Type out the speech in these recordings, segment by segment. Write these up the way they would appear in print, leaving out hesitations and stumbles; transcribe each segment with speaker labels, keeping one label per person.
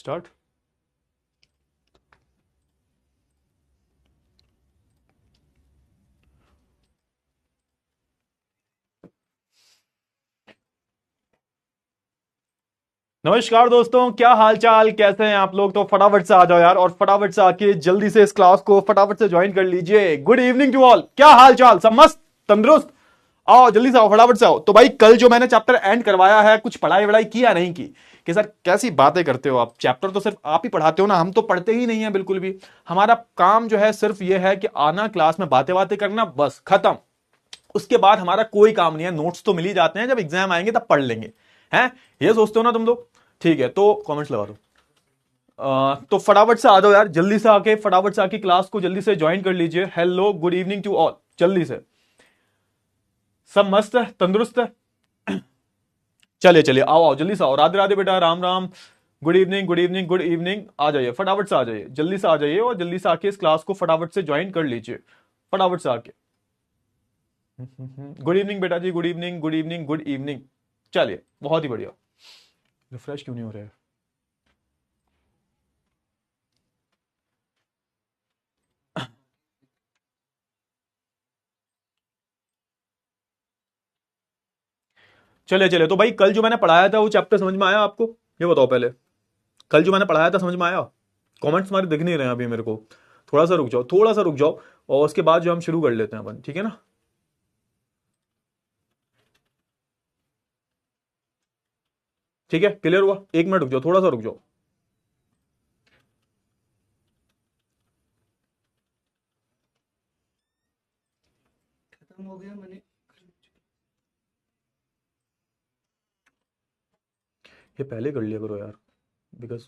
Speaker 1: Start. नमस्कार दोस्तों, क्या हाल चाल, कैसे हैं आप लोग। तो फटाफट से आ जाओ यार, और फटाफट से आके जल्दी से इस क्लास को फटाफट से ज्वाइन कर लीजिए। Good evening to all. क्या हाल चाल, सब मस्त तंदुरुस्त। आओ जल्दी से आओ, फटाफट से आओ। तो भाई कल जो मैंने चैप्टर एंड करवाया है, कुछ पढ़ाई वढ़ाई किया नहीं की कि सर कैसी बातें करते हो आप। चैप्टर तो सिर्फ आप ही पढ़ाते हो ना, हम तो पढ़ते ही नहीं है बिल्कुल भी। हमारा काम जो है सिर्फ ये है कि आना क्लास में बातें बातें करना, बस खत्म। उसके बाद हमारा कोई काम नहीं है। नोट्स तो मिल ही जाते हैं, जब एग्जाम आएंगे तब पढ़ लेंगे। हैं, ये सोचते हो ना तुम लोग। ठीक है, तो कमेंट्स लगा दो। तो फटाफट से आ जाओ यार, जल्दी से आके फटाफट से आके क्लास को जल्दी से ज्वाइन कर लीजिए। Hello, good evening to all. जल्दी से, सब मस्त है, तंदुरुस्त है। चलिए चलिए, आओ आओ जल्दी से आओ। राधे राधे बेटा, Ram Ram. Good evening, good evening, good evening. आ जाइए, फटाफट से आ जाइए, जल्दी से आ जाइए, और जल्दी से आके इस क्लास को फटाफट से ज्वाइन कर लीजिए। फटाफट से आके। गुड इवनिंग बेटा जी, good evening, good evening, good evening. चलिए, बहुत ही बढ़िया। रिफ्रेश क्यों नहीं हो रहा है। चले चले, तो भाई कल जो मैंने पढ़ाया था वो चैप्टर समझ में आया आपको, ये बताओ पहले। कल जो मैंने पढ़ाया था समझ में आया। कमेंट्स हमारे दिख नहीं रहे हैं अभी मेरे को। थोड़ा सा रुक जाओ, थोड़ा सा रुक जाओ, और उसके बाद जो हम शुरू कर लेते हैं अपन, ठीक है ना। ठीक है, क्लियर हुआ। एक मिनट रुक जाओ, थोड़ा सा रुक जाओ।
Speaker 2: खत्म हो गया मैंने।
Speaker 1: ये पहले कर लिया करो यार, बिकॉज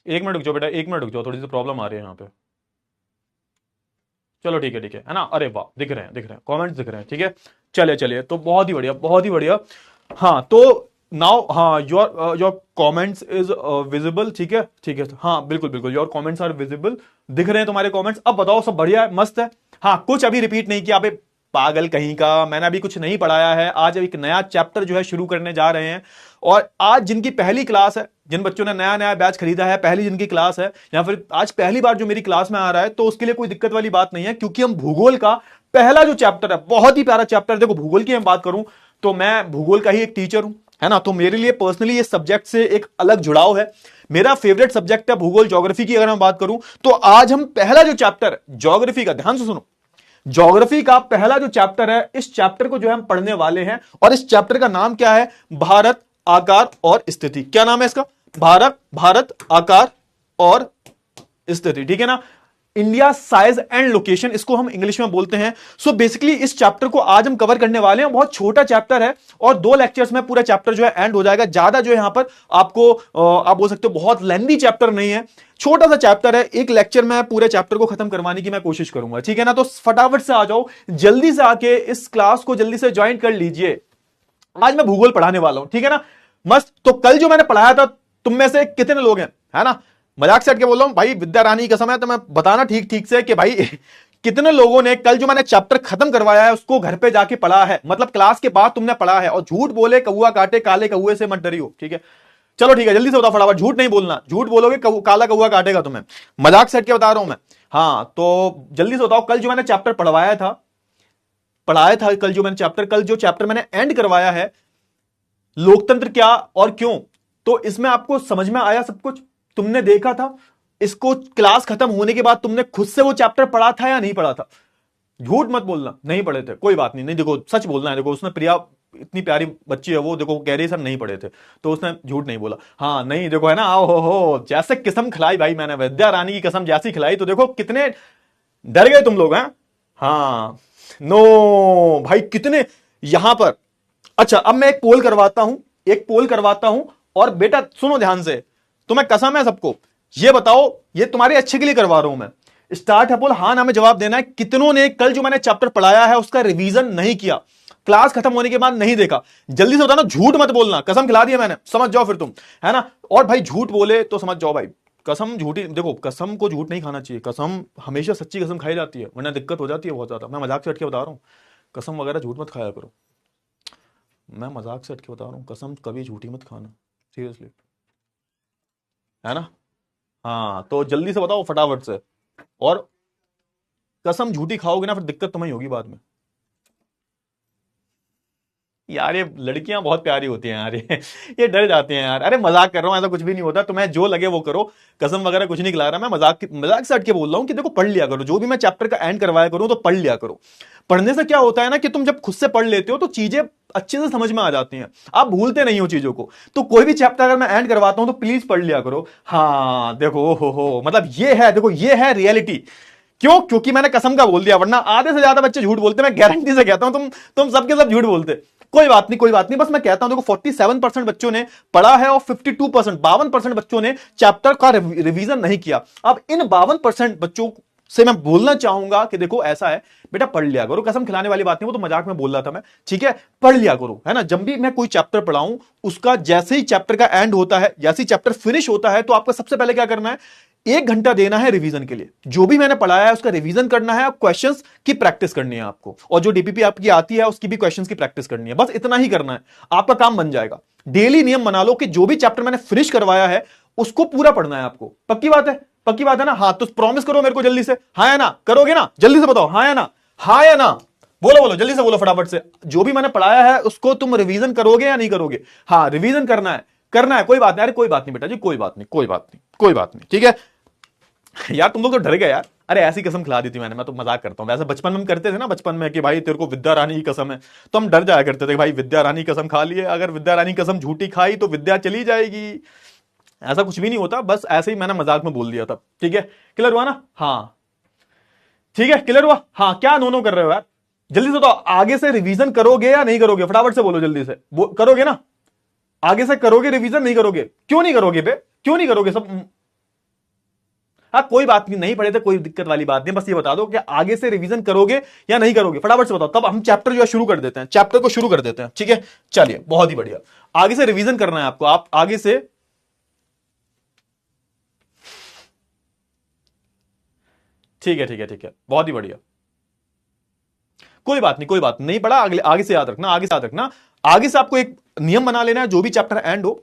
Speaker 1: एक मिनट रुक जाओ बेटा, एक मिनट रुक जाओ, थोड़ी सी प्रॉब्लम आ रही है यहाँ पे। चलो ठीक है, ठीक है ना। अरे वाह, दिख रहे हैं, दिख रहे हैं, कमेंट्स दिख रहे हैं। ठीक है, चलिए चलिए, तो बहुत ही बढ़िया, बहुत ही बढ़िया। हाँ तो नाउ, हाँ, योर कमेंट्स इज विजिबल। ठीक है, ठीक है, हाँ बिल्कुल बिल्कुल, योर कमेंट्स आर विजिबल। दिख रहे हैं तुम्हारे कमेंट्स। अब बताओ, सब बढ़िया है, मस्त है। हाँ, कुछ अभी रिपीट नहीं किया। अबे पागल कहीं का, मैंने अभी कुछ नहीं पढ़ाया है। आज एक नया चैप्टर जो है शुरू करने जा रहे हैं। और आज जिनकी पहली क्लास है, जिन बच्चों ने नया नया बैच खरीदा है, पहली जिनकी क्लास है, या फिर आज पहली बार जो मेरी क्लास में आ रहा है, तो उसके लिए कोई दिक्कत वाली बात नहीं है, क्योंकि हम भूगोल का पहला जो चैप्टर है, बहुत ही प्यारा चैप्टर। देखो, भूगोल की मैं बात करूं तो मैं भूगोल का ही एक टीचर हूं, है ना। तो मेरे लिए पर्सनली ये सब्जेक्ट से एक अलग जुड़ाव है। मेरा फेवरेट सब्जेक्ट है भूगोल, ज्योग्राफी की अगर मैं बात करूं तो आज हम पहला जो चैप्टर ज्योग्राफी का, ध्यान से सुनो, ज्योग्राफी का पहला जो चैप्टर है, इस चैप्टर को जो है हम पढ़ने वाले हैं। और इस चैप्टर का नाम क्या है? भारत, आकार और स्थिति। क्या नाम है इसका? भारत, भारत, आकार और स्थिति। ठीक है ना। इंडिया साइज एंड लोकेशन, इसको हम इंग्लिश में बोलते हैं। सो बेसिकली इस चैप्टर को आज हम कवर करने वाले हैं। बहुत छोटा चैप्टर है, और 2 लेक्चर्स में पूरा चैप्टर जो है एंड हो जाएगा। ज्यादा जो है यहां पर आपको आप बोल सकते हो बहुत लेंथी चैप्टर नहीं है, छोटा सा चैप्टर है। एक लेक्चर में पूरे चैप्टर को खत्म करवाने की मैं कोशिश करूंगा, ठीक है ना। तो फटाफट से आ जाओ, जल्दी से आके इस क्लास को जल्दी से ज्वाइन कर लीजिए। आज मैं भूगोल पढ़ाने वाला हूं, ठीक है ना। मस्त। तो कल जो मैंने पढ़ाया था, तुम में से कितने लोग हैं, है ना, मजाक से हट के बोल रहा हूं भाई, विद्या रानी की कसम है, तो मैं बताना ठीक ठीक से कि भाई कितने लोगों ने कल जो मैंने चैप्टर खत्म करवाया है उसको घर पे जाके पढ़ा है, मतलब क्लास के बाद तुमने पढ़ा है। और झूठ बोले कौआ काटे, काले कौए से मत डरियो, ठीक है। चलो ठीक है, जल्दी से बताओ फटाफट, झूठ नहीं बोलना। झूठ बोलोगे काला कौआ काटेगा तुम्हें। मजाक से हट के बता रहा हूं मैं। हाँ, तो जल्दी से बताओ, कल जो मैंने चैप्टर पढ़ाया था कल जो मैंने चैप्टर मैंने एंड करवाया है, लोकतंत्र क्या और क्यों, तो इसमें आपको समझ में आया सब कुछ? तुमने देखा था इसको? क्लास खत्म होने के बाद तुमने खुद से वो चैप्टर पढ़ा था या नहीं पढ़ा था? झूठ मत बोलना, नहीं पढ़े थे, कोई बात नहीं। नहीं देखो, सच बोलना है। देखो, उसने प्रिया, इतनी प्यारी बच्ची है वो, देखो कह रही सर नहीं पढ़े थे, तो उसने झूठ नहीं बोला। हाँ नहीं, देखो है ना, आओ हो जैसे कसम खिलाई भाई मैंने, विद्या रानी की कसम जैसी खिलाई, तो देखो कितने डर गए तुम लोग हैं। हाँ, नो भाई, कितने यहां पर। अच्छा, अब मैं एक पोल करवाता हूं, एक पोल करवाता हूं, और बेटा सुनो ध्यान से, तुम्हें कसम है सबको, ये बताओ, ये तुम्हारे अच्छे के लिए करवा रहा हूं मैं। स्टार्ट है पोल, हाँ ना में जवाब देना है। कितनों ने कल जो मैंने चैप्टर पढ़ाया है उसका रिवीजन नहीं किया? क्लास खत्म होने के बाद नहीं देखा, जल्दी से बताना, झूठ मत बोलना, कसम खिला दी है मैंने, समझ जाओ फिर तुम, है ना। और भाई झूठ बोले तो समझ जाओ भाई, कसम झूठी, देखो कसम को झूठ नहीं खाना चाहिए, कसम हमेशा सच्ची कसम खाई जाती है, वरना दिक्कत हो जाती है बहुत ज्यादा। मैं मजाक से हटके बता रहा हूँ, कसम वगैरह झूठ मत खाया करो, मैं मजाक से हटके बता रहा हूँ, कसम कभी झूठी मत खाना, सीरियसली, है ना। हाँ तो जल्दी से बताओ फटाफट से, और कसम झूठी खाओगे ना फिर दिक्कत तुम्हें होगी बाद में। यार ये लड़कियां बहुत प्यारी होती हैं यार, ये डर जाती हैं यार। अरे मजाक कर रहा हूं, ऐसा कुछ भी नहीं होता, तुम्हें जो लगे वो करो, कसम वगैरह कुछ नहीं खिला रहा, मैं मजाक से हट के बोल रहा हूं कि देखो पढ़ लिया करो, जो भी मैं चैप्टर का एंड करवाया करूं तो पढ़ लिया करो। पढ़ने से क्या होता है ना कि तुम जब खुद से पढ़ लेते हो तो चीजें अच्छे से समझ में आ जाती हैं, आप भूलते नहीं हो चीजों को। तो कोई भी चैप्टर अगर मैं एंड करवाता हूं तो प्लीज पढ़ लिया करो। हाँ देखो, हो मतलब ये है, देखो ये है रियलिटी। क्यों? क्योंकि मैंने कसम का बोल दिया, वरना आधे से ज्यादा बच्चे झूठ बोलते, मैं गारंटी से कहता हूं, तुम सबके सब झूठ बोलते। कोई बात नहीं, कोई बात नहीं, बस मैं कहता हूं देखो 47% बच्चों ने पढ़ा है और 52% 52% बच्चों ने चैप्टर का रिवीजन नहीं किया। अब इन 52% बच्चों से मैं बोलना चाहूंगा कि देखो ऐसा है बेटा, पढ़ लिया करो, कसम खिलाने वाली बात नहीं, वो तो मजाक में बोल रहा था मैं, ठीक है, पढ़ लिया करो, है ना। जब भी मैं कोई चैप्टर पढ़ाऊं, उसका जैसे ही चैप्टर का एंड होता है, जैसे ही चैप्टर फिनिश होता है, तो आपको सबसे पहले क्या करना है, 1 घंटा देना है रिवीजन के लिए। जो भी मैंने पढ़ाया है उसका रिवीजन करना है, क्वेश्चंस की प्रैक्टिस करनी है आपको, और जो डीपीपी आपकी आती है उसकी भी क्वेश्चंस की प्रैक्टिस करनी है। बस इतना ही करना है, आपका काम बन जाएगा। डेली नियम बना लो कि जो भी चैप्टर मैंने फिनिश करवाया है उसको पूरा पढ़ना है आपको। पक्की बात है? पक्की बात है ना? हाँ तो प्रॉमिस करो मेरे को जल्दी से, हाँ या ना, करोगे ना? जल्दी से बताओ, हाँ या ना, हाँ या ना, बोलो बोलो जल्दी से बोलो फटाफट से। जो भी मैंने पढ़ाया है उसको तुम रिवीजन करोगे या नहीं करोगे? हाँ रिवीजन करना है, करना है, कोई बात नहीं, अरे कोई बात नहीं बेटा जी, कोई बात नहीं, कोई बात नहीं, कोई बात नहीं, ठीक है। यार तुम लोग तो डर गए यार, अरे ऐसी कसम खिला दी थी मैंने, मैं तो मजाक करता हूं। वैसे बचपन में हम करते थे ना, बचपन में कि भाई तेरे को विद्या रानी की कसम है, तो हम डर जाया करते थे भाई विद्या रानी की कसम खा लिए, अगर विद्या रानी की कसम झूठी खाई तो विद्या चली जाएगी। ऐसा कुछ भी नहीं होता, बस ऐसे ही मैंने मजाक में बोल दिया था, ठीक है। क्लियर हुआ ना? हाँ ठीक है, क्लियर हुआ। हाँ क्या नो नो कर रहे हो यार, जल्दी से तो आगे से रिवीजन करोगे या नहीं करोगे? फटाफट से बोलो जल्दी से, करोगे ना? आगे से करोगे रिवीजन, नहीं करोगे? क्यों नहीं करोगे बे, क्यों नहीं करोगे सब? हाँ कोई बात नहीं, नहीं पढ़े थे, कोई दिक्कत वाली बात नहीं, बस ये बता दो कि आगे से रिवीजन करोगे या नहीं करोगे, फटाफट से बताओ, तब हम चैप्टर जो है शुरू कर देते हैं, चैप्टर को शुरू कर देते हैं, ठीक है। चलिए बहुत ही बढ़िया, आगे से रिवीजन करना है आपको, आप आगे से, ठीक है ठीक है ठीक है, बहुत ही बढ़िया, कोई बात नहीं, कोई बात नहीं पढ़ा, अगले आगे से याद रखना, आगे से याद रखना। आगे से आपको एक नियम बना लेना है, जो भी चैप्टर एंड हो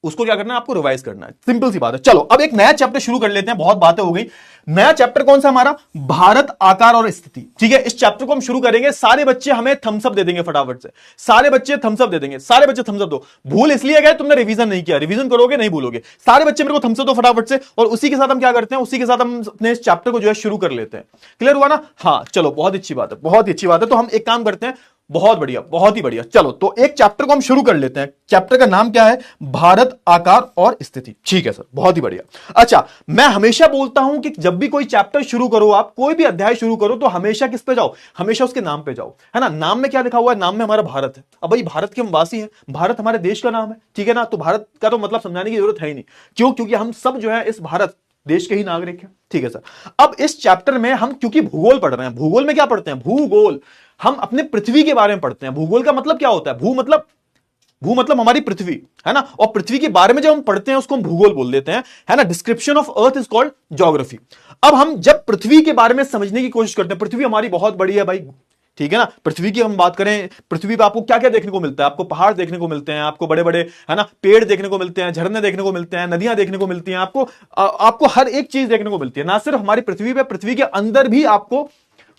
Speaker 1: उसको क्या करना है, आपको रिवाइज करना है, सिंपल सी बात है। चलो अब एक नया चैप्टर शुरू कर लेते हैं, बहुत बातें हो गई। नया चैप्टर कौन सा हमारा? भारत, आकार और स्थिति, ठीक है। इस चैप्टर को हम शुरू करेंगे, सारे बच्चे हमें थम्स अप दे देंगे फटाफट से, सारे बच्चे थम्स अप दे देंगे, सारे बच्चे थम्स अप दो। भूल इसलिए गए तुमने रिवीजन नहीं किया, रिवीजन करोगे नहीं भूलोगे। सारे बच्चे मेरे को थम्स अप दो फटाफट से, और उसी के साथ हम क्या करते हैं, उसी के साथ हम अपने इस चैप्टर को जो है शुरू कर लेते हैं। क्लियर हुआ ना? हाँ चलो बहुत अच्छी बात है, बहुत ही अच्छी बात है। तो हम एक काम करते हैं, बहुत बढ़िया, बहुत ही बढ़िया। चलो तो एक चैप्टर को हम शुरू कर लेते हैं, चैप्टर का नाम क्या है? भारत, आकार और स्थिति, ठीक है सर, बहुत ही बढ़िया। अच्छा मैं हमेशा बोलता हूं कि जब भी कोई चैप्टर शुरू करो, आप कोई भी अध्याय शुरू करो, तो हमेशा किस पे जाओ? हमेशा उसके नाम पे जाओ, है ना। नाम में क्या लिखा हुआ है? नाम में हमारा भारत है। अब भाई भारत के हम वासी हैं, भारत हमारे देश का नाम है, ठीक है ना। तो भारत का तो मतलब समझाने की जरूरत है ही नहीं, क्यों? क्योंकि हम सब जो है इस भारत देश के ही नागरिक हैं, ठीक है सर। अब इस चैप्टर में हम क्योंकि भूगोल पढ़ रहे हैं, भूगोल में क्या पढ़ते हैं? भूगोल, हम अपने पृथ्वी के बारे में पढ़ते हैं। भूगोल का मतलब क्या होता है? भू मतलब हमारी पृथ्वी, है ना। और पृथ्वी के बारे में जब हम पढ़ते हैं उसको हम भूगोल बोल देते हैं, है ना। Description of earth is called geography. अब हम जब पृथ्वी के बारे में समझने की कोशिश करते हैं, पृथ्वी हमारी बहुत बड़ी है भाई, ठीक है ना। पृथ्वी की हम बात करें, पृथ्वी पे आपको क्या क्या देखने को मिलता है? आपको पहाड़ देखने को मिलते हैं, आपको बड़े बड़े, है ना, पेड़ देखने को मिलते हैं, झरने देखने को मिलते हैं, नदियां देखने को मिलती हैं, आपको हर एक चीज देखने को मिलती है। ना सिर्फ हमारी पृथ्वी पे, पृथ्वी के अंदर भी आपको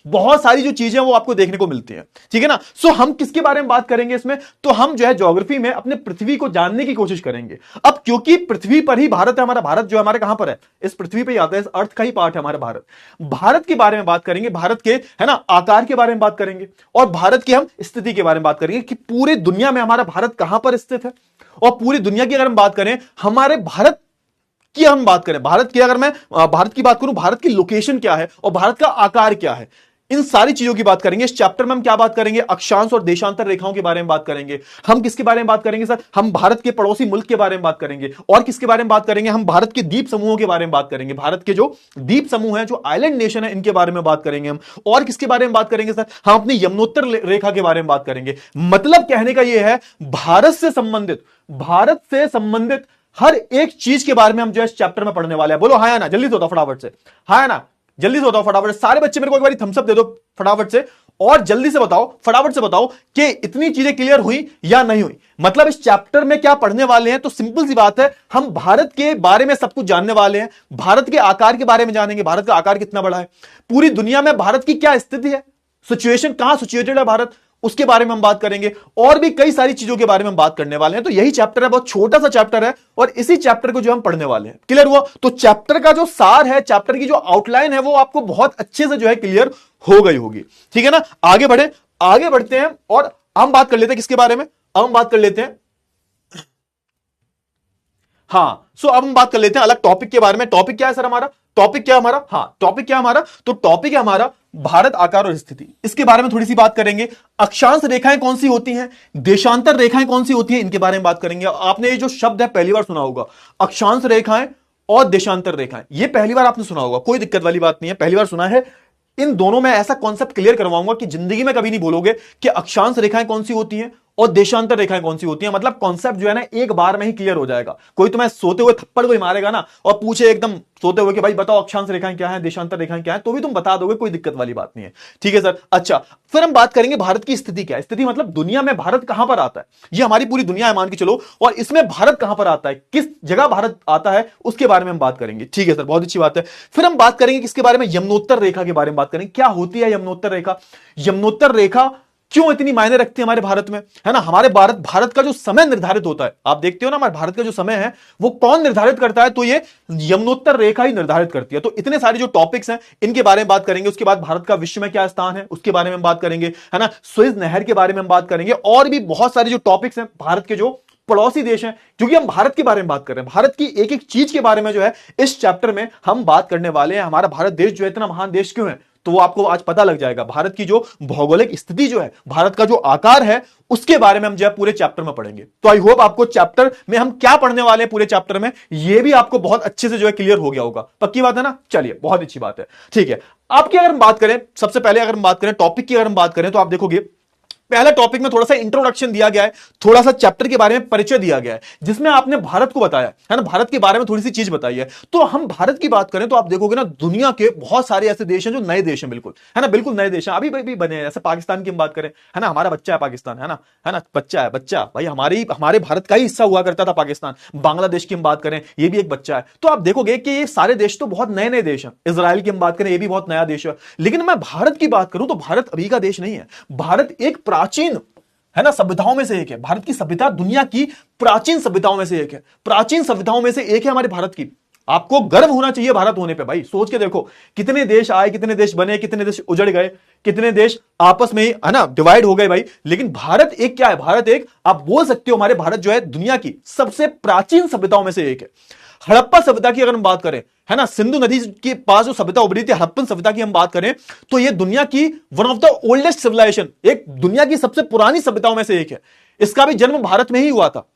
Speaker 1: बहुत सारी जो चीजें वो आपको देखने को मिलती हैं, ठीक है ना। सो हम किसके बारे में बात करेंगे इसमें? तो हम जो है ज्योग्राफी में अपने पृथ्वी को जानने की कोशिश करेंगे। अब क्योंकि पृथ्वी पर ही भारत है, हमारा भारत जो है हमारे कहां पर है? इस पृथ्वी पे ही आता है, इस अर्थ का ही पार्ट है हमारा भारत। भारत के बारे में बात करेंगे, भारत के, है ना, आकार के बारे में बात करेंगे, और भारत की हम स्थिति के बारे में बात करेंगे कि पूरे दुनिया में हमारा भारत कहां पर स्थित है। और पूरी दुनिया की अगर हम बात करें, हमारे भारत की हम बात करें, भारत की अगर मैं भारत की बात करूं, भारत की लोकेशन क्या है और भारत का आकार क्या है, इन सारी चीजों की बात करेंगे। इस चैप्टर में हम क्या बात करेंगे? अक्षांश और देशांतर रेखाओं के बारे में बात करेंगे। हम किसके बारे में बात करेंगे सर? हम भारत के पड़ोसी मुल्क के बारे में बात करेंगे। और किसके बारे में बात करेंगे? हम भारत के द्वीप समूहों के बारे में बात करेंगे। भारत के जो द्वीप समूह हैं, जो आइलैंड नेशन है, इनके बारे में बात करेंगे हम। और किसके बारे में बात करेंगे सर? हम अपनी यमुनोत्तर रेखा के बारे में बात करेंगे। मतलब कहने का यह है, भारत से संबंधित हर एक चीज के बारे में हम जो है इस चैप्टर में पढ़ने वाले हैं। बोलो हाँ या ना, जल्दी से बताओ फटाफट से। हाँ या ना, जल्दी से बताओ फटाफट से। सारे बच्चे मेरे को एक बार थम्स अप दे दो फटाफट से, और जल्दी से बताओ, फटाफट से बताओ कि इतनी चीजें क्लियर हुई या नहीं हुई। मतलब इस चैप्टर में क्या पढ़ने वाले हैं? तो सिंपल सी बात है, हम भारत के बारे में सब कुछ जानने वाले हैं। भारत के आकार के बारे में जानेंगे, भारत का आकार कितना बड़ा है, पूरी दुनिया में भारत की क्या स्थिति है, सिचुएशन, कहां सिचुएटेड है भारत, उसके बारे में हम बात करेंगे। और भी कई सारी चीजों के बारे में हम बात करने वाले हैं। तो यही चैप्टर है, बहुत छोटा सा चैप्टर है, और इसी चैप्टर को जो हम पढ़ने वाले हैं। क्लियर हुआ? तो चैप्टर का जो सार है, चैप्टर की जो आउटलाइन है, वो आपको बहुत अच्छे से जो है क्लियर हो गई होगी। ठीक है ना? आगे बढ़ते हैं और हम बात कर लेते हैं किसके बारे में? अब हम बात कर लेते हैं, अब हम बात कर लेते हैं अलग टॉपिक के बारे में। टॉपिक क्या है सर हमारा? टॉपिक क्या हमारा? टॉपिक क्या हमारा? तो टॉपिक है हमारा भारत, आकार और स्थिति। इसके बारे में थोड़ी सी बात करेंगे। अक्षांश रेखाएं कौन सी होती हैं, देशांतर रेखाएं कौन सी होती हैं, इनके बारे में बात करेंगे। आपने ये जो शब्द है पहली बार सुना होगा, अक्षांश रेखाएं और देशांतर रेखाएं, ये पहली बार आपने सुना होगा, कोई दिक्कत वाली बात नहीं है, पहली बार सुना है। इन दोनों में ऐसा कॉन्सेप्ट क्लियर करवाऊंगा कि जिंदगी में कभी नहीं बोलोगे कि अक्षांश रेखाएं कौन सी होती हैं और देशांतर रेखाएं कौन सी होती हैं। मतलब कॉन्सेप्ट जो है ना, एक बार में ही क्लियर हो जाएगा। कोई तुम्हें सोते हुए थप्पड़ कोई मारेगा ना और पूछे एकदम सोते हुए कि भाई बताओ अक्षांश रेखाएं क्या है, देशांतर रेखाएं क्या है, तो भी तुम बता दोगे, कोई दिक्कत वाली बात नहीं है। ठीक है सर? अच्छा, फिर हम बात करेंगे भारत की स्थिति क्या है। स्थिति मतलब दुनिया में भारत कहां पर आता है, ये हमारी पूरी दुनिया है मान के चलो, और इसमें भारत कहां पर आता है, किस जगह भारत आता है, उसके बारे में हम बात करेंगे। ठीक है सर, बहुत अच्छी बात है। फिर हम बात करेंगे किसके बारे में? यमुनोत्तर रेखा के बारे में बात करेंगे। क्या होती है यमुनोत्तर रेखा? यमुनोत्तर रेखा क्यों इतनी मायने रखती है हमारे भारत में, है ना? हमारे भारत का जो समय निर्धारित होता है, आप देखते हो ना, हमारे भारत का जो समय है वो कौन निर्धारित करता है? तो ये यमुनोत्तर रेखा ही निर्धारित करती है। तो इतने सारे जो टॉपिक्स हैं, इनके बारे में बात करेंगे। उसके बाद भारत का विश्व में क्या स्थान है, उसके बारे में बात करेंगे, है ना? सुएज नहर के बारे में हम बात करेंगे। और भी बहुत सारे जो टॉपिक्स हैं भारत के जो पड़ोसी देश हैं, क्योंकि हम भारत के बारे में बात कर रहे हैं, भारत की एक एक चीज के बारे में जो है इस चैप्टर में हम बात करने वाले हैं। हमारा भारत देश जो है इतना महान देश क्यों है, तो वो आपको आज पता लग जाएगा। भारत की जो भौगोलिक स्थिति जो है, भारत का जो आकार है, उसके बारे में हम जो है पूरे चैप्टर में पढ़ेंगे। तो आई होप आपको चैप्टर में हम क्या पढ़ने वाले हैं, पूरे चैप्टर में ये भी आपको बहुत अच्छे से जो है क्लियर हो गया होगा। पक्की बात है ना? चलिए, बहुत अच्छी बात है। ठीक है, आपकी अगर हम बात करें, सबसे पहले अगर हम बात करें टॉपिक की, अगर हम बात करें तो आप देखोगे पहला टॉपिक में थोड़ा सा इंट्रोडक्शन दिया गया है, थोड़ा सा चैप्टर के बारे में परिचय दिया गया है, जिसमें आपने भारत को बताया है ना, भारत के बारे में थोड़ी सी चीज बताई है। तो हम भारत की बात करें तो आप देखोगे ना, दुनिया के बहुत सारे ऐसे देश हैं जो नए देश हैं, बिल्कुल, है ना, बिल्कुल नए देश हैं, अभी भी बने हैं। जैसे पाकिस्तान की हम बात करें, है ना, हमारा बच्चा है पाकिस्तान, है ना, बच्चा है, बच्चा भाई हमारे भारत का ही हिस्सा हुआ करता था पाकिस्तान। बांग्लादेश की हम बात करें, ये भी एक बच्चा है। तो आप देखोगे कि ये सारे देश तो बहुत नए नए देश हैं। इजराइल की हम बात करें, ये भी बहुत नया देश है। लेकिन मैं भारत की बात करूं तो भारत अभी का देश नहीं है। भारत एक प्राचीन, है ना, सभ्यताओं में से एक है। भारत की सभ्यता दुनिया की प्राचीन सभ्यताओं में से एक है, प्राचीन सभ्यताओं में से एक है हमारे भारत की। आपको गर्व होना चाहिए भारत होने पे भाई। सोच के देखो, कितने देश आए, कितने देश बने, कितने देश उजड़ गए, कितने देश आपस में ही, है ना, डिवाइड हो गए भाई। लेकिन भारत एक क्या है? भारत एक, आप बोल सकते हो हमारे भारत जो है दुनिया की सबसे प्राचीन सभ्यताओं में से एक है। हड़प्पा सभ्यता की अगर हम बात करें, है ना, सिंधु नदी के पास जो सभ्यता उभरी थी, हड़प्पन सभ्यता की हम बात करें, तो ये दुनिया की one of the oldest civilization, एक दुनिया की सबसे पुरानी सभ्यताओं में से एक है। इसका भी जन्म भारत में ही हुआ था।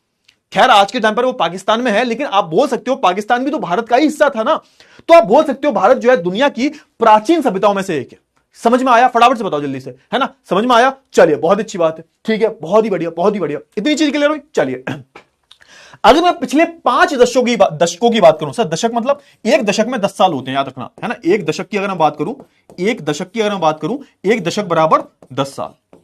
Speaker 1: खैर आज के टाइम पर वो पाकिस्तान में है, लेकिन आप बोल सकते हो पाकिस्तान भी तो भारत का ही हिस्सा था ना। तो आप बोल सकते हो भारत जो है दुनिया की प्राचीन सभ्यताओं में से एक है। समझ में आया? फटाफट से बताओ जल्दी से, है ना, समझ में आया? चलिए, बहुत अच्छी बात है। ठीक है, बहुत ही बढ़िया, बहुत ही बढ़िया, इतनी चीज क्लियर हुई। चलिए, अगर मैं पिछले 5 दशकों की बात करूं, सर दशक मतलब एक दशक में 10 साल होते हैं, याद रखना, है ना। एक दशक की अगर मैं बात करूं, एक दशक की अगर मैं बात करूं, एक दशक बराबर 10 साल।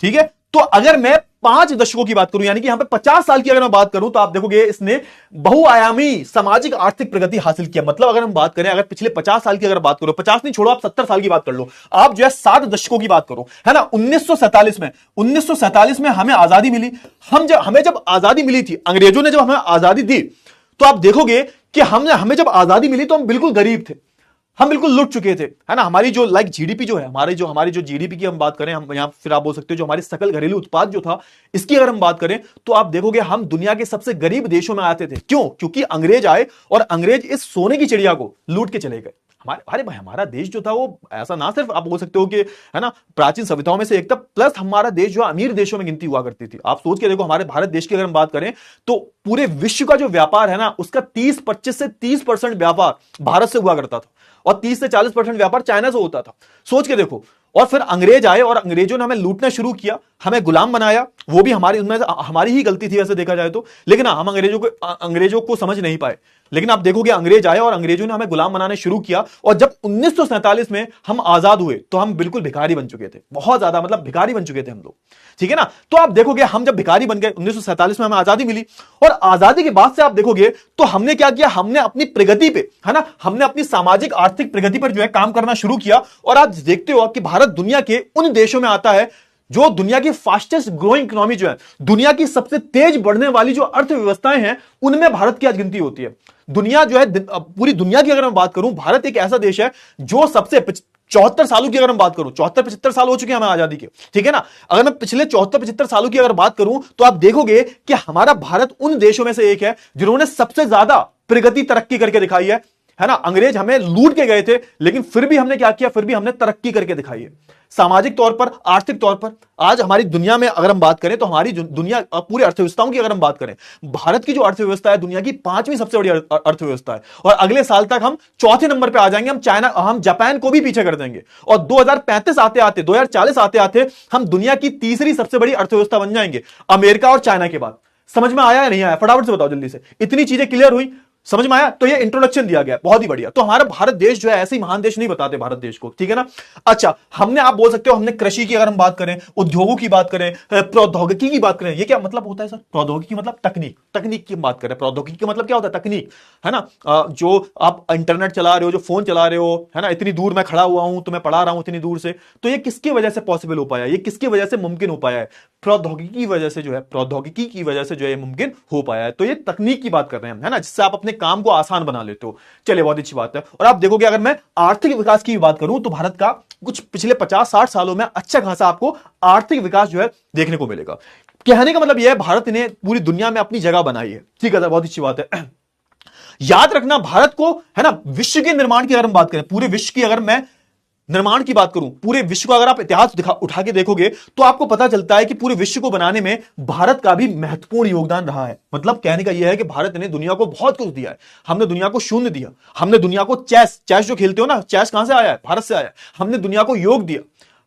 Speaker 1: ठीक है, तो अगर मैं 5 दशकों की बात करूं, यानी कि यहां पे 50 साल की अगर मैं बात करूं, तो आप देखोगे इसने बहुआयामी सामाजिक आर्थिक प्रगति हासिल किया। मतलब अगर हम बात करें, अगर पिछले 50 साल की अगर बात करो, 50 नहीं छोड़ो, आप 70 साल की बात कर लो, आप जो है 7 दशकों की बात करो, है ना। 1947 में हमें आजादी मिली। हमें जब आजादी मिली थी, अंग्रेजों ने जब हमें आजादी दी, तो आप देखोगे कि हमें जब आजादी मिली तो हम बिल्कुल गरीब थे, हम बिल्कुल लुट चुके थे, है ना। हमारी जो जीडीपी जो है, हमारी जो जीडीपी की हम बात करें, हम यहां फिर आप बोल सकते हो जो हमारी सकल घरेलू उत्पाद जो था, इसकी अगर हम बात करें, तो आप देखोगे हम दुनिया के सबसे गरीब देशों में आते थे। क्यों? क्योंकि अंग्रेज आए और अंग्रेज इस सोने की चिड़िया को लूट के चले गए। हमारे, अरे भाई हमारा देश जो था वो ऐसा ना सिर्फ आप बोल सकते हो कि है ना प्राचीन सभ्यताओं में से एक था, प्लस हमारा देश जो अमीर देशों में गिनती हुआ करती थी। आप सोच के देखो हमारे भारत देश की अगर हम बात करें तो पूरे विश्व का जो व्यापार है ना उसका 25 से 30% व्यापार भारत से हुआ करता था और 30 से 40% व्यापार चाइना से होता था। सोच के देखो। और फिर अंग्रेज आए और अंग्रेजों ने हमें लूटना शुरू किया, हमें गुलाम बनाया। वो भी हमारी, उनमें हमारी ही गलती थी वैसे देखा जाए तो, लेकिन हम अंग्रेजों को समझ नहीं पाए। लेकिन आप देखोगे अंग्रेज आए और अंग्रेजों ने हमें गुलाम बनाने शुरू किया, और जब 1947 में हम आजाद हुए तो हम बिल्कुल भिखारी बन चुके थे, बहुत ज्यादा, मतलब भिखारी बन चुके थे हम लोग, ठीक है ना। तो आप देखोगे हम जब भिखारी बन गए 1947 में हमें आजादी मिली, और आजादी के बाद से आप देखोगे तो हमने क्या किया, हमने अपनी प्रगति पे, है ना, हमने अपनी सामाजिक आर्थिक प्रगति पर जो है काम करना शुरू किया। और आज देखते हो कि भारत दुनिया के उन देशों में आता है जो दुनिया की फास्टेस्ट ग्रोइंग इकोनॉमी जो है, दुनिया की सबसे तेज बढ़ने वाली जो अर्थव्यवस्थाएं हैं उनमें भारत की आज गिनती होती है। दुनिया जो है, पूरी दुनिया की अगर मैं बात करूं, भारत एक ऐसा देश है जो सबसे 74 सालों की अगर मैं बात करूं, 74-75 साल हो चुके हैं हमें आजादी के, ठीक है ना। अगर मैं पिछले 74-75 सालों की अगर बात करूं तो आप देखोगे कि हमारा भारत उन देशों में से एक है जिन्होंने सबसे ज्यादा प्रगति तरक्की करके दिखाई है ना। अंग्रेज हमें लूट के गए थे, लेकिन फिर भी हमने क्या किया, फिर भी हमने तरक्की करके दिखाई है सामाजिक तौर पर, आर्थिक तौर पर। आज हमारी दुनिया में अगर हम बात करें तो हमारी दुनिया पूरी अर्थव्यवस्थाओं की अगर हम बात करें, भारत की जो अर्थव्यवस्था है दुनिया की 5वीं सबसे बड़ी अर्थव्यवस्था है, और अगले साल तक हम चौथे नंबर पे आ जाएंगे। हम जापान को भी पीछे कर देंगे, और 2035 आते आते, 2040 आते आते हम दुनिया की तीसरी सबसे बड़ी अर्थव्यवस्था बन जाएंगे, अमेरिका और चाइना के बाद। समझ में आया या नहीं आया, फटाफट से बताओ जल्दी से। इतनी चीजें क्लियर हुई, समझ में आया। तो ये इंट्रोडक्शन दिया गया, बहुत ही बढ़िया। तो हमारा भारत देश जो है ऐसे ही महान देश नहीं बताते भारत देश को, ठीक है ना। अच्छा, हमने, आप बोल सकते हो हमने कृषि की अगर हम बात करें, उद्योगों की बात करें, प्रौद्योगिकी की बात करें, ये क्या मतलब होता है सर? प्रौद्योगिकी मतलब तकनीक, तकनीक की बात करें। प्रौद्योगिकी का मतलब क्या होता है? तकनीक, है ना। जो आप इंटरनेट चला रहे हो, जो फोन चला रहे हो, है ना, इतनी दूर मैं खड़ा हुआ हूं तो मैं पढ़ा रहा हूं इतनी दूर से, तो ये किसकी वजह से पॉसिबल हो पाया, ये किसकी वजह से मुमकिन हो पाया है? प्रौद्योगिकी की वजह से जो है, प्रौद्योगिकी की वजह से जो है मुमकिन हो पाया है। तो ये तकनीक की बात कर रहे हैं हम, है ना, जिससे आप अपने काम को आसान बना लेते हो। चलिए, बहुत अच्छी बात है। और आप देखोगे अगर मैं आर्थिक विकास की बात करूं तो भारत का कुछ पिछले 50-60 सालों में अच्छा खासा आपको आर्थिक विकास जो है देखने को मिलेगा। कहने का मतलब यह है भारत ने पूरी दुनिया में अपनी जगह बनाई है, ठीक है सर, बहुत अच्छी बात है। याद रखना, भारत को, है ना, विश्व के निर्माण की अगर हम बात करें, पूरे विश्व की अगर मैं निर्माण की बात करूं, पूरे विश्व का अगर आप इतिहास उठा के देखोगे तो आपको पता चलता है कि पूरे विश्व को बनाने में भारत का भी महत्वपूर्ण योगदान रहा है। मतलब कहने का यह है कि भारत ने दुनिया को बहुत कुछ दिया है। हमने दुनिया को शून्य दिया, हमने दुनिया को चेस जो खेलते हो ना, चेस कहां से आया है? भारत से आया है। हमने दुनिया को योग दिया,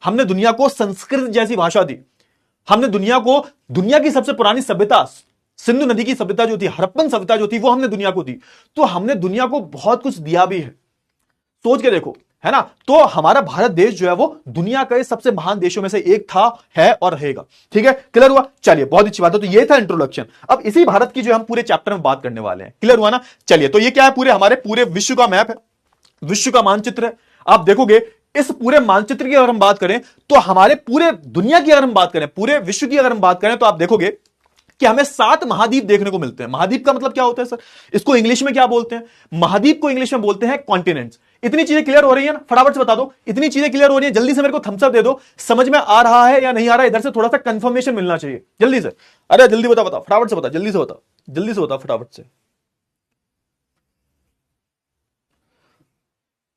Speaker 1: हमने दुनिया को संस्कृत जैसी भाषा दी, हमने दुनिया को, दुनिया की सबसे पुरानी सभ्यता, सिंधु नदी की सभ्यता जो थी, हड़प्पन सभ्यता जो थी, वो हमने दुनिया को दी। तो हमने दुनिया को बहुत कुछ दिया भी है, सोच के देखो, है ना। तो हमारा भारत देश जो है वो दुनिया के सबसे महान देशों में से एक था, है और रहेगा, ठीक है। क्लियर हुआ? चलिए, बहुत अच्छी बात है। तो ये था इंट्रोडक्शन। अब इसी भारत की जो हम पूरे चैप्टर में बात करने वाले हैं। क्लियर हुआ ना? चलिए, तो ये क्या है? पूरे हमारे पूरे विश्व का मैप है, विश्व का मानचित्र है। आप देखोगे इस पूरे मानचित्र की अगर हम बात करें तो हमारे पूरे दुनिया की अगर हम बात करें, पूरे विश्व की अगर हम बात करें, तो आप देखोगे कि हमें 7 महाद्वीप देखने को मिलते हैं। महाद्वीप का मतलब क्या होता है सर? इसको इंग्लिश में क्या बोलते हैं? महाद्वीप को इंग्लिश में बोलते हैं कॉन्टिनेंट्स। इतनी चीजें क्लियर हो रही है ना? फटाफट से बता दो, इतनी चीजें क्लियर हो रही है? जल्दी से मेरे को थम्स अप दे दो, समझ में आ रहा है या नहीं आ रहा है? इधर से थोड़ा सा कंफर्मेशन मिलना चाहिए, जल्दी से। अरे जल्दी बता, फटाफट से बता, जल्दी से बता, जल्दी से बता, फटाफट से।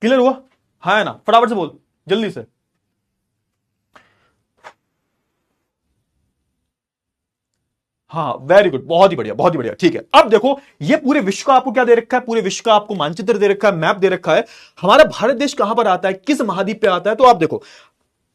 Speaker 1: क्लियर हुआ? हाँ है ना? फटाफट से बोल, जल्दी से। हाँ, वेरी गुड, बहुत ही बढ़िया, बहुत ही बढ़िया, ठीक है। अब देखो, ये पूरे विश्व का आपको क्या दे रखा है? पूरे विश्व का आपको मानचित्र दे रखा है, मैप दे रखा है। हमारा भारत देश कहां पर आता है, किस महाद्वीप पे आता है? तो आप देखो,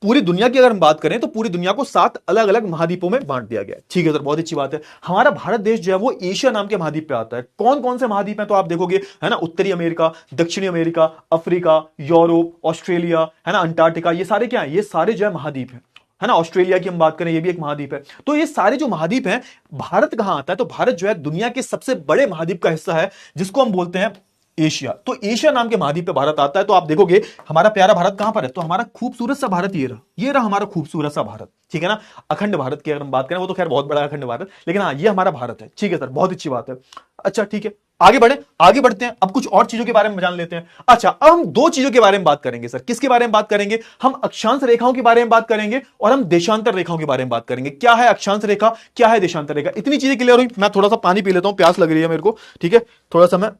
Speaker 1: पूरी दुनिया की अगर हम बात करें तो पूरी दुनिया को 7 अलग अलग महाद्वीपों में बांट दिया गया है, ठीक है सर, बहुत अच्छी बात है। हमारा भारत देश जो है वो एशिया नाम के महाद्वीप पे आता है। कौन कौन से महाद्वीप हैं? तो आप देखोगे, है ना, उत्तरी अमेरिका, दक्षिणी अमेरिका, अफ्रीका, यूरोप, ऑस्ट्रेलिया, है ना, अंटार्कटिका, ये सारे क्या है? ये सारे जो है महाद्वीप है ना। ऑस्ट्रेलिया की हम बात करें, ये भी एक महाद्वीप है। तो ये सारे जो महाद्वीप हैं, भारत कहां आता है? तो भारत जो है दुनिया के सबसे बड़े महाद्वीप का हिस्सा है, जिसको हम बोलते हैं एशिया। तो एशिया नाम के महाद्वीप पे भारत आता है। तो आप देखोगे हमारा प्यारा भारत कहां पर है? तो हमारा खूबसूरत सा भारत ये रहा हमारा खूबसूरत सा भारत, ठीक है ना। अखंड भारत की अगर हम बात करें, वो तो खैर बहुत बड़ा अखंड भारत, लेकिन हाँ, ये हमारा भारत है, ठीक है सर, बहुत अच्छी बात है। अच्छा, ठीक है, आगे बढ़ते हैं। अब कुछ और चीजों के बारे में जान लेते हैं। अच्छा, अब हम 2 चीजों के बारे में बात करेंगे सर। किसके बारे में बात करेंगे? हम अक्षांश रेखाओं के बारे में बात करेंगे और हम देशांतर रेखाओं के बारे में बात करेंगे। क्या है अक्षांश रेखा, क्या है देशांतर रेखा? इतनी चीजें क्लियर हुई? मैं थोड़ा सा पानी पी लेता हूं, प्यास लग रही है मेरे को, ठीक है, थोड़ा सा मैं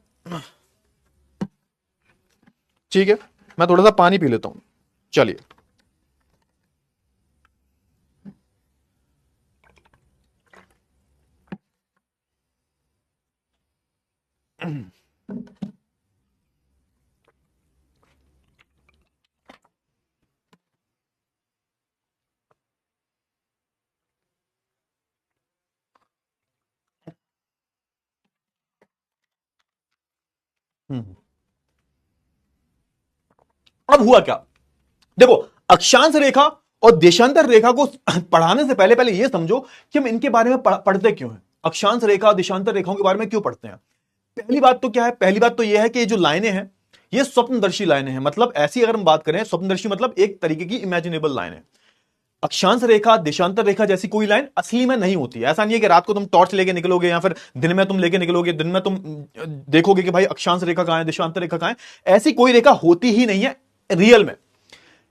Speaker 1: ठीक है, मैं थोड़ा सा पानी पी लेता हूं। चलिए, अब हुआ क्या, देखो, अक्षांश रेखा और देशांतर रेखा को पढ़ाने से पहले पहले यह समझो कि हम इनके बारे में पढ़ते क्यों हैं। अक्षांश रेखा और देशांतर रेखाओं के बारे में क्यों पढ़ते हैं। पहली बात तो क्या है, पहली बात तो यह है कि ये जो लाइनें हैं ये स्वप्नदर्शी लाइनें हैं। मतलब ऐसी अगर हम बात करें, स्वप्नदर्शी मतलब एक तरीके की इमेजिनेबल लाइन है। अक्षांश रेखा देशांतर रेखा जैसी कोई लाइन असली में नहीं होती है। ऐसा नहीं है कि रात को तुम टॉर्च लेके निकलोगे या फिर दिन में तुम लेके निकलोगे, दिन में तुम देखोगे कि भाई अक्षांश रेखा कहां है, देशांतर रेखा कहां है। ऐसी कोई रेखा होती ही नहीं है रियल में,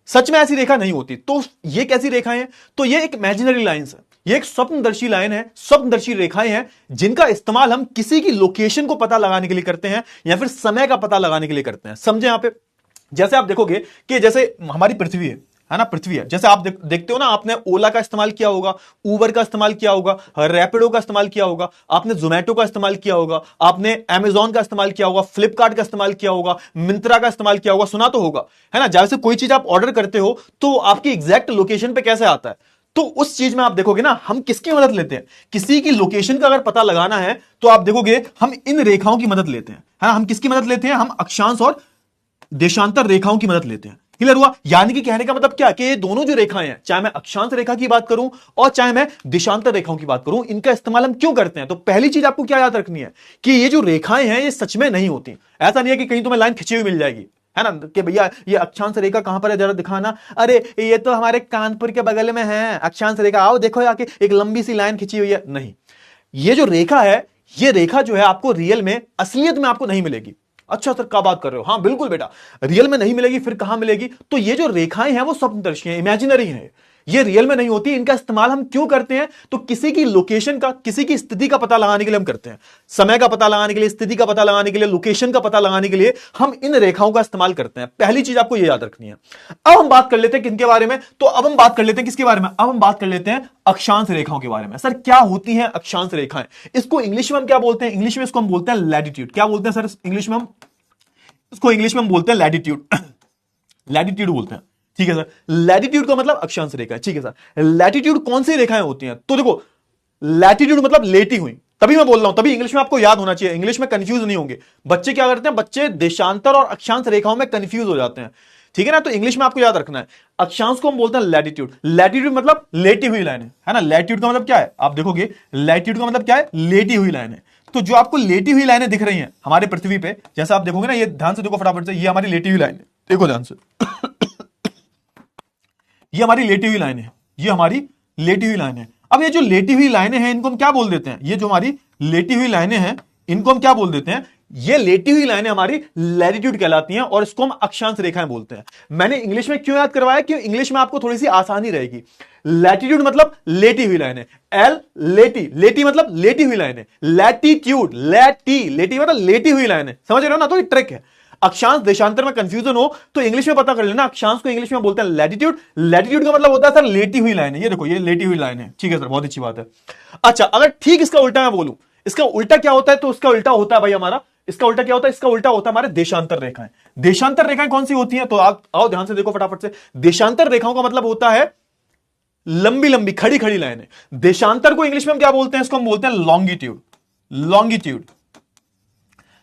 Speaker 1: सच में ऐसी रेखा नहीं होती। तो ये कैसी रेखाएं हैं, तो ये एक इमेजिनरी लाइंस है, ये एक स्वप्नदर्शी लाइन है, स्वप्नदर्शी रेखाएं हैं जिनका इस्तेमाल हम किसी की लोकेशन को पता लगाने के लिए करते हैं या फिर समय का पता लगाने के लिए करते हैं। समझे यहां पे, जैसे आप देखोगे कि जैसे हमारी पृथ्वी है ना, पृथ्वी है, जैसे आप देखते हो ना, आपने ओला का इस्तेमाल किया होगा, उबर का इस्तेमाल किया होगा, रैपिडो का इस्तेमाल किया होगा, आपने जोमेटो का इस्तेमाल किया होगा, आपने अमेजॉन का इस्तेमाल किया होगा, फ्लिपकार्ट का इस्तेमाल किया होगा, मिंत्रा का इस्तेमाल किया होगा, सुना तो होगा, है ना। जैसे कोई चीज आप ऑर्डर करते हो तो आपकी एग्जैक्ट लोकेशन पे कैसे आता है, तो उस चीज में आप देखोगे ना, हम किसकी मदद लेते हैं, किसी की लोकेशन का अगर पता लगाना है तो आप देखोगे हम इन रेखाओं की मदद लेते हैं, है ना। हम किसकी मदद लेते हैं, हम अक्षांश और देशांतर रेखाओं की मदद लेते हैं। क्लियर हुआ, यानी कि कहने का मतलब क्या, कि ये दोनों जो रेखाएं हैं, चाहे मैं अक्षांश रेखा की बात करूं और चाहे मैं देशांतर रेखाओं की बात करूं, इनका इस्तेमाल हम क्यों करते हैं। तो पहली चीज आपको क्या याद रखनी है कि ये जो रेखाएं हैं ये सच में नहीं होती। ऐसा नहीं है कि कहीं तुम्हें लाइन खिंची हुई मिल जाएगी, है ना, कि भैया ये अक्षांश रेखा कहां पर है जरा दिखाना, अरे ये तो हमारे कानपुर के बगल में है अक्षांश रेखा, आओ देखो आके एक लंबी सी लाइन खिंची हुई है। नहीं, ये जो रेखा है, ये रेखा जो है आपको रियल में, असलियत में आपको नहीं मिलेगी। अच्छा सर क्या बात कर रहे हो, हाँ बिल्कुल बेटा, रियल में नहीं मिलेगी, फिर कहां मिलेगी। तो ये जो रेखाएं हैं वो स्वप्नदर्शी हैं, इमेजिनरी हैं, ये रियल में नहीं होती। इनका इस्तेमाल हम क्यों करते हैं, तो किसी की लोकेशन का, किसी की स्थिति का पता लगाने के लिए हम करते हैं, समय का पता लगाने के लिए, स्थिति का पता लगाने के लिए, लोकेशन का पता लगाने के लिए हम इन रेखाओं का इस्तेमाल करते हैं। पहली चीज आपको यह याद रखनी है। अब हम बात कर लेते हैं किनके बारे में, तो अब हम बात कर लेते हैं किसके बारे में, अब हम बात कर लेते हैं अक्षांश रेखाओं के बारे में। सर क्या होती हैं अक्षांश रेखाएं, इसको इंग्लिश में हम क्या बोलते हैं, इंग्लिश में इसको हम बोलते हैं लैटिट्यूड। क्या बोलते हैं सर इंग्लिश में, हम इसको इंग्लिश में हम बोलते हैं लैटिट्यूड, लैटिट्यूड बोलते हैं। ठीक है सर, लैटिट्यूड का मतलब अक्षांश रेखा है। ठीक है सर, लैटिट्यूड कौन सी रेखाएं होती हैं, तो देखो लैटिट्यूड मतलब लेटी हुई, तभी मैं बोल रहा हूं, तभी इंग्लिश में आपको याद होना चाहिए, इंग्लिश में कंफ्यूज नहीं होंगे बच्चे। क्या करते हैं बच्चे, देशांतर और अक्षांश रेखाओं में कंफ्यूज हो जाते हैं, ठीक है ना। तो इंग्लिश में आपको याद रखना है, अक्षांश को हम बोलते हैं लैटिट्यूड। लैटिट्यूड मतलब लेटी हुई लाइन है ना। लैटिट्यूड का मतलब क्या है, आप देखोगे लैटिट्यूड का मतलब क्या है, लेटी हुई लाइन है। तो जो आपको लेटी हुई लाइनें दिख रही हैं हमारे पृथ्वी पे, जैसा आप देखोगे ना, ये ध्यान से देखो फटाफट से, ये हमारी लेटी हुई लाइन है, देखो ध्यान से, ये हमारी लेटी हुई लाइन है, ये हमारी लेटी हुई लाइन है। अब ये जो लेटी हुई लाइनें हैं इनको हम क्या बोल देते हैं, ये जो हमारी लेटी हुई लाइनें हैं इनको हम क्या बोल देते हैं, ये लेटी हुई लाइनें हमारी लैटिट्यूड कहलाती हैं और इसको हम अक्षांश रेखाएं बोलते हैं। मैंने इंग्लिश में क्यों याद करवाया, क्यों इंग्लिश में आपको थोड़ी सी आसानी रहेगी। लैटिट्यूड मतलब लेटी हुई लाइनें, एल लेटी, लेटी मतलब लेटी हुई लाइनें, लैटिट्यूड लेटी मतलब लेटी हुई लाइनें, समझ रहे हो ना। तो ये ट्रिक है, अक्षांश देशांतर में कंफ्यूजन हो तो इंग्लिश में पता कर लेना, अक्षांश को इंग्लिश में बोलते हैं लैटिट्यूड, लैटिट्यूड का मतलब होता है सर लेटी हुई लाइन है। ये देखो ये लेटी हुई लाइन है, ठीक है सर, बहुत अच्छी बात है। अच्छा, अगर ठीक इसका उल्टा मैं बोलूं, इसका उल्टा क्या होता है, तो उसका उल्टा होता है भाई हमारा, इसका उल्टा क्या होता है, इसका उल्टा होता है हमारे देशांतर रेखाएं। देशांतर रेखाएं कौन सी होती हैं, तो आप आओ ध्यान से देखो फटाफट से। देशांतर रेखाओं का मतलब होता है लंबी लंबी खड़ी खड़ी लाइनें। देशांतर को इंग्लिश में हम क्या बोलते हैं, इसको हम बोलते हैं लॉन्गिट्यूड, लॉन्गिट्यूड,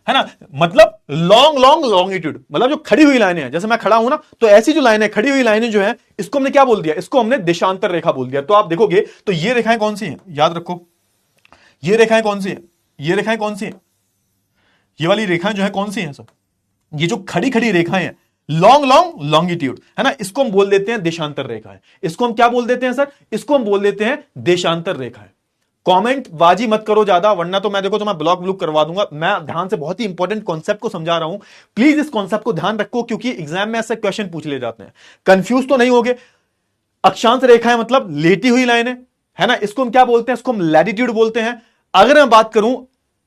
Speaker 1: है ना, मतलब लॉन्गिट्यूड मतलब जो खड़ी हुई लाइनें हैं, जैसे मैं खड़ा हूं ना, तो ऐसी जो लाइनें, खड़ी हुई लाइनें जो हैं, इसको हमने क्या बोल दिया, इसको हमने देशांतर रेखा बोल दिया। तो आप देखोगे तो ये रेखाएं कौन सी हैं, याद रखो, ये रेखाएं कौन सी हैं, ये रेखाएं कौन सी हैं, ये वाली रेखाएं जो है कौन सी हैं सर, ये जो खड़ी खड़ी रेखाएं हैं, लॉन्गिट्यूड, है ना, इसको हम बोल देते हैं देशांतर रेखाएं। इसको हम क्या बोल देते हैं सर, इसको हम बोल देते हैं देशांतर रेखाएं। कमेंट बाजी मत करो ज्यादा, वरना तो मैं देखो तो मैं ब्लॉक करवा दूंगा। मैं ध्यान से बहुत ही इंपॉर्टेंट कॉन्सेप्ट को समझा रहा हूं, प्लीज इस कॉन्सेप्ट को ध्यान रखो, क्योंकि एग्जाम में ऐसे क्वेश्चन पूछ ले जाते हैं। कंफ्यूज तो नहीं होगे। अक्षांश रेखाएं मतलब लेटी हुई लाइनें, है ना, इसको हम क्या बोलते हैं, इसको हम लैटिट्यूड बोलते हैं। अगर मैं बात करूं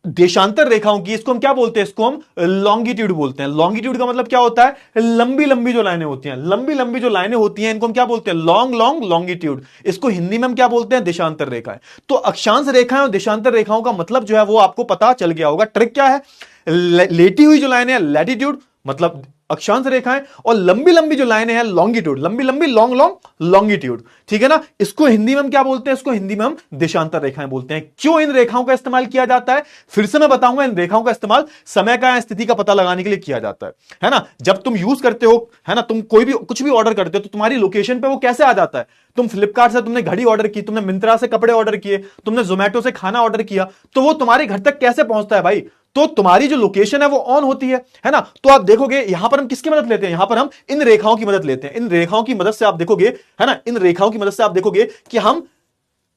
Speaker 1: देशांतर रेखाओं की, इसको हम क्या बोलते हैं, इसको हम लॉन्गिट्यूड बोलते हैं। लॉन्गिट्यूड का मतलब क्या होता है, लंबी लंबी जो लाइनें होती हैं, लंबी लंबी जो लाइनें होती हैं, इनको हम क्या बोलते हैं, लॉन्ग लॉन्ग लॉन्गिट्यूड। इसको हिंदी में हम क्या बोलते हैं, देशांतर रेखाएं। तो अक्षांश रेखाएं और देशांतर रेखाओं का मतलब जो है वो आपको पता चल गया होगा। ट्रिक क्या है, लेटी हुई जो लाइनें हैं लैटिट्यूड मतलब अक्षांश रेखाएं, और लंबी लंबी जो लाइनें हैं लॉन्गिट्यूड, लंबी लंबी लॉन्ग लॉन्ग लॉन्गिट्यूड, ठीक है ना। इसको हिंदी में हम क्या बोलते हैं, इसको हिंदी में हम देशांतर रेखाएं बोलते हैं। क्यों इन रेखाओं का इस्तेमाल किया जाता है, फिर से मैं बताऊंगा। इन रेखाओं का इस्तेमाल समय का या स्थिति का पता लगाने के लिए किया जाता है ना। जब तुम यूज करते हो, है ना, तुम कोई भी कुछ भी ऑर्डर करते हो तो तुम्हारी लोकेशन पे वो कैसे आ जाता है। तुम फ्लिपकार्ट से तुमने घड़ी ऑर्डर की, तुमने मिंत्रा से कपड़े ऑर्डर किए, तुमने जोमेटो से खाना ऑर्डर किया, तो वो तुम्हारे घर तक कैसे पहुंचता है भाई, तो तुम्हारी जो लोकेशन है वो ऑन होती है ना। तो आप देखोगे यहां पर हम किसकी मदद लेते हैं, यहां पर हम इन रेखाओं की मदद लेते हैं। इन रेखाओं की मदद से आप देखोगे, है ना, इन रेखाओं की मदद से आप देखोगे कि हम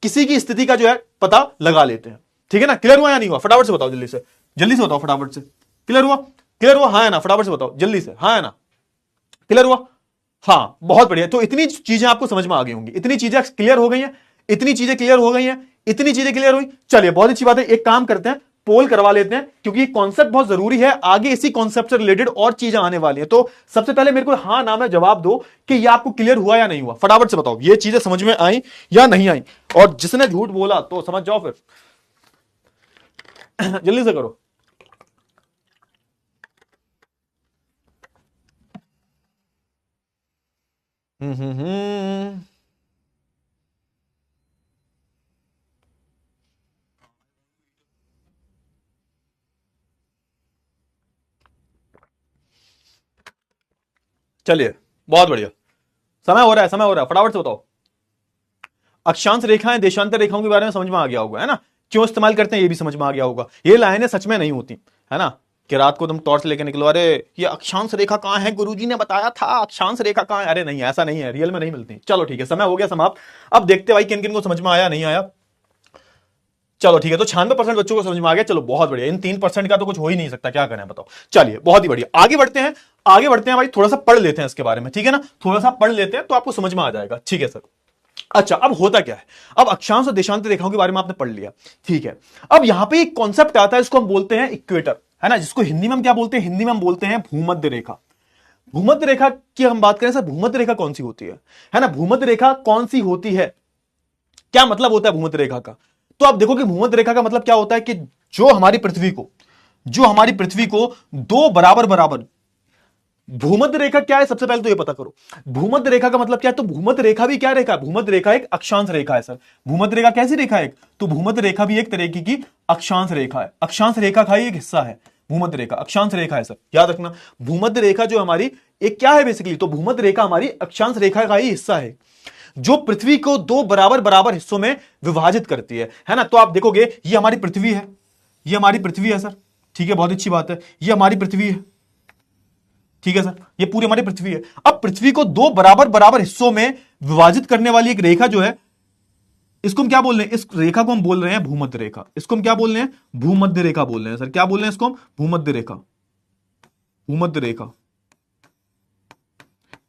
Speaker 1: किसी की स्थिति का जो है पता लगा लेते हैं। ठीक है ना, क्लियर हुआ या नहीं हुआ, फटाफट से बताओ, जल्दी से बताओ, फटाफट से। क्लियर हुआ, क्लियर हुआ, हाँ है ना, फटाफट से बताओ जल्दी से, हाँ है ना, क्लियर हुआ, हाँ बहुत बढ़िया। तो इतनी चीजें आपको समझ में आ गई होंगी, इतनी चीजें क्लियर हो गई हैं, इतनी चीजें क्लियर हो गई हैं, इतनी चीजें क्लियर हुई। चलिए बहुत अच्छी बात है, एक काम करते हैं, पोल करवा लेते हैं, क्योंकि कॉन्सेप्ट बहुत जरूरी है, आगे इसी कॉन्सेप्ट से रिलेटेड और चीजें आने वाली हैं। तो सबसे पहले मेरे को हाँ ना में जवाब दो कि ये आपको क्लियर हुआ या नहीं हुआ, फटाफट से बताओ ये चीजें समझ में आई या नहीं आई। और जिसने झूठ बोला तो समझ जाओ फिर जल्दी से करो। हम्म। चलिए बहुत बढ़िया, समय हो रहा है, समय हो रहा है, फटाफट से बताओ। अक्षांश रेखाएं देशांतर रेखाओं के बारे में समझ में आ गया होगा, है ना, क्यों इस्तेमाल करते हैं ये भी समझ में आ गया होगा। ये लाइनें सच में नहीं होती, है ना, कि रात को तुम टॉर्च लेके निकलो, अरे ये अक्षांश रेखा कहां है, गुरुजी ने बताया था अक्षांश रेखा कहां है, अरे नहीं ऐसा नहीं है, रियल में नहीं मिलती। चलो ठीक है, समय हो गया समाप्त। अब देखते भाई किन किन को समझ में आया नहीं आया। चलो ठीक है, तो 96% बच्चों को समझ में आ गया, चलो बहुत बढ़िया। इन 3% का तो कुछ हो ही नहीं सकता, क्या करें बताओ। चलिए बहुत ही बढ़िया, आगे बढ़ते हैं, आगे बढ़ते हैं भाई, थोड़ा सा पढ़ लेते हैं इसके बारे में, ठीक है ना, थोड़ा सा पढ़ लेते हैं तो आपको समझ में आ जाएगा। ठीक है सर, अच्छा अब होता क्या है, अब अक्षांश और देशांतर रेखाओं के बारे में आपने पढ़ लिया, ठीक है। अब यहां पे एक कॉन्सेप्ट आता है, इसको हम बोलते हैं इक्वेटर, है ना, जिसको हिंदी में हम क्या बोलते हैं, हिंदी में हम बोलते हैं भूमध्य रेखा। भूमध्य रेखा की हम बात करें सर, भूमध्य रेखा कौन सी होती है ना, भूमध्य रेखा कौन सी होती है, क्या मतलब होता है भूमध्य रेखा का। तो आप देखो कि भूमध्य रेखा का मतलब क्या होता है कि जो हमारी पृथ्वी को दो बराबर बराबर, भूमध्य रेखा क्या है सबसे पहले तो ये पता करो। भूमध्य रेखा का मतलब क्या है, तो भूमध्य रेखा भी क्या रेखा है, भूमध्य रेखा एक अक्षांश रेखा है सर। भूमध्य रेखा कैसी रेखा है, तो भूमध्य रेखा भी एक तरीके की अक्षांश रेखा है, अक्षांश रेखा का ही एक हिस्सा है भूमध्य रेखा, अक्षांश रेखा है सर, याद रखना। भूमध्य रेखा जो हमारी एक क्या है बेसिकली, तो भूमध्य रेखा हमारी अक्षांश रेखा का ही हिस्सा है, जो पृथ्वी को दो बराबर बराबर हिस्सों में विभाजित करती है ना। तो आप देखोगे ये हमारी पृथ्वी है, ये हमारी पृथ्वी है सर, ठीक है, बहुत अच्छी बात है, ये हमारी पृथ्वी है, ठीक है सर, ये पूरी हमारी पृथ्वी है। अब पृथ्वी को दो बराबर बराबर हिस्सों में विभाजित करने वाली एक रेखा जो है, इसको हम क्या बोल रहे हैं, इस रेखा को हम बोल रहे हैं भूमध्य रेखा। इसको हम क्या बोल रहे हैं, भूमध्य रेखा बोल रहे हैं सर, क्या बोल रहे हैं इसको हम, भूमध्य रेखा, भूमध्य रेखा।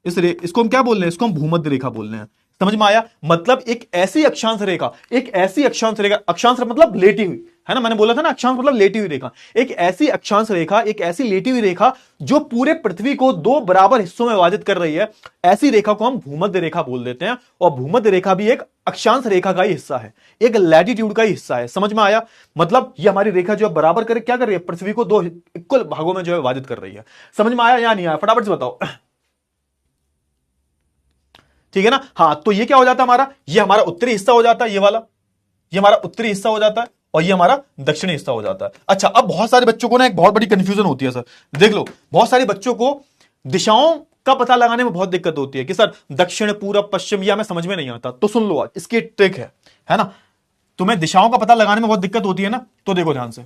Speaker 1: इसको हम क्या बोल रहे हैं, इसको हम भूमध्य रेखा बोल रहे हैं। समझ में आया, मतलब एक ऐसी अक्षांश रेखा, एक ऐसी अक्षांश रेखा, अक्षांश मतलब लेटी हुई, है ना, मैंने बोला था ना अक्षांश मतलब लेटी हुई रेखा, एक ऐसी अक्षांश रेखा, एक ऐसी लेटी हुई रेखा जो पूरे पृथ्वी को दो बराबर हिस्सों में विभाजित कर रही है, ऐसी रेखा को हम भूमध्य रेखा बोल देते हैं। और भूमध्य रेखा भी एक अक्षांश रेखा का ही हिस्सा है, एक लैटिट्यूड का ही हिस्सा है। समझ में आया, मतलब ये हमारी रेखा जो है बराबर कर क्या कर रही है, पृथ्वी को दो इक्वल भागों में जो है विभाजित कर रही है। समझ में आया या नहीं आया, फटाफट से बताओ, ठीक है ना। हाँ तो ये क्या हो जाता है हमारा, ये हमारा उत्तरी हिस्सा हो जाता है, ये वाला, ये हमारा उत्तरी हिस्सा हो जाता है, और ये हमारा दक्षिणी हिस्सा हो जाता है। अच्छा अब बहुत सारे बच्चों को ना एक बहुत बड़ी कंफ्यूजन होती है सर, देख लो बहुत सारे बच्चों को दिशाओं का पता लगाने में बहुत दिक्कत होती है कि सर दक्षिण पूरब पश्चिम या हमें समझ में नहीं आता। तो सुन लो आज इसकी ट्रिक है ना, तुम्हें दिशाओं का पता लगाने में बहुत दिक्कत होती है ना, तो देखो ध्यान से,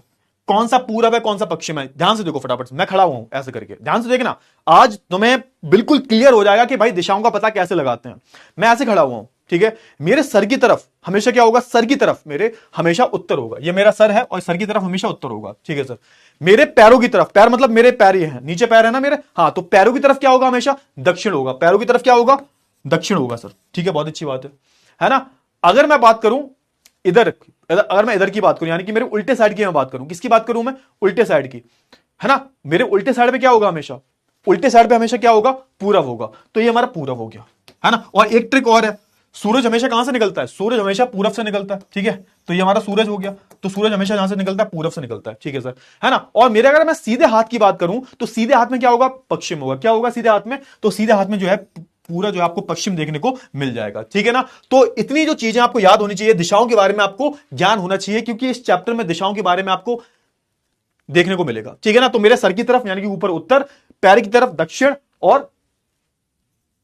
Speaker 1: कौन सा पूरब है कौन सा पश्चिम है, ध्यान से देखो फटाफट से, मैं खड़ा हुआ हूं ऐसे करके, ध्यान से देखना, आज तुम्हें बिल्कुल क्लियर हो जाएगा कि भाई दिशाओं का पता कैसे लगाते हैं। मैं ऐसे खड़ा हुआ हूं, ठीक है, मेरे सर की तरफ हमेशा क्या होगा, सर की तरफ मेरे हमेशा उत्तर होगा, ये मेरा सर है और सर की तरफ हमेशा उत्तर होगा, ठीक है सर। मेरे पैरों की तरफ, पैर मतलब मेरे पैर ये हैं, नीचे पैर है ना मेरे, हाँ तो पैरों की तरफ क्या होगा, हमेशा दक्षिण होगा, पैरों की तरफ क्या होगा, दक्षिण होगा सर, ठीक है, बहुत अच्छी बात है ना। अगर मैं बात करूं इधर अगर मैं इधर की बात करूं, यानी कि मेरे उल्टे साइड की मैं बात करूं, किसकी बात करूं मैं? उल्टे साइड की, है ना। मेरे उल्टे साइड पे क्या होगा हमेशा? उल्टे साइड पे हमेशा क्या होगा? पूरब होगा। तो ये हमारा पूरब हो गया, है ना। और एक ट्रिक और है, सूरज हमेशा कहां से निकलता है? सूरज हमेशा पूरब से निकलता है, ठीक है। तो ये हमारा सूरज हो गया। तो सूरज हमेशा यहां से निकलता है, पूरब से निकलता है, ठीक है सर, है ना। और मेरे अगर मैं सीधे हाथ की बात करूं तो सीधे हाथ में क्या होगा? पश्चिम होगा। क्या होगा सीधे हाथ में? तो सीधे हाथ में जो है पूरा जो है आपको पश्चिम देखने को मिल जाएगा, ठीक है ना। तो इतनी जो चीजें आपको याद होनी चाहिए, दिशाओं के बारे में आपको ज्ञान होना चाहिए, क्योंकि इस चैप्टर में दिशाओं के बारे में आपको देखने को मिलेगा, ठीक है ना। तो मेरे सर की तरफ यानी कि ऊपर उत्तर, पैर की तरफ दक्षिण, और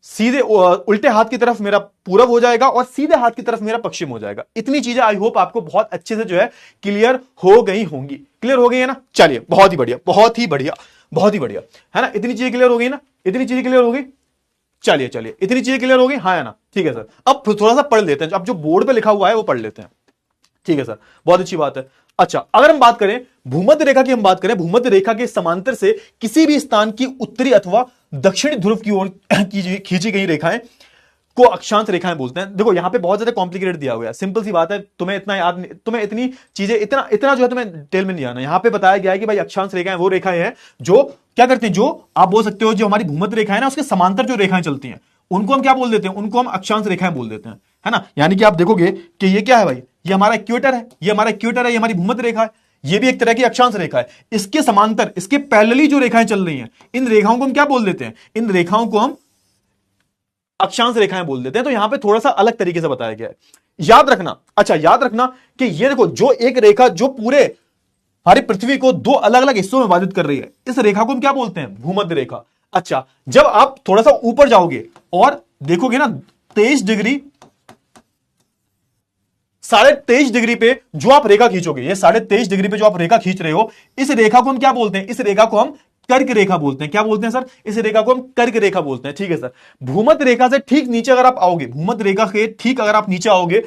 Speaker 1: सीधे उल्टे हाथ की तरफ मेरा पूरब हो जाएगा, और सीधे हाथ की तरफ मेरा पश्चिम हो जाएगा। इतनी चीजें आई होप आपको बहुत अच्छे से जो है क्लियर हो गई होंगी। क्लियर हो गई है ना? चलिए, बहुत ही बढ़िया, बहुत ही बढ़िया, बहुत ही बढ़िया, है ना। इतनी चीजें क्लियर हो गई ना? इतनी चीजें क्लियर हो गई। चलिए चलिए, इतनी चीजें क्लियर हो गई, हाँ है ना, ठीक है सर। अब थोड़ा सा पढ़ लेते हैं, अब जो बोर्ड पे लिखा हुआ है वो पढ़ लेते हैं, ठीक है सर, बहुत अच्छी बात है। अच्छा, अगर हम बात करें भूमध्य रेखा की, हम बात करें भूमध्य रेखा के समांतर से किसी भी स्थान की उत्तरी अथवा दक्षिणी ध्रुव की ओर खींची गई रेखाएं को अक्षांश रेखाएं बोलते हैं। देखो यहां पे बहुत ज्यादा कॉम्प्लिकेटेड दिया हुआ है, सिंपल सी बात है, तुम्हें इतना याद नहीं, तुम्हें इतनी चीजें इतना इतना जो है तुम्हें डिटेल में नहीं आना। यहां पे बताया गया है कि भाई अक्षांश रेखाएं वो रेखाएं हैं जो क्या करती हैं, जो आप बोल सकते हो जो हमारी भूमध्य रेखा है ना, उसके समांतर जो रेखाएं चलती हैं उनको हम क्या बोल देते हैं? उनको हम अक्षांश रेखाएं बोल देते हैं, है ना। यानी कि आप देखोगे कि ये क्या है भाई, ये हमारा इक्वेटर है, ये हमारा इक्वेटर है, ये हमारी भूमध्य रेखा है, ये भी एक तरह की अक्षांश रेखा है। इसके समांतर, इसके पैरेलली जो रेखाएं चल रही हैं, इन रेखाओं को हम क्या बोल देते हैं? इन रेखाओं को हम अक्षांश रेखाएं बोल देते हैं। तो यहां पे थोड़ा सा अलग तरीके से बताया गया है, याद रखना। अच्छा, याद रखना कि ये देखो, जो एक रेखा जो पूरे हमारी पृथ्वी को दो अलग अलग हिस्सों में विभाजित कर रही है, इस रेखा को हम क्या बोलते हैं? भूमध्य रेखा। अच्छा, जब आप थोड़ा सा ऊपर जाओगे और देखोगे ना 23 डिग्री, 23.5 डिग्री पे जो आप रेखा खींचोगे, ये 23.5 डिग्री पे जो आप रेखा खींच रहे हो, इस रेखा को हम क्या बोलते हैं? इस रेखा को हम कर्क रेखा बोलते हैं। क्या बोलते हैं सर? इस रेखा को हम कर्क रेखा बोलते हैं, ठीक है सर। भूमध्य रेखा से ठीक नीचे अगर आप आओगे, भूमध्य रेखा के ठीक अगर आप नीचे आओगे,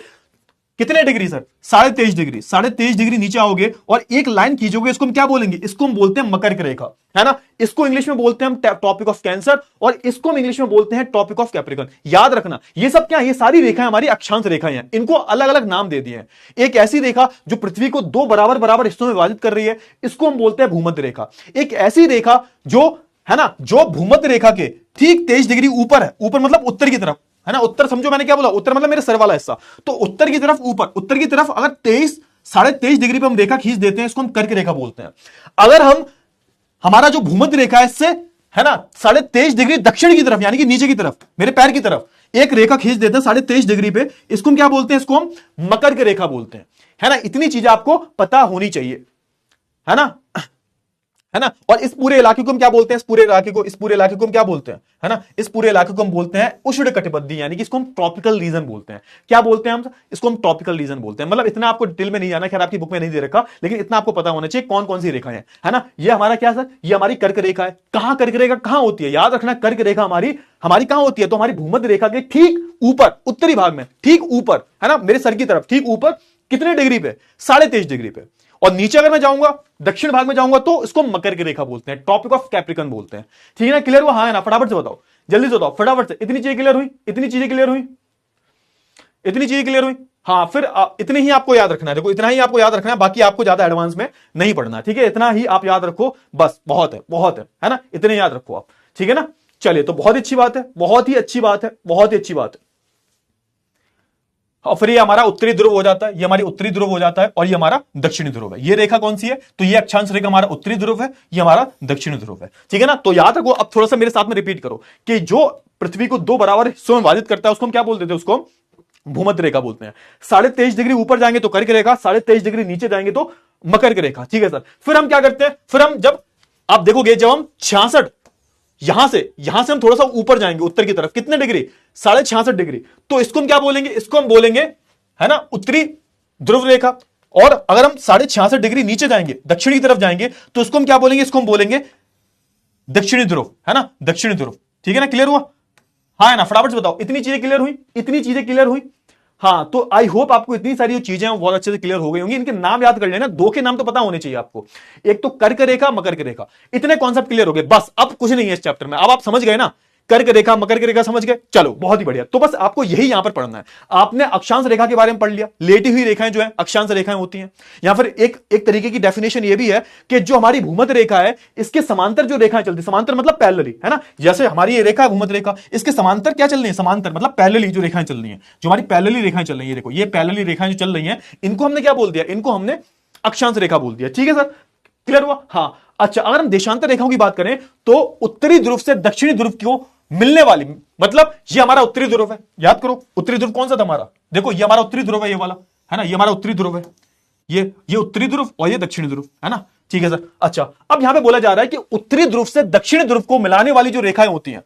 Speaker 1: कितने डिग्री सर? 23.5 डिग्री, 23.5 डिग्री नीचे आओगे और एक लाइन खींचोगे, इसको हम क्या बोलेंगे? इसको हम बोलते हैं मकर रेखा, है ना। इसको इंग्लिश में बोलते हैं हम टॉपिक ऑफ कैंसर, और इसको हम इंग्लिश में बोलते हैं टॉपिक ऑफ कैप्रिकॉर्न। याद रखना, ये सब क्या है? ये सारी रेखाएं हमारी अक्षांश रेखाएं हैं, इनको अलग अलग नाम दे दिए हैं। एक ऐसी रेखा जो पृथ्वी को दो बराबर बराबर हिस्सों में विभाजित कर रही है, इसको हम बोलते हैं भूमध्य रेखा। एक ऐसी रेखा जो है ना, जो भूमध्य रेखा के ठीक 23 डिग्री ऊपर है, ऊपर मतलब उत्तर की तरफ, है ना। उत्तर समझो मैंने क्या बोला? उत्तर मतलब मेरे सर वाला हिस्सा। तो उत्तर की तरफ, ऊपर उत्तर की तरफ अगर 23.5 डिग्री पे हम रेखा खींच देते हैं, इसको हम कर्क रेखा बोलते हैं। अगर हम हमारा जो भूमध्य रेखा है इससे, है ना, 23.5 डिग्री दक्षिण की तरफ यानी कि नीचे की तरफ, मेरे पैर की तरफ एक रेखा खींच देते हैं 23.5 डिग्री पे, इसको हम क्या बोलते हैं? इसको हम मकर की रेखा बोलते हैं, है ना। इतनी चीजें आपको पता होनी चाहिए, है ना, है ना। और इस पूरे इलाके को हम क्या बोलते हैं? इस पूरे इलाके को हम क्या बोलते हैं? है ना, इस पूरे इलाके को हम बोलते हैं उष्णकटिबंधीय, यानी कि इसको हम ट्रॉपिकल रीजन बोलते हैं। क्या बोलते हैं हम? इसको हम ट्रॉपिकल रीजन बोलते हैं। मतलब इतना आपको डिटेल में नहीं जाना, खैर आपकी बुक में नहीं दे रखा, लेकिन इतना आपको पता होना चाहिए कौन कौन सी रेखाएं हैं, है ना। ये हमारा क्या सर? ये हमारी कर्क रेखा है। कहां कर्क रेखा कहां होती है? याद रखना, कर्क रेखा हमारी हमारी कहां होती है? तो हमारी भूमध्य रेखा के ठीक ऊपर, उत्तरी भाग में, ठीक ऊपर, है ना, मेरे सर की तरफ ठीक ऊपर, कितने डिग्री पे? 23.5 डिग्री पे। और नीचे अगर मैं जाऊंगा, दक्षिण भाग में जाऊंगा, तो इसको मकर की रेखा बोलते हैं, टॉपिक ऑफ कैप्रिकॉर्न बोलते हैं, ठीक है ना। क्लियर हुआ? हाँ है ना। फटाफट से बताओ, जल्दी से बताओ, फटाफट से। इतनी चीजें क्लियर हुई? इतनी चीजें क्लियर हुई? इतनी चीजें क्लियर हुई? हाँ, फिर इतने ही आपको याद रखना है। देखो इतना ही आपको याद रखना है, बाकी आपको ज्यादा एडवांस में नहीं पढ़ना, ठीक है। इतना ही आप याद रखो बस, बहुत है, बहुत है ना। इतने याद रखो आप, ठीक है ना। चलिए, तो बहुत अच्छी बात है, बहुत ही अच्छी बात है, बहुत ही अच्छी बात है। और फिर ये हमारा उत्तरी ध्रुव हो जाता है, ये हमारी उत्तरी ध्रुव हो जाता है, और ये हमारा दक्षिणी ध्रुव है। ये रेखा कौन सी है? तो ये अक्षांश रेखा हमारा उत्तरी ध्रुव है, ये हमारा दक्षिणी ध्रुव है, ठीक है ना। तो याद रखो, अब थोड़ा सा मेरे साथ में रिपीट करो कि जो पृथ्वी को दो बराबर हिस्सों में विभाजित करता है, उसको हम क्या बोलते थे? उसको भूमध्य रेखा बोलते हैं। 23.5 डिग्री ऊपर जाएंगे तो कर्क रेखा, 23.5 डिग्री नीचे जाएंगे तो मकर की रेखा, ठीक है सर। फिर हम क्या करते हैं? फिर हम जब आप देखोगे, जब हम 66 यहां से हम थोड़ा सा ऊपर जाएंगे उत्तर की तरफ, कितने डिग्री? 66.5 डिग्री, तो इसको हम क्या बोलेंगे? इसको हम बोलेंगे, है ना, उत्तरी ध्रुव रेखा। और अगर हम 66.5 डिग्री नीचे जाएंगे, दक्षिण की तरफ जाएंगे, तो इसको हम क्या बोलेंगे? इसको हम बोलेंगे दक्षिणी ध्रुव, है ना, दक्षिणी ध्रुव, ठीक है ना। क्लियर हुआ? हाँ है ना। फटाफट से बताओ, इतनी चीजें क्लियर हुई? इतनी चीजें क्लियर हुई? हाँ, तो आई होप आपको इतनी सारी जो चीजें हैं बहुत अच्छे से क्लियर हो गई होंगी। इनके नाम याद कर लेना, दो के नाम तो पता होने चाहिए आपको, एक तो कर्क रेखा, मकर की रेखा। इतने कॉन्सेप्ट क्लियर हो गए, बस अब कुछ नहीं है इस चैप्टर में। अब आप समझ गए ना कर्क रेखा, मकर की रेखा, समझ गए? चलो बहुत ही बढ़िया। तो बस आपको यही यहां पर पढ़ना है। आपने अक्षांश रेखा के बारे में पढ़ लिया, लेटी हुई रेखाएं जो है अक्षांश रेखाएं होती हैं। या फिर एक तरीके की डेफिनेशन ये भी है कि जो हमारी भूमध्य रेखा है, इसके समांतर जो रेखाएं चलती, समांतर मतलब पैरेलली, है ना? जैसे हमारी ये रेखा है भूमध्य रेखा, इसके समांतर क्या चल रही है? समांतर मतलब पैरेलली जो रेखाएं चल रही हैं, जो हमारी पैरेलली रेखाएं चल रही है, देखो ये पैरेलली रेखाएं जो चल रही हैं, इनको हमने क्या बोल दिया? इनको हमने अक्षांश रेखा बोल दिया। ठीक है सर, क्लियर हुआ? हाँ। अच्छा, अगर हम देशांतर रेखाओं की बात करें तो उत्तरी ध्रुव से दक्षिणी ध्रुव को मिलने वाली, मतलब ये हमारा उत्तरी ध्रुव है। याद करो उत्तरी ध्रुव कौन सा था हमारा? देखो ये हमारा उत्तरी ध्रुव है, ये वाला, है ना? ये हमारा उत्तरी ध्रुव है, ये उत्तरी ध्रुव और ये दक्षिणी ध्रुव, है ना? ठीक है सर। अच्छा, अब यहां पे बोला जा रहा है कि उत्तरी ध्रुव से दक्षिणी ध्रुव को मिलाने वाली जो रेखाएं होती हैं,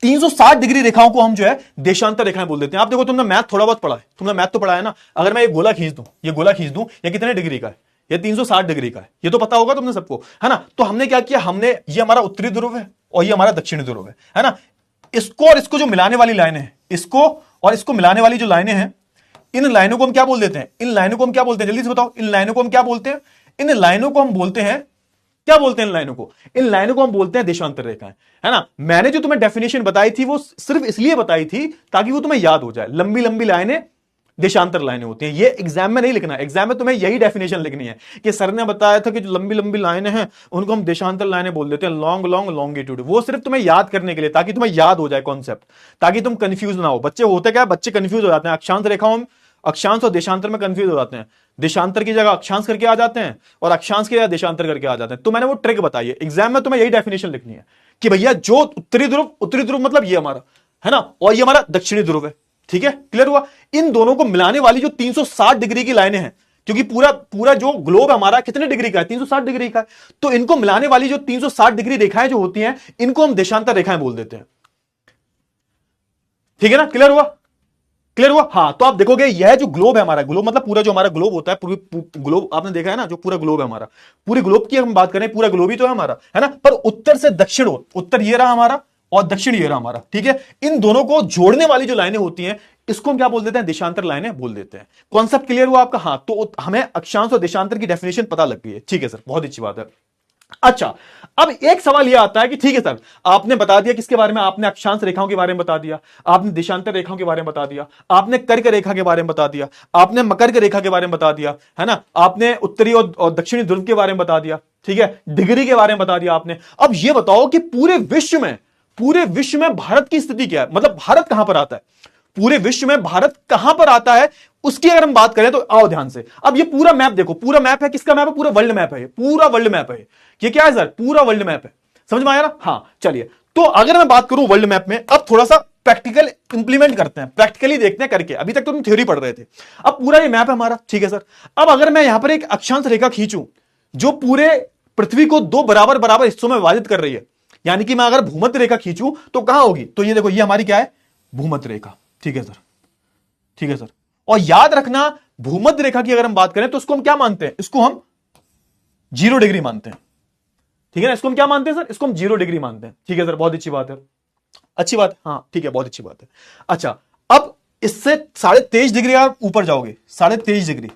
Speaker 1: 360 डिग्री रेखाओं को हम जो है देशांतर रेखाएं बोल देते हैं। आप देखो, तुमने मैथ थोड़ा बहुत पढ़ा है, तुमने मैथ तो पढ़ा है ना? अगर मैं ये गोला खींच दूं, ये गोला खींच दूं, ये कितने डिग्री का है? ये 360 डिग्री का है, ये तो पता होगा तुमने सबको, है ना? तो हमने क्या किया, हमने ये हमारा उत्तरी ध्रुव है और ये हमारा दक्षिणी ध्रुव है ना? इसको और इसको जो मिलाने वाली लाइनें हैं, इसको और इसको मिलाने वाली जो लाइनें हैं, इन लाइनों को हम क्या बोल देते हैं? इन लाइनों को हम क्या बोलते हैं? जल्दी से बताओ, इन लाइनों को हम क्या बोलते हैं? इन लाइनों को हम बोलते हैं, क्या बोलते हैं इन लाइनों को? इन लाइनों को हम बोलते हैं देशांतर रेखाएं, है ना? मैंने जो तुम्हें डेफिनेशन बताई थी वो सिर्फ इसलिए बताई थी ताकि वो तुम्हें याद हो जाए। लंबी लंबी लाइनें देशांतर लाइनें होती हैं। ये एग्जाम में नहीं लिखना है, एग्जाम में तुम्हें यही डेफिनेशन लिखनी है कि सर ने बताया था कि जो लंबी लंबी लाइनें हैं उनको हम देशांतर लाइनें बोल देते हैं, लॉन्ग लॉन्ग लॉन्गिट्यूड। वो सिर्फ तुम्हें याद करने के लिए, ताकि तुम्हें याद हो जाए कॉन्सेप्ट, ताकि तुम कंफ्यूज ना हो। बच्चे होते क्या, बच्चे कंफ्यूज हो जाते हैं अक्षांश रेखाओं, अक्षांश और देशांतर में कंफ्यूज हो जाते हैं। देशांतर की जगह अक्षांश करके आ जाते हैं और अक्षांश की जगह देशांतर करके आ जाते हैं। तो मैंने वो ट्रिक बताई है, एग्जाम में तुम्हें यही डेफिनेशन लिखनी है कि भैया जो उत्तरी ध्रुव मतलब ये हमारा, है ना? और ये हमारा दक्षिणी ध्रुव है। ठीक है, क्लियर हुआ? इन दोनों को मिलाने वाली जो 360 डिग्री की लाइनें हैं, क्योंकि पूरा पूरा जो ग्लोब हमारा कितने डिग्री का है? 360 डिग्री का है। तो इनको मिलाने वाली जो 360 डिग्री रेखाएं जो होती हैं, इनको हम देशांतर रेखाएं बोल देते हैं। ठीक है ना? क्लियर हुआ? क्लियर हुआ? हाँ। तो आप देखोगे यह जो ग्लोब है हमारा, ग्लोब मतलब पूरा जो हमारा ग्लोब होता है, पूरी ग्लोब आपने देखा है ना, जो पूरा ग्लोब है हमारा, पूरे ग्लोब की हम बात करें, पूरा ग्लोब ही तो है हमारा, है ना? पर उत्तर से दक्षिण हो, उत्तर ये रहा हमारा और दक्षिण ये रहा हमारा। ठीक है, इन दोनों को जोड़ने वाली जो लाइनें होती हैं, इसको हम क्या बोल देते हैं? देशांतर लाइनें बोल देते हैं। कॉन्सेप्ट क्लियर हुआ आपका? हाँ। तो हमें अक्षांश और देशांतर की डेफिनेशन पता लग गई है। ठीक है सर, बहुत अच्छी बात है। अच्छा, अब एक सवाल यह आता है कि ठीक है सर, आपने बता दिया किसके बारे में? आपने अक्षांश रेखाओं के बारे में बता दिया, आपने देशांतर रेखाओं के बारे में बता दिया, आपने कर्क रेखा के बारे में बता दिया, आपने मकर की रेखा के बारे में बता दिया, है ना? आपने उत्तरी और दक्षिणी ध्रुव के बारे में बता दिया, ठीक है, डिग्री के बारे में बता दिया आपने। अब यह बताओ कि पूरे विश्व में भारत की स्थिति क्या है? मतलब भारत कहां पर आता है? पूरे विश्व में भारत कहां पर आता है, उसकी अगर हम बात करें तो आओ ध्यान से। अब ये पूरा मैप देखो, पूरा मैप है, किसका मैप है? पूरा वर्ल्ड मैप है, ये पूरा वर्ल्ड मैप है। ये क्या है सर? पूरा वर्ल्ड मैप है। समझ में आया ना? हाँ, चलिए। तो अगर मैं बात करूं वर्ल्ड मैप में, अब थोड़ा सा प्रैक्टिकल इंप्लीमेंट करते हैं, प्रैक्टिकली देखते हैं करके। अभी तक तो तुम थ्योरी पढ़ रहे थे, अब पूरा ये मैप है हमारा। ठीक है सर, अब अगर मैं यहां पर एक अक्षांश रेखा खींचूं जो पूरे पृथ्वी को दो बराबर बराबर हिस्सों में विभाजित कर रही है, यानी कि मैं अगर भूमध्य रेखा खींचूं तो कहां होगी? तो ये देखो, ये हमारी क्या है? भूमध्य रेखा। ठीक है सर, ठीक है सर। और याद रखना, भूमध्य रेखा की अगर हम बात करें तो इसको हम क्या मानते हैं? इसको हम 0 डिग्री मानते हैं। ठीक है ना? इसको हम क्या मानते हैं सर? इसको हम 0 डिग्री मानते हैं। ठीक है सर, बहुत अच्छी बात है, अच्छी बात है। हाँ ठीक है, बहुत अच्छी बात है। अच्छा, अब इससे 23.5 डिग्री आप ऊपर जाओगे, 23.5 डिग्री,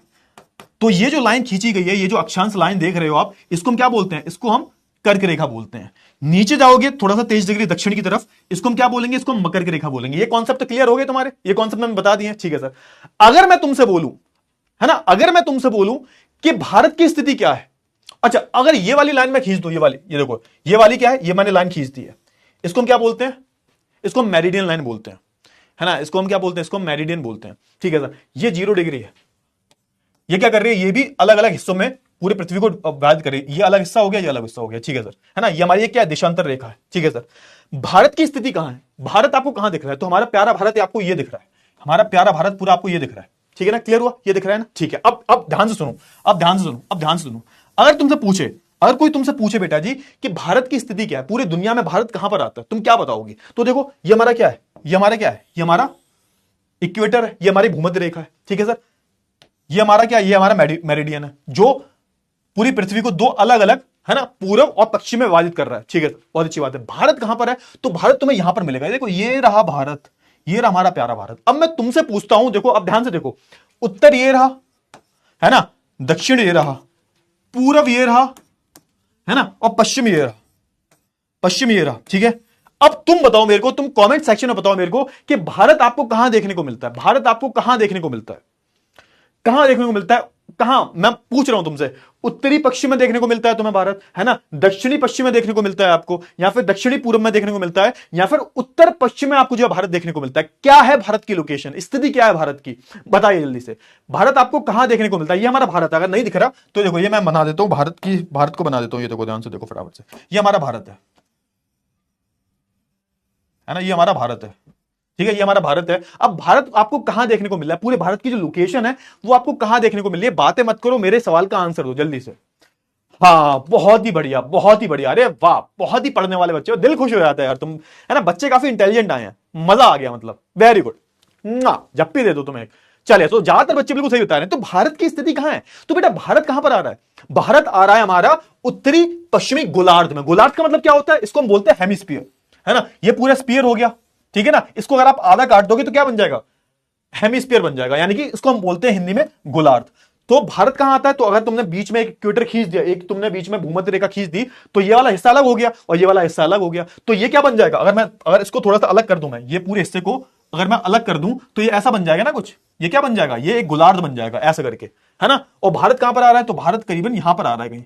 Speaker 1: तो ये जो लाइन खींची गई है, ये जो अक्षांश लाइन देख रहे हो आप, इसको हम क्या बोलते हैं? इसको हम कर्क रेखा बोलते हैं। नीचे जाओगे थोड़ा सा 23 डिग्री दक्षिण की तरफ, इसको हम क्या बोलेंगे? इसको हम मकर की रेखा बोलेंगे। ये कॉन्सेप्ट क्लियर हो गए तुम्हारे? ये कॉन्सेप्ट मैंने बता दिए। ठीक है सर, अगर मैं तुमसे बोलूं, है ना, अगर मैं तुमसे बोलूं कि भारत की स्थिति क्या है, अच्छा, अगर ये वाली लाइन मैं खींच दूं, ये वाली, ये देखो, ये वाली क्या है? ये मैंने लाइन खींच दी है, इसको हम क्या बोलते हैं? इसको हम मेरिडियन लाइन बोलते हैं, है ना? इसको हम क्या बोलते हैं? इसको हम मेरिडियन बोलते हैं। ठीक है सर, ये 0 डिग्री है। ये क्या कर रही है? ये भी अलग अलग हिस्सों में पूरी पृथ्वी को विभाजित कर रही है। ये अलग हिस्सा हो गया, ये अलग हिस्सा हो गया। ठीक है सर, है ना? ये हमारी क्या है? देशांतर रेखा है। ठीक है सर, भारत की स्थिति कहां है? भारत आपको कहां दिख रहा है? तो हमारा प्यारा भारत आपको ये दिख रहा है, हमारा प्यारा भारत पूरा आपको ये दिख रहा है। ठीक है ना? क्लियर हुआ? ये दिख रहा है ना? ठीक है। अब ध्यान से सुनो, अब ध्यान से सुनो, अब ध्यान से सुनो। अगर कोई तुमसे पूछे बेटा जी कि भारत की स्थिति क्या है, पूरी दुनिया में भारत कहां पर आता है, तुम क्या बताओगे? तो देखो, ये हमारा क्या है? ये हमारा क्या है? ये हमारा इक्वेटर है, ये हमारी भूमध्य रेखा है। ठीक है सर, ये हमारा क्या है? ये हमारा मेरिडियन है, जो पूरी पृथ्वी को दो अलग अलग, है ना, पूर्व और पश्चिम में विभाजित कर रहा है। ठीक है, बहुत अच्छी बात है। भारत कहां पर है? तो भारत तुम्हें यहां पर मिलेगा। देखो, ये रहा भारत, ये रहा हमारा प्यारा भारत। अब मैं तुमसे पूछता हूं, देखो अब ध्यान से देखो, उत्तर ये रहा, है ना, दक्षिण ये रहा, पूर्व ये रहा, है ना, और पश्चिम ये रहा, पश्चिम ये रहा। ठीक है, अब तुम बताओ मेरे को, तुम कमेंट सेक्शन में बताओ मेरे को कि भारत आपको कहां देखने को मिलता है, भारत आपको कहां देखने को मिलता है, कहां देखने को मिलता है, कहां, मैं पूछ रहा हूं तुमसे, उत्तरी पश्चिम में देखने को मिलता है तुम्हें भारत, है ना, दक्षिणी पश्चिम में देखने को मिलता है आपको, या फिर दक्षिणी पूर्व में देखने को मिलता है, या फिर उत्तर पश्चिम में आपको जो भारत देखने को मिलता है? क्या है भारत की लोकेशन, स्थिति क्या है भारत की, बताइए जल्दी से। भारत आपको कहां देखने को मिलता है? ये हमारा भारत है, अगर नहीं दिख रहा तो देखो ये मैं बना देता हूं भारत की, भारत को बना देता हूं, ये देखो ध्यान से देखो फटाफट से, ये हमारा भारत है ना, ये हमारा भारत है, ठीक है, ये हमारा भारत है। अब भारत आपको कहां देखने को मिल रहा है, पूरे भारत की जो लोकेशन है वो आपको कहां देखने को मिल रही है? बातें मत करो, मेरे सवाल का आंसर दो जल्दी से। हाँ बहुत ही बढ़िया, बहुत ही बढ़िया, अरे वाह, बहुत ही पढ़ने वाले बच्चे हो, दिल खुश हो जाता है यार तुम, है ना, बच्चे काफी इंटेलिजेंट आए हैं, मजा आ गया, मतलब वेरी गुड, जप्पी दे दो तुम्हें। चलिए, तो ज्यादातर बच्चे बिल्कुल सही बता रहे हैं। तो भारत की स्थिति कहां है? तो बेटा भारत कहां पर आ रहा है? भारत आ रहा है हमारा उत्तरी पश्चिमी गोलार्ध में। गोलार्ध का मतलब क्या होता है? इसको हम बोलते हैं हेमिस्फीयर, है ना, ये पूरा स्फीयर हो गया, ठीक है ना। इसको अगर आप आधा काट दोगे तो क्या बन जाएगा? हेमिस्फीयर बन जाएगा, यानी कि इसको हम बोलते हैं हिंदी में गोलार्ध। तो भारत कहां आता है? तो अगर तुमने बीच में एक इक्वेटर खींच दिया, एक तुमने बीच में भूमध्य रेखा खींच दी, तो ये वाला हिस्सा अलग हो गया और ये वाला हिस्सा अलग हो गया। तो ये क्या बन जाएगा? अगर इसको थोड़ा सा अलग कर दूं, मैं ये पूरे हिस्से को अगर मैं अलग कर दूं तो ये ऐसा बन जाएगा ना कुछ, ये क्या बन जाएगा? ये एक गोलार्ध बन जाएगा ऐसा करके, है ना। और भारत कहां पर आ रहा है? तो भारत करीबन यहां पर आ रहा है कहीं,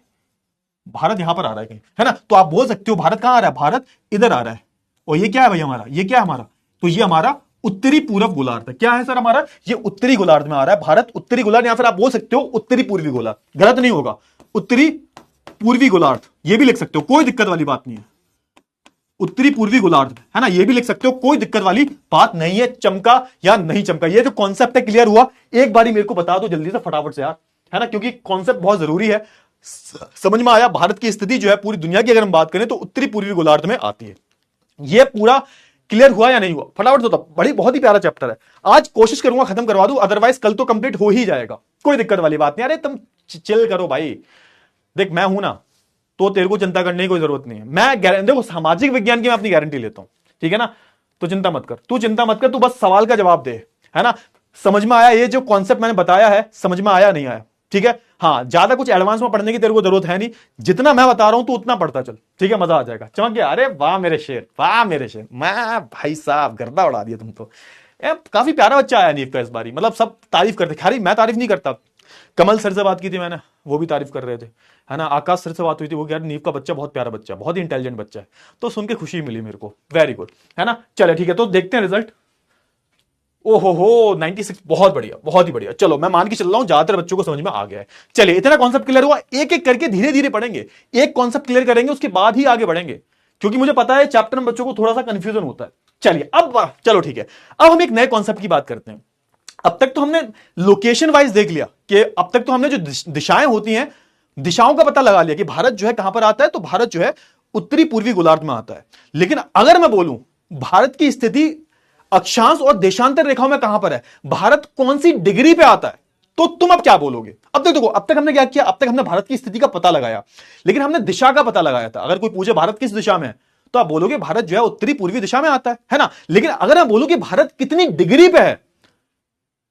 Speaker 1: भारत यहां पर आ रहा है कहीं, है ना। तो आप बोल सकते हो भारत कहां आ रहा है? भारत इधर आ रहा है। और ये क्या है भाई हमारा? ये क्या है हमारा? तो ये हमारा उत्तरी पूर्व गोलार्ध है। क्या है सर हमारा? ये उत्तरी गोलार्ध में आ रहा है भारत, उत्तरी गोलार्ध, या फिर आप बोल सकते हो उत्तरी पूर्वी गोलार्ध, गलत नहीं होगा, उत्तरी पूर्वी गोलार्ध, ये भी लिख सकते हो, कोई दिक्कत वाली बात नहीं है। उत्तरी पूर्वी गोलार्ध, है ना, ये भी लिख सकते हो, कोई दिक्कत वाली बात नहीं है। चमका या नहीं चमका, ये जो कॉन्सेप्ट है क्लियर हुआ? एक बारी मेरे को बता दो जल्दी से फटाफट से यार, है ना, क्योंकि कॉन्सेप्ट बहुत जरूरी है। समझ में आया? भारत की स्थिति जो है पूरी दुनिया की अगर हम बात करें तो उत्तरी पूर्वी गोलार्ध में आती है। ये पूरा क्लियर हुआ या नहीं हुआ? फटाफट से बताओ। बड़ी बहुत ही प्यारा चैप्टर है, आज कोशिश करूंगा खत्म करवा दूं, अदरवाइज कल तो कंप्लीट हो ही जाएगा, कोई दिक्कत वाली बात नहीं। अरे तुम चिल करो भाई, देख मैं हूं ना, तो तेरे को चिंता करने की कोई जरूरत नहीं है। मैं देखो सामाजिक विज्ञान की मैं अपनी गारंटी लेता हूं, ठीक है ना। तो चिंता मत कर, तू चिंता मत कर, तू बस सवाल का जवाब दे, है ना। समझ में आया ये जो कॉन्सेप्ट मैंने बताया है? समझ में आया नहीं आया? ठीक है, हाँ, ज्यादा कुछ एडवांस में पढ़ने की तेरे को जरूरत है नहीं, जितना मैं बता रहा हूं तू उतना पढ़ता चल, ठीक है, मजा आ जाएगा। चमक गया? अरे वाह मेरे शेर, वाह मेरे शेर, मैं भाई साहब गर्दा उड़ा दिया तुम तो। काफी प्यारा बच्चा आया नीव का इस बारी, मतलब सब तारीफ करते, खाली मैं तारीफ नहीं करता, कमल सर से बात की थी मैंने, वो भी तारीफ कर रहे थे, है ना। आकाश सर से बात हुई थी, वो कह रहे नीव का बच्चा बहुत प्यारा बच्चा, बहुत ही इंटेलिजेंट बच्चा है, तो सुन के खुशी मिली मेरे को, वेरी गुड, है ना। चले ठीक है, तो देखते हैं रिजल्ट। ओहो हो 96, बहुत बढ़िया, बहुत ही बढ़िया। चलो मैं मान के चल रहा हूं ज्यादातर बच्चों को समझ में आ गया है। चलिए इतना कॉन्सेप्ट क्लियर हुआ, एक एक करके धीरे धीरे पढ़ेंगे, एक कॉन्सेप्ट क्लियर करेंगे उसके बाद ही आगे बढ़ेंगे, क्योंकि मुझे पता है चैप्टर में बच्चों को थोड़ा सा कंफ्यूजन होता है। चलिए अब चलो ठीक है, अब हम एक नए कॉन्सेप्ट की बात करते हैं। अब तक तो हमने लोकेशन वाइज देख लिया कि अब तक तो हमने जो दिशाएं होती हैं, दिशाओं का पता लगा लिया कि भारत जो है कहां पर आता है, तो भारत जो है उत्तरी पूर्वी गोलार्ध में आता है। लेकिन अगर मैं बोलूं भारत की स्थिति अक्षांश और देशांतर रेखाओं में कहां पर है, भारत कौन सी डिग्री पे आता है, तो तुम अब क्या बोलोगे? अब तक देखो, अब तक हमने क्या किया? अब तक हमने भारत की स्थिति का पता लगाया, लेकिन हमने दिशा का पता लगाया था। अगर कोई पूछे भारत किस दिशा में है, तो आप बोलोगे भारत जो है उत्तरी पूर्वी दिशा में आता है ना। लेकिन अगर मैं बोलूं कि भारत कितनी डिग्री पे है,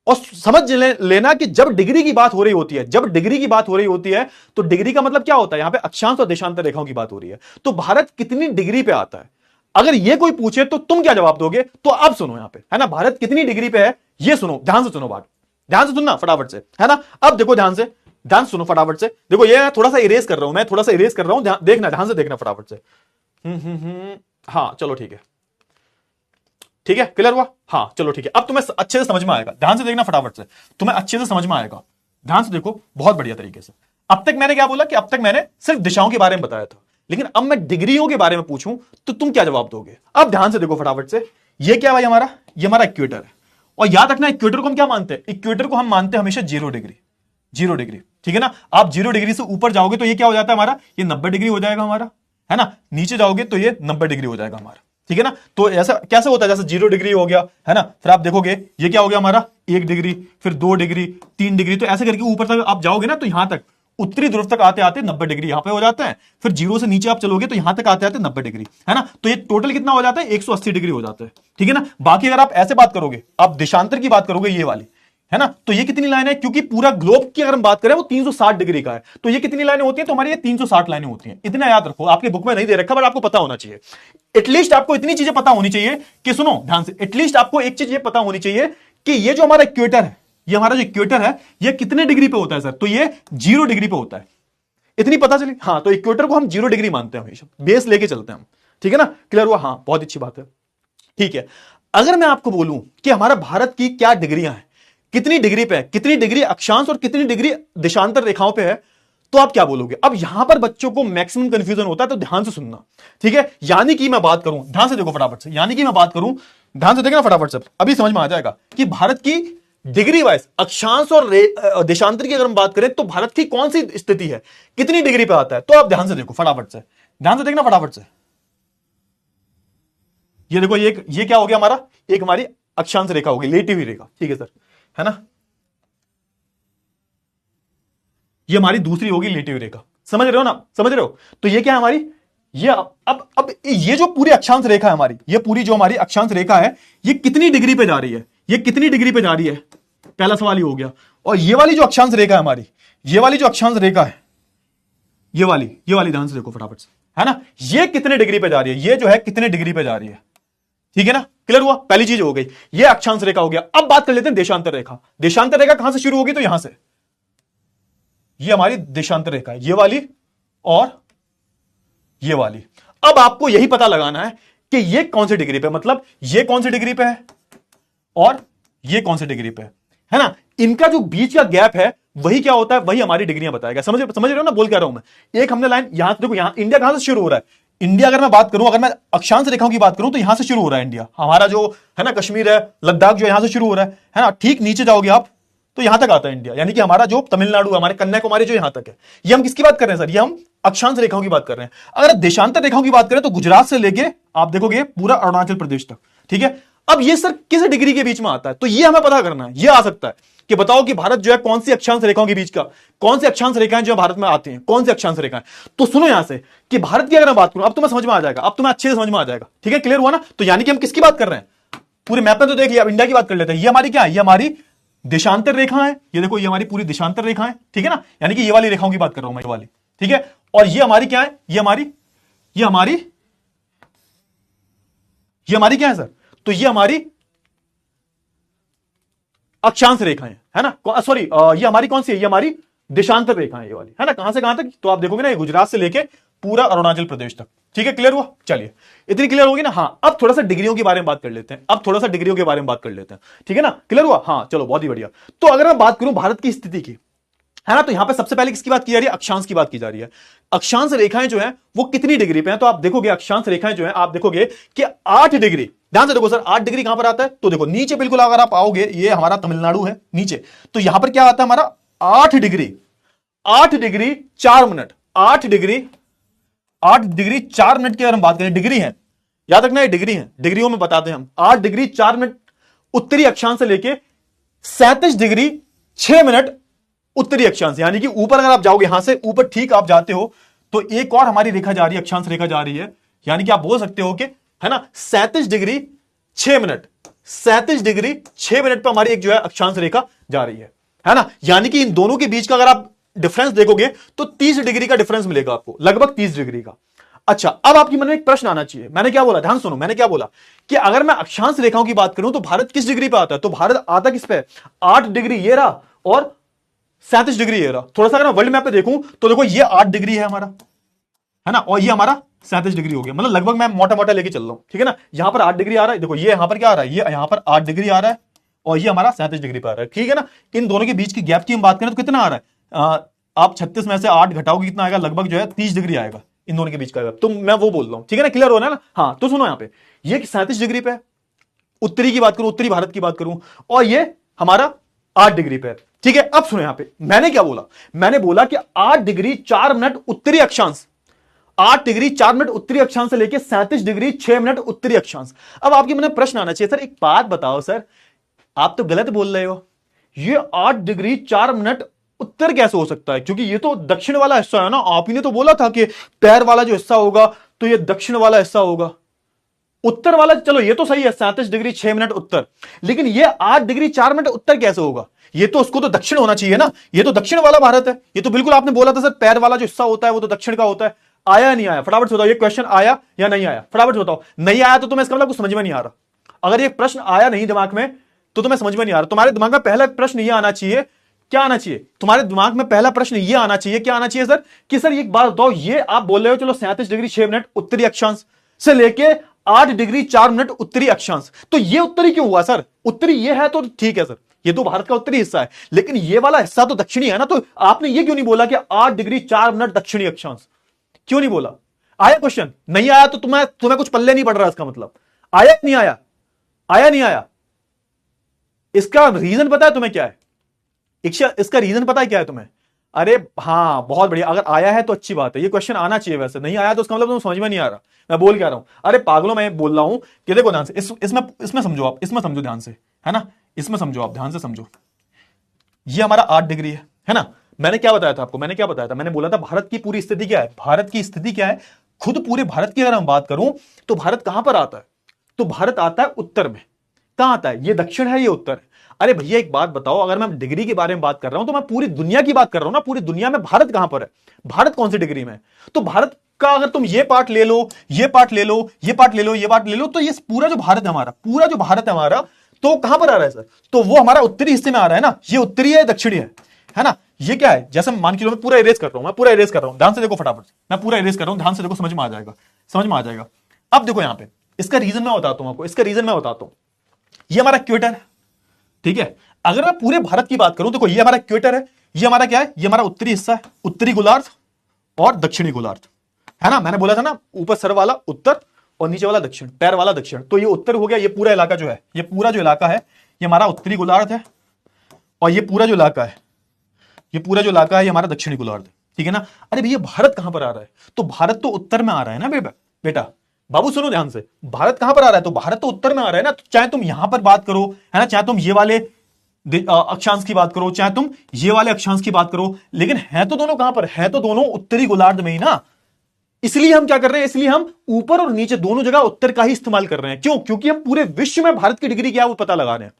Speaker 1: और समझ लेना कि जब डिग्री की बात हो रही होती है, जब डिग्री की बात हो रही होती है, तो डिग्री का मतलब क्या होता है? यहां पे अक्षांश और देशांतर रेखाओं की बात हो रही है, तो भारत कितनी डिग्री पे आता है, अगर ये कोई पूछे तो तुम क्या जवाब दोगे? तो अब सुनो यहां पे, है ना, भारत कितनी डिग्री पे है, ये सुनो, ध्यान से सुनो बात, ध्यान से सुनना फटाफट से, है ना। अब देखो ध्यान से, ध्यान सुनो फटाफट से, देखो ये थोड़ा सा इरेज कर रहा हूं, मैं थोड़ा सा इरेज कर रहा हूं, देखना, ध्यान से देखना फटाफट से। हाँ चलो ठीक है, ठीक है, क्लियर हुआ? हाँ चलो ठीक है, अब तुम्हें अच्छे से समझ में आएगा, ध्यान से देखना फटाफट से, तुम्हें अच्छे से समझ में आएगा, ध्यान से देखो बहुत बढ़िया तरीके से। अब तक मैंने क्या बोला कि अब तक मैंने सिर्फ दिशाओं के बारे में बताया था, लेकिन अब मैं डिग्रियों के बारे में पूछूं तो तुम क्या जवाब दोगे? अब ध्यान से देखो फटाफट से, ये क्या भाई हमारा? ये हमारा इक्वेटर है, और याद रखना इक्वेटर को हम क्या मानते हैं? इक्वेटर को हम मानते हैं हमेशा 0 डिग्री, 0 डिग्री, ठीक है ना। आप 0 डिग्री से ऊपर जाओगे तो ये क्या हो जाता है हमारा? ये 90 डिग्री हो जाएगा हमारा, है ना। नीचे जाओगे तो ये 90 डिग्री हो जाएगा हमारा, ठीक है ना। तो ऐसा कैसे होता है? जैसे 0 डिग्री हो गया, है ना, फिर आप देखोगे ये क्या हो गया हमारा? 1 डिग्री, फिर 2 डिग्री, 3 डिग्री, तो ऐसे करके ऊपर तक आप जाओगे ना, तो यहां तक उत्तरी ध्रुव तक आते आते 90 डिग्री यहां पे हो जाता है। फिर 0 से नीचे आप चलोगे तो यहां तक आते आते 90 डिग्री, है ना। तो ये टोटल कितना हो जाता है? 180 डिग्री हो जाता है, ठीक है ना। बाकी अगर आप ऐसे बात करोगे, आप देशांतर की बात करोगे, ये वाली, है ना, तो ये कितनी लाइन है? क्योंकि पूरा ग्लोब की अगर हम बात करें वो 360 डिग्री का है, तो ये कितनी लाइनें होती हैं? तो हमारी ये 360 लाइनें होती हैं। इतना याद रखो, आपकी बुक में नहीं दे रखा बट आपको पता होना चाहिए। एटलीस्ट आपको इतनी चीजें पता होनी चाहिए कि सुनो ध्यान से, एटलीस्ट आपको एक चीज ये पता होनी चाहिए कि ये जो हमारा इक्वेटर है, ये हमारा जो इक्वेटर है, ये कितने डिग्री पे होता है सर? तो ये 0 डिग्री पे होता है। इतनी पता चली? हाँ, तो इक्वेटर को हम 0 डिग्री मानते हैं हमेशा, बेस लेके चलते हैं हम, ठीक है ना? क्लियर हुआ? हाँ, बहुत अच्छी बात है। ठीक है, अगर मैं आपको बोलूं कि हमारा भारत की क्या डिग्रियां हैं, कितनी डिग्री पे है, कितनी डिग्री अक्षांश और कितनी डिग्री देशांतर रेखाओं पे है, तो आप क्या बोलोगे? अब यहां पर बच्चों को मैक्सिमम कंफ्यूजन होता है, तो ध्यान से सुनना, ठीक है? यानी कि मैं बात करूं, ध्यान से देखो फटाफट से, यानी कि मैं बात करूं, ध्यान से देखना फटाफट से, अभी समझ में आ जाएगा कि भारत की डिग्री वाइज अक्षांश और देशांतर की अगर हम बात करें तो भारत की कौन सी स्थिति है, कितनी डिग्री पे आता है। तो आप ध्यान से देखो फटाफट से, ध्यान से देखना फटाफट से। ये देखो, ये क्या हो गया हमारा? एक हमारी अक्षांश रेखा होगी, लेटी हुई रेखा, ठीक है सर, है ना? ये हमारी दूसरी होगी लेटी हुई रेखा, समझ रहे हो ना? समझ रहे हो? तो ये क्या है हमारी? ये अब ये जो पूरी अक्षांश रेखा है हमारी, ये पूरी जो हमारी अक्षांश रेखा है, ये कितनी डिग्री पे जा रही है? ये कितनी डिग्री पे जा रही है? पहला सवाल ही हो गया। और ये वाली जो अक्षांश रेखा है हमारी, ये वाली जो अक्षांश रेखा है, ये वाली ध्यान से देखो फटाफट से, है ना? ये कितने डिग्री पे जा रही है? ये जो है कितने डिग्री पे जा रही है? ठीक है ना? क्लियर हुआ? पहली चीज हो गई, ये अक्षांश रेखा हो गया। अब बात कर लेते हैं देशांतर रेखा। देशांतर रेखा कहां से शुरू होगी? तो यहां से, ये हमारी देशांतर रेखा है, ये वाली और ये वाली। अब आपको यही पता लगाना है कि ये कौन सी डिग्री पे, मतलब ये कौन सी डिग्री पे है और ये कौन सी डिग्री पे है ना? इनका जो बीच का गैप है वही क्या होता है? वही हमारी डिग्रियां बताएगा। समझ रहे हो ना? बोल क्या रहा हूं मैं? एक हमने लाइन यहां देखो, यहां इंडिया कहां से शुरू हो रहा है? इंडिया अगर मैं बात करूं, अगर मैं अक्षांश रेखाओं की बात करूं तो यहां से शुरू हो रहा है इंडिया। हमारा जो है ना कश्मीर है, लद्दाख जो यहां से शुरू हो रहा है ना? ठीक नीचे जाओगे आप तो यहां तक आता है इंडिया, यानी कि हमारा जो तमिलनाडु, हमारे कन्याकुमारी जो यहां तक है। ये हम किसकी बात कर रहे हैं सर? ये हम अक्षांश रेखाओं की बात कर रहे हैं। अगर देशांतर रेखाओं की बात करें तो गुजरात से लेके आप देखोगे पूरा अरुणाचल प्रदेश तक, ठीक है? अब ये सर किस डिग्री के बीच में आता है? तो ये हमें पता करना है। ये आ सकता है कि बताओ कि भारत जो है कौन सी अक्षांश रेखाओं के बीच का, कौन सी अक्षांश रेखाएं जो भारत में आती हैं, कौन सी अक्षांश रेखाएं? तो सुनो यहां से कि भारत की अगर मैं बात करूं, अब तुम्हें समझ में आ जाएगा, अब तुम्हें अच्छे से समझ में आ जाएगा, ठीक है? क्लियर हुआ ना? तो यानी कि हम किसकी बात कर रहे हैं? पूरे मैप में तो देख लिया, अब इंडिया की बात कर लेते हैं। ये हमारी क्या है? ये हमारी देशांतर रेखा है। ये देखो, ये हमारी पूरी देशांतर रेखा है, ठीक है ना? यानी कि ये वाली रेखाओं की बात कर रहा हूं मैं, ये वाली, ठीक है? और ये हमारी क्या है? ये हमारी क्या है सर? तो ये हमारी अक्षांश रेखाएं है ना? सॉरी, ये हमारी कौन सी है? ये हमारी देशांतर रेखाएं, ये वाली, है ना? कहां से कहां तक? तो आप देखोगे ना, ये गुजरात से लेके पूरा अरुणाचल प्रदेश तक, ठीक है? क्लियर हुआ? चलिए, इतनी क्लियर होगी ना? हाँ, अब थोड़ा सा डिग्रियों के बारे में बात कर लेते हैं। ठीक है ना? क्लियर हुआ? हाँ, चलो, बहुत ही बढ़िया। तो अगर मैं बात करूं भारत की स्थिति की, है ना, तो यहां पे सबसे पहले किसकी बात की जा रही है? अक्षांश की बात की जा रही है। अक्षांश रेखाएं जो है वो कितनी डिग्री पे हैं? तो आप देखोगे अक्षांश रेखाएं जो है, आप देखोगे कि 8 डिग्री। ध्यान से देखो सर, 8 डिग्री कहां पर आता है? तो देखो नीचे बिल्कुल अगर आप आओगे, ये हमारा तमिलनाडु है नीचे, तो यहां पर क्या आता है हमारा? 8 डिग्री 4 मिनट, 8 डिग्री 4 मिनट की अगर हम बात करें, डिग्री है, याद रखना, ये डिग्री है, डिग्रियों में बताते हैं हम। 8 डिग्री 4 मिनट उत्तरी अक्षांश से लेके 37 डिग्री 6 मिनट उत्तरी अक्षांश, यानी कि ऊपर अगर आप जाओगे, यहां से ऊपर ठीक आप जाते हो तो एक और हमारी रेखा जा रही है, अक्षांश रेखा जा रही है, यानी कि आप बोल सकते हो कि, है ना, 37 डिग्री 6 मिनट, 37 डिग्री 6 मिनट पर हमारी एक जो है अक्षांश रेखा जा रही है ना? यानी कि इन दोनों के बीच का अगर आप डिफरेंस देखोगे तो 30 डिग्री का डिफरेंस मिलेगा आपको, लगभग 30 डिग्री का। अच्छा, अब आपके मन में एक प्रश्न आना चाहिए, मैंने क्या बोला? ध्यान सुनो, मैंने क्या बोला कि अगर मैं अक्षांश रेखाओं की बात करूं तो भारत किस डिग्री पे आता है? तो भारत आता किस पे? 8 डिग्री ये रहा और 37 डिग्री ये रहा। थोड़ा सा अगर मैं वर्ल्ड मैप पे देखूं तो देखो, ये 8 डिग्री है हमारा, है ना, और ये हमारा 37 डिग्री हो गया, मतलब लगभग मैं मोटा मोटा लेके चल रहा हूं, ठीक है ना? यहां पर 8 डिग्री आ रहा है, देखो ये यहां पर क्या आ रहा है? ये यहां पर 8 डिग्री आ रहा है और ये हमारा 37 डिग्री पर आ रहा है, ठीक है ना? इन दोनों के बीच की गैप की हम बात करें तो कितना आ रहा है? आप 36 में से 8 घटाओगे, कितना आएगा? लगभग जो है 30 डिग्री आएगा इन दोनों के बीच का गैप। तो मैं वो बोल रहा हूं, ठीक है ना? क्लियर हो रहा है ना? हाँ, तो सुनो, यहां पे ये 37 डिग्री पे उत्तरी की बात करूं, उत्तरी भारत की बात करूं, और ये हमारा 8 डिग्री पे, ठीक है? अब सुनो, यहां पे मैंने क्या बोला? मैंने बोला कि 8 डिग्री 4 मिनट उत्तरी अक्षांश, 8 डिग्री 4 मिनट उत्तरी अक्षांश से लेके 37 डिग्री 6 मिनट उत्तरी अक्षांश। अब आपके मन में प्रश्न आना चाहिए, सर एक बात बताओ सर, आप तो गलत बोल रहे हो, ये 8 डिग्री 4 मिनट उत्तर कैसे हो सकता है? क्योंकि ये तो दक्षिण वाला हिस्सा है ना, आप ही ने तो बोला था कि पैर वाला जो हिस्सा होगा तो ये दक्षिण वाला हिस्सा होगा, उत्तर वाला, चलो ये तो सही है, 37 डिग्री 6 मिनट उत्तर, लेकिन ये 8 डिग्री 4 मिनट उत्तर कैसे होगा? ये तो उसको तो दक्षिण होना चाहिए ना, ये तो दक्षिण वाला भारत है, ये तो बिल्कुल आपने बोला था सर पैर वाला जो हिस्सा होता है वो तो दक्षिण का होता है। आया या नहीं आया? फटाफट से बताओ, ये क्वेश्चन आया या नहीं आया? फटाफट से बताओ। नहीं आया तो तुम्हें इसका मतलब कुछ समझ में नहीं आ रहा। अगर ये प्रश्न आया नहीं दिमाग में तो तुम्हें समझ में नहीं आ रहा। तुम्हारे दिमाग में पहला प्रश्न ये आना चाहिए, क्या आना चाहिए तुम्हारे दिमाग में? पहला प्रश्न ये आना चाहिए, क्या आना चाहिए सर? कि सर एक बात बताओ, ये आप बोल रहे हो चलो 37 डिग्री 6 मिनट उत्तरी अक्षांश से लेके 8 डिग्री 4 मिनट उत्तरी अक्षांश, तो ये उत्तरी क्यों हुआ सर? उत्तरी ये है तो ठीक है सर, ये तो भारत का उत्तरी हिस्सा है, लेकिन ये वाला हिस्सा तो दक्षिणी है ना, तो आपने ये क्यों नहीं बोला कि 8 डिग्री 4 मिनट दक्षिणी अक्षांश? क्यों नहीं बोला? आया क्वेश्चन? नहीं आया तो तुम्हें कुछ पल्ले नहीं पड़ रहा, इसका मतलब आया नहीं आया? आया नहीं आया? इसका रीजन पता है तुम्हें क्या है? इसका रीजन पता है क्या है तुम्हें? अरे हाँ, बहुत बढ़िया। अगर आया है तो अच्छी बात है, ये क्वेश्चन आना चाहिए। वैसे नहीं आया तो उसका मतलब तुम्हें समझ में नहीं आ रहा मैं बोल क्या रहा हूं। अरे पागलों, मैं बोल रहा हूं कि देखो ध्यान से, इसमें समझो आप, इसमें समझो ध्यान से, है ना, इसमें समझो आप, ध्यान से समझो। ये हमारा 8 डिग्री है ना। मैंने क्या बताया था आपको? मैंने बोला था भारत की पूरी स्थिति क्या है। भारत की स्थिति क्या है? खुद पूरे भारत की अगर हम बात करूं तो भारत कहां पर आता है? तो भारत आता है उत्तर में। कहां आता है? ये दक्षिण है, ये उत्तर है। अरे भैया एक बात बताओ, अगर मैं डिग्री के बारे में बात कर रहा हूं तो मैं पूरी दुनिया की बात कर रहा हूं ना। पूरी दुनिया में भारत कहां पर है? भारत कौन सी डिग्री में है? तो भारत का अगर तुम ये पार्ट ले लो, ये पार्ट ले लो, ये पार्ट ले लो, ये पार्ट ले लो, तो ये पूरा जो भारत है हमारा, पूरा जो भारत है हमारा, तो कहां पर आ रहा है सर? तो वो हमारा उत्तरी हिस्से में आ रहा है ना। ये उत्तरी है, दक्षिणी है ना। ये क्या है? जैसे मान के लो मैं पूरा इरेज कर रहा हूं, ध्यान से देखो, फटाफट मैं पूरा इरेज कर रहा हूं, ध्यान से देखो, समझ में आ जाएगा। अब देखो यहां पे इसका रीजन मैं बताता हूं आपको, ये हमारा इक्वेटर है, ठीक है। अगर मैं पूरे भारत की बात करूं, देखो ये हमारा इक्वेटर है, ये हमारा क्या है? ये हमारा उत्तरी हिस्सा है, उत्तरी गोलार्ध और दक्षिणी गोलार्ध, है ना। मैंने बोला था ना, ऊपर सर वाला उत्तर और नीचे वाला दक्षिण, पैर वाला दक्षिण। तो ये उत्तर हो गया। ये पूरा इलाका जो है, ये पूरा जो इलाका है, ये हमारा उत्तरी गोलार्ध है, और ये पूरा जो इलाका है, ये हमारा दक्षिणी गोलार्ध है, ठीक है ना। अरे भैया भारत कहां पर आ रहा है? तो भारत तो उत्तर में आ रहा है ना बेटा। बाबू सुनो ध्यान से, भारत कहां पर आ रहा है? तो भारत तो उत्तर में आ रहा है ना। तो चाहे तुम यहां पर बात करो, है ना, चाहे तुम ये वाले अक्षांश की बात करो, चाहे तुम ये वाले अक्षांश की बात करो, लेकिन है तो दोनों कहां पर? है तो दोनों उत्तरी गोलार्ध में ही ना। इसलिए हम क्या कर रहे हैं? इसलिए हम ऊपर और नीचे दोनों जगह उत्तर का ही इस्तेमाल कर रहे हैं। क्यों? क्योंकि हम पूरे विश्व में भारत की डिग्री क्या है वो पता लगा रहे हैं।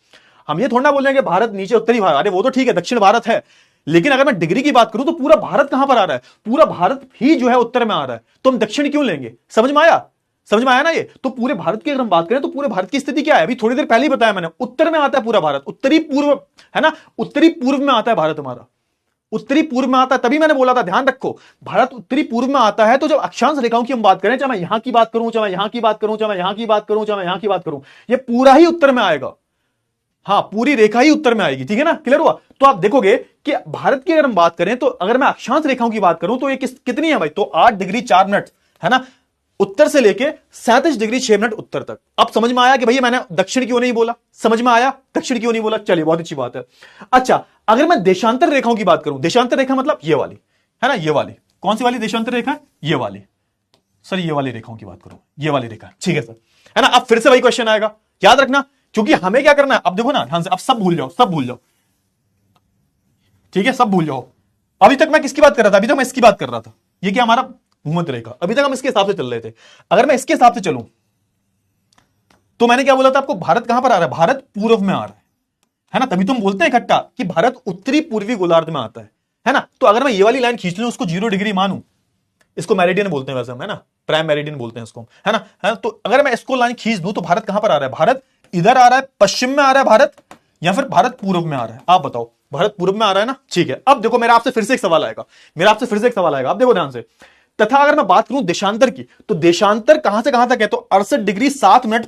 Speaker 1: हम ये थोड़ा ना बोल रहे हैं कि भारत नीचे उत्तरी भारत, अरे वो तो ठीक है, दक्षिण भारत है, लेकिन अगर मैं डिग्री की बात करूं तो पूरा भारत कहां पर आ रहा है? पूरा भारत ही जो है उत्तर में आ रहा है। तो हम दक्षिण क्यों लेंगे? समझ में आया ना ये? तो पूरे भारत की अगर हम बात करें तो पूरे भारत की स्थिति क्या है? अभी थोड़ी देर पहले ही बताया मैंने, उत्तर में आता है पूरा भारत, उत्तरी पूर्व, है ना, उत्तरी पूर्व में आता है भारत हमारा, उत्तरी पूर्व में आता है। तभी मैंने बोला था, ध्यान रखो, भारत उत्तरी पूर्व में आता है। तो जब अक्षांश रेखाओं की हम बात करें, चाहे मैं यहां की बात करूं, चाहे मैं यहां की बात करूं, चाहे मैं यहां की बात करूं, चाहे मैं यहां की बात करूं, ये पूरा ही उत्तर में आएगा। हाँ, पूरी रेखा ही उत्तर में आएगी, ठीक है ना। क्लियर हुआ? तो आप देखोगे कि भारत की अगर हम बात करें, तो अगर मैं अक्षांश रेखाओं की बात करूं तो ये कितनी है भाई? तो 8 डिग्री 4 मिनट, है ना, उत्तर से लेके 37 डिग्री 6 मिनट उत्तर तक। अब समझ में आया कि भैया मैंने दक्षिण क्यों नहीं बोला? समझ में आया दक्षिण क्यों नहीं बोला? चलिए, बहुत अच्छी बात है। अच्छा, अगर मैं देशांतर रेखाओं की बात करूं, देशांतर रेखा मतलब ये वाली, है ना, ये वाली। कौन सी वाली देशांतर रेखा? ये वाली सर, ये वाली रेखाओं की बात करूं, ये वाली रेखा, ठीक है सर, है ना। अब फिर से वही क्वेश्चन आएगा, याद रखना, क्योंकि हमें क्या करना है? अब देखो ना ध्यान से, अब सब भूल जाओ, ठीक है, सब भूल जाओ। अभी तक मैं किसकी बात कर रहा था? अभी तक मैं इसकी बात कर रहा था। ये क्या हमारा भूमध्य रेखा, अभी तक हम इसके हिसाब से चल रहे थे। अगर मैं इसके हिसाब से चलूं तो मैंने क्या बोला था आपको? भारत कहां पर आ रहा है? भारत पूर्व में आ रहा है ना। तभी तुम बोलते हैं इकट्ठा कि भारत उत्तरी पूर्वी गोलार्ध में आता है ना। तो अगर मैं ये वाली लाइन खींच लूं, उसको 0 डिग्री मानूं, इसको मेरिडियन बोलते हैं वैसे हम, है ना, प्राइम मेरिडियन बोलते हैं इसको, है ना। तो अगर मैं इसको लाइन खींच दूं तो भारत कहां पर आ रहा है? भारत इधर आ रहा है, पश्चिम में आ रहा है भारत, या फिर भारत पूर्व में आ रहा है? आप बताओ। भारत पूर्व में आ रहा है ना, ठीक है। अब देखो, मेरा आपसे फिर से एक सवाल आएगा, अब देखो ध्यान से। तथा अगर मैं बात करूं देशांतर की, तो देशांतर कहां से कहां तक है? तो 68 डिग्री 7 मिनट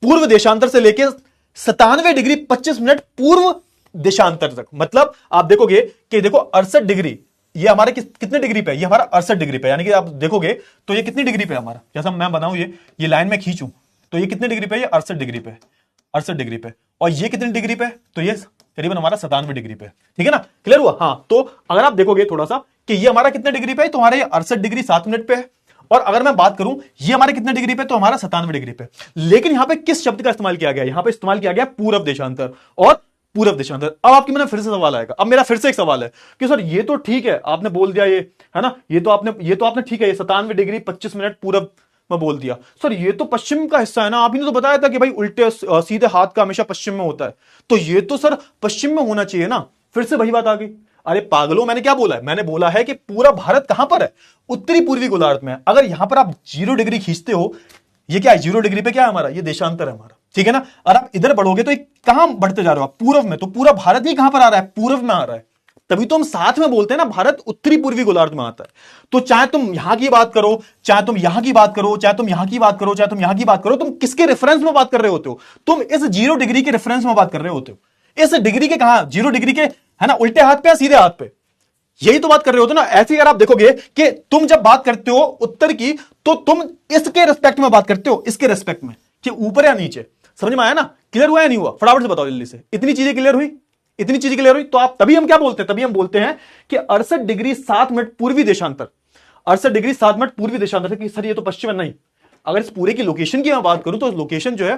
Speaker 1: पूर्व देशांतर से लेकर 97 डिग्री 25 मिनट पूर्व देशांतर तक। मतलब आप देखोगे कि देखो 68 डिग्री, ये हमारे कितने डिग्री पे है? ये हमारा 68 डिग्री पे, यानी कि आप देखोगे तो ये कितनी डिग्री पे है हमारा? जैसा मैं बनाऊं, ये लाइन में खींचूं तो ये कितने डिग्री पे है? ये 68 डिग्री पे, 68 डिग्री पे। और ये कितनी डिग्री पे? तो ये करीबन हमारा 97 डिग्री पे, ठीक है ना। क्लियर हुआ? हाँ, तो अगर आप देखोगे थोड़ा सा कि ये हमारा कितने डिग्री पे है, तो हमारा ये 68 डिग्री 7 मिनट पे है। और अगर मैं बात करूं ये हमारे कितने डिग्री पे, तो हमारा 97 डिग्री पे। लेकिन यहां पे किस शब्द का इस्तेमाल किया गया? यहां पे इस्तेमाल किया गया पूर्व देशांतर और पूर्व देशांतर। अब आपके मन में फिर से सवाल आएगा, अब मेरा फिर से एक सवाल है कि सर ये तो ठीक है, आपने बोल दिया ये, है ना, ये तो आपने ठीक है, ये 97 डिग्री 25 मिनट पूरब में बोल दिया। सर ये तो पश्चिम का हिस्सा है ना, आप ही ने तो बताया था कि भाई उल्टे सीधे हाथ का हमेशा पश्चिम में होता है, तो ये तो सर पश्चिम में होना चाहिए ना। फिर से वही बात आ गई। अरे पागलों, मैंने क्या बोला है? मैंने बोला है कि पूरा भारत कहां पर है? उत्तरी पूर्वी गोलार्ध में है। अगर यहां पर आप 0 डिग्री खींचते हो, ये क्या है 0 डिग्री पे? क्या है हमारा? ये देशांतर है हमारा, ठीक है ना। और आप इधर बढ़ोगे तो कहां बढ़ते जा रहे हो आप? पूर्व में। तो पूरा भारत ही कहां पर आ रहा है? पूर्व में आ रहा है। तभी तो हम साथ में बोलते हैं ना, भारत उत्तरी पूर्वी गोलार्ध में आता है। तो चाहे तुम यहां की बात करो, चाहे तुम यहां की बात करो, चाहे तुम यहां की बात करो, चाहे तुम यहां की बात करो, तुम किसके रेफरेंस में बात कर रहे होते हो? तुम इस 0 डिग्री के रेफरेंस में बात कर रहे होते हो। इस डिग्री के कहां? 0 डिग्री के, है ना, उल्टे हाथ पे या सीधे हाथ पे? यही तो बात कर रहे होते ना। ऐसे अगर आप देखोगे कि तुम जब बात करते हो उत्तर की, तो तुम इसके रिस्पेक्ट में बात करते हो, इसके रिस्पेक्ट में, कि ऊपर या नीचे। समझ में आया ना? क्लियर हुआ या नहीं हुआ? फटाफट से बताओ जल्दी से। इतनी चीजें क्लियर हुई? इतनी चीजें क्लियर हुई तो आप, तभी हम क्या बोलते हैं? तभी हम बोलते हैं कि 68 डिग्री 7 मिनट पूर्वी देशांतर। 68 डिग्री 7 मिनट पूर्वी देशांतर कि सर ये तो पश्चिम है। नहीं, अगर इस पूरे की लोकेशन की मैं बात करूं तो लोकेशन जो है,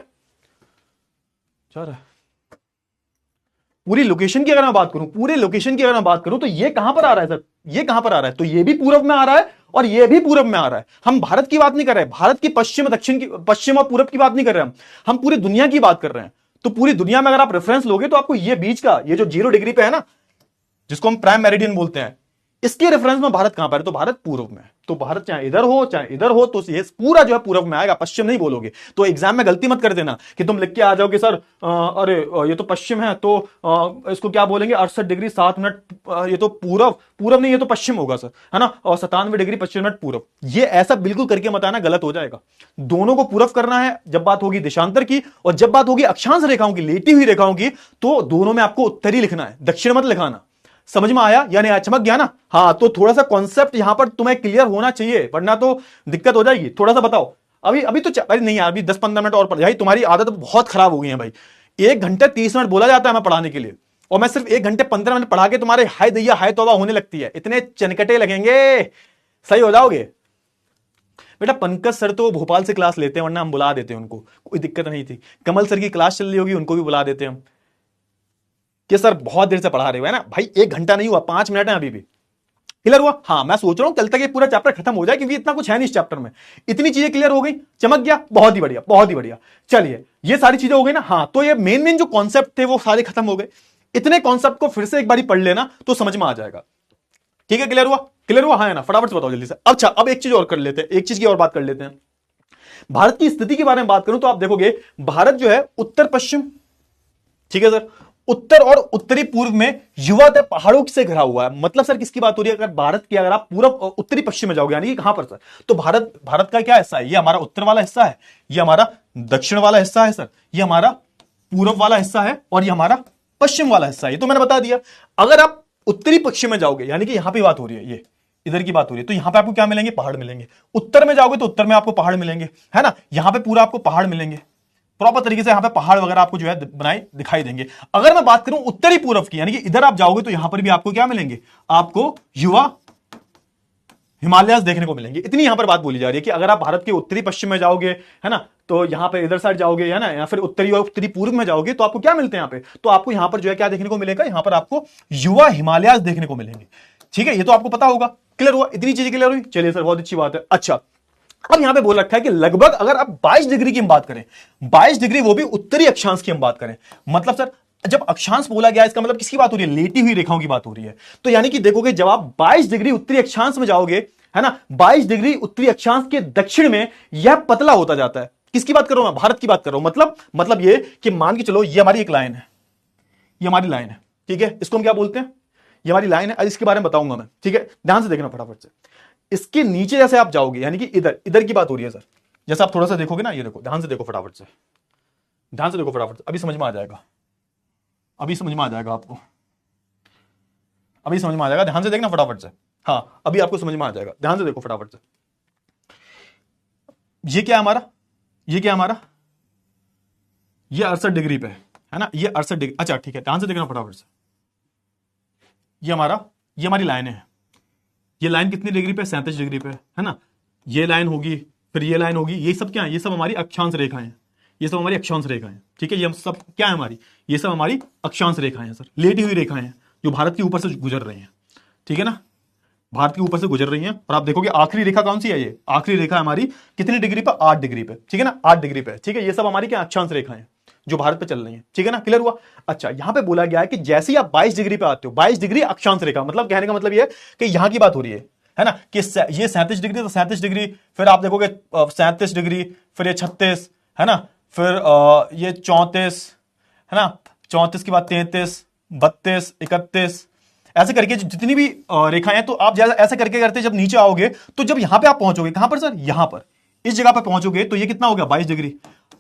Speaker 1: पूरी लोकेशन की अगर मैं बात करूं, पूरे लोकेशन की अगर मैं बात करूं, तो ये कहां पर आ रहा है सर? ये कहां पर आ रहा है? तो ये भी पूर्व में आ रहा है और ये भी पूर्व में आ रहा है। हम भारत की बात नहीं कर रहे, भारत की पश्चिम दक्षिण की, पश्चिम और पूर्व की बात नहीं कर रहे हम पूरी दुनिया की बात कर रहे हैं। तो पूरी दुनिया में अगर आप रेफरेंस लोगे तो आपको ये बीच का, ये जो 0 डिग्री पे है ना, जिसको हम प्राइम मेरिडियन बोलते हैं, इसके रेफरेंस में भारत कहां पर है? तो भारत पूर्व में है। तो भारत चाहे इधर हो चाहे इधर हो, तो ये पूरा जो है पूर्व में आएगा, पश्चिम नहीं बोलोगे। तो एग्जाम में गलती मत कर देना कि तुम लिख के आ जाओ कि सर अरे ये तो पश्चिम है, तो इसको क्या बोलेंगे? 68 डिग्री 7 मिनट, ये तो पूर्व, पूर्व नहीं, ये तो पश्चिम होगा सर, है ना। और 97 डिग्री 25 मिनट पूर्व। ये ऐसा बिल्कुल करके मत आना, गलत हो जाएगा। दोनों को पूर्व करना है जब बात होगी देशांतर की, और जब बात होगी अक्षांश रेखाओं की, लेटी हुई रेखाओं की, तो दोनों में आपको उत्तरी लिखना है, दक्षिण मत लिखाना। समझ में आया या नहीं? चमक गया ना? हाँ, तो थोड़ा सा कॉन्सेप्ट यहां पर तुम्हें क्लियर होना चाहिए, वरना तो दिक्कत हो जाएगी। थोड़ा सा बताओ। अभी अभी तो अरे नहीं यार, अभी 10-15 मिनट और पढ़ भाई। तुम्हारी आदत बहुत खराब हो गई है भाई। 1 घंटे 30 मिनट बोला जाता है मैं पढ़ाने के लिए, और मैं सिर्फ 1 घंटे 15 मिनट पढ़ा के तुम्हारे हाय दैया हाय तौबा होने लगती है। इतने चनकटे लगेंगे, सही हो जाओगे। बेटा पंकज सर तो भोपाल से क्लास लेते हैं, वरना हम बुला देते हैं उनको, कोई दिक्कत नहीं थी। कमल सर की क्लास चल रही होगी, उनको भी बुला देते हैं हम कि सर बहुत देर से पढ़ा रहे हो, है ना भाई। 1 घंटा नहीं हुआ, 5 मिनट है अभी भी। क्लियर हुआ? हाँ, मैं सोच रहा हूं कल तक ये पूरा चैप्टर खत्म हो जाए, क्योंकि इतना कुछ है नहीं इस चैप्टर में। इतनी चीजें क्लियर हो गई, चमक गया, बहुत ही बढ़िया, बहुत ही बढ़िया। चलिए, ये सारी चीजें हो गई ना। हाँ, तो ये मेन मेन जो कॉन्सेप्ट थे वो सारे खत्म हो गए। इतने कॉन्सेप्ट को फिर से एक बार पढ़ लेना तो समझ में आ जाएगा। ठीक है, क्लियर हुआ? क्लियर हुआ? हाँ है ना? फटाफट से बताओ जल्दी से। अच्छा, अब एक चीज और कर लेते हैं, एक चीज की और बात कर लेते हैं। भारत की स्थिति के बारे में बात करूं तो आप देखोगे भारत जो है उत्तर पश्चिम, ठीक है सर, उत्तर और उत्तरी पूर्व में युवातः पहाड़ों से घिरा हुआ है। मतलब सर किसकी बात हो रही है? अगर भारत की, अगर आप पूर्व उत्तरी पश्चिम में जाओगे, यानी कि कहां पर सर? तो भारत का क्या हिस्सा है? ये हमारा उत्तर वाला हिस्सा है, ये हमारा दक्षिण वाला हिस्सा है सर, ये हमारा पूर्व वाला हिस्सा है, और ये हमारा पश्चिम वाला हिस्सा है। ये तो मैंने बता दिया। अगर आप उत्तरी पश्चिम में जाओगे, यानी कि यहां पर बात हो रही है, ये इधर की बात हो रही है, तो यहां पे आपको क्या मिलेंगे? पहाड़ मिलेंगे। उत्तर में जाओगे तो उत्तर में आपको पहाड़ मिलेंगे, है ना। यहां पे पूरा आपको पहाड़ मिलेंगे, प्रॉपर तरीके से यहां पे पहाड़ वगैरह आपको जो है बनाए दिखाई देंगे। अगर मैं बात करूं उत्तरी पूर्व की, यानी कि इधर आप जाओगे तो यहां पर भी आपको क्या मिलेंगे? आपको युवा हिमालयास देखने को मिलेंगे। इतनी यहां पर बात बोली जा रही है कि अगर आप भारत के उत्तरी पश्चिम में जाओगे, है ना, तो यहां पे इधर साइड जाओगे, है ना, या फिर उत्तरी और उत्तरी पूर्व में जाओगे, तो आपको क्या मिलते हैं यहां पे? तो आपको यहां पर जो है क्या देखने को मिलेगा? यहां पर आपको युवा हिमालयास देखने को मिलेंगे। ठीक है, ये तो आपको पता होगा। क्लियर हुआ? इतनी चीजें क्लियर हुई? चलिए सर, बहुत अच्छी बात है। अच्छा, अब यहां पे बोल रखा है कि लगभग अगर आप 22 डिग्री की हम बात करें, 22 डिग्री, वो भी उत्तरी अक्षांश की हम बात करें, मतलब सर जब अक्षांश बोला गया, इसका मतलब किसकी बात हो रही है? लेटी हुई रेखाओं की बात हो रही है। तो यानी कि देखोगे जब आप 22 डिग्री उत्तरी अक्षांश में जाओगे, है ना, 22 डिग्री उत्तरी अक्षांश के दक्षिण में यह पतला होता जाता है। किसकी बात कर रहा हूं मैं? भारत की बात कर रहा हूं। मतलब ये कि मान के चलो ये हमारी एक लाइन है, ये हमारी लाइन है, ठीक है, इसको हम क्या बोलते हैं? ये हमारी लाइन है। इसके बारे में बताऊंगा मैं, ठीक है, ध्यान से देखना फटाफट से। इसके नीचे जैसे आप जाओगे, यानी कि इधर की बात हो रही है सर, जैसे आप थोड़ा सा देखोगे ना, ये देखो, ध्यान से देखो फटाफट से, ध्यान से देखो फटाफट से, अभी समझ में आ जाएगा, अभी समझ में आ जाएगा आपको, अभी समझ में आ जाएगा। ध्यान से देखना फटाफट से। हाँ, अभी आपको समझ में आ जाएगा, ध्यान से देखो फटाफट से। ये क्या है हमारा? ये क्या है हमारा? ये 68 डिग्री पे है ना, ये 68 डिग्री। अच्छा ठीक है, ध्यान से देखना फटाफट से। ये हमारी लाइन है। ये लाइन कितनी डिग्री पे? 37 डिग्री पे, है ना। ये लाइन होगी, फिर ये लाइन होगी, ये सब क्या है? ये सब हमारी अक्षांश रेखाएं हैं, ये सब हमारी अक्षांश रेखाएं हैं, ठीक है। ये हम सब क्या है हमारी? ये सब हमारी अक्षांश रेखाएं हैं सर, लेटी हुई रेखाएं हैं जो भारत के ऊपर से गुजर रही हैं, ठीक है ना, भारत के ऊपर से गुजर रही हैं। और आप देखोगे आखिरी रेखा कौन सी है? ये आखिरी रेखा हमारी कितनी डिग्री पे? 8 डिग्री पे, ठीक है ना, 8 डिग्री पे, ठीक है। ये सब हमारी क्या अक्षांश रेखाएं हैं। जो भारत पे चल रही है, ठीक है ना, क्लियर हुआ। अच्छा, यहां पे बोला गया है कि जैसे ही आप 22 डिग्री पे आते हो, 22 डिग्री अक्षांश रेखा, मतलब कहने का मतलब ये है कि यहां की बात हो रही है ना, कि ये 37 डिग्री, तो 37 डिग्री, फिर आप देखोगे 37 डिग्री, फिर ये 36, है ना, फिर ये 34, है ना, 34 के बाद 33, 32, 31, ऐसे करके जितनी भी रेखाएं हैं, तो आप जैसा ऐसे करके करते जब नीचे आओगे, तो जब यहां पे आप पहुंचोगे, कहां पर सर, यहां पर इस जगह पर पहुंचोगे, तो ये कितना हो गया, 22 डिग्री।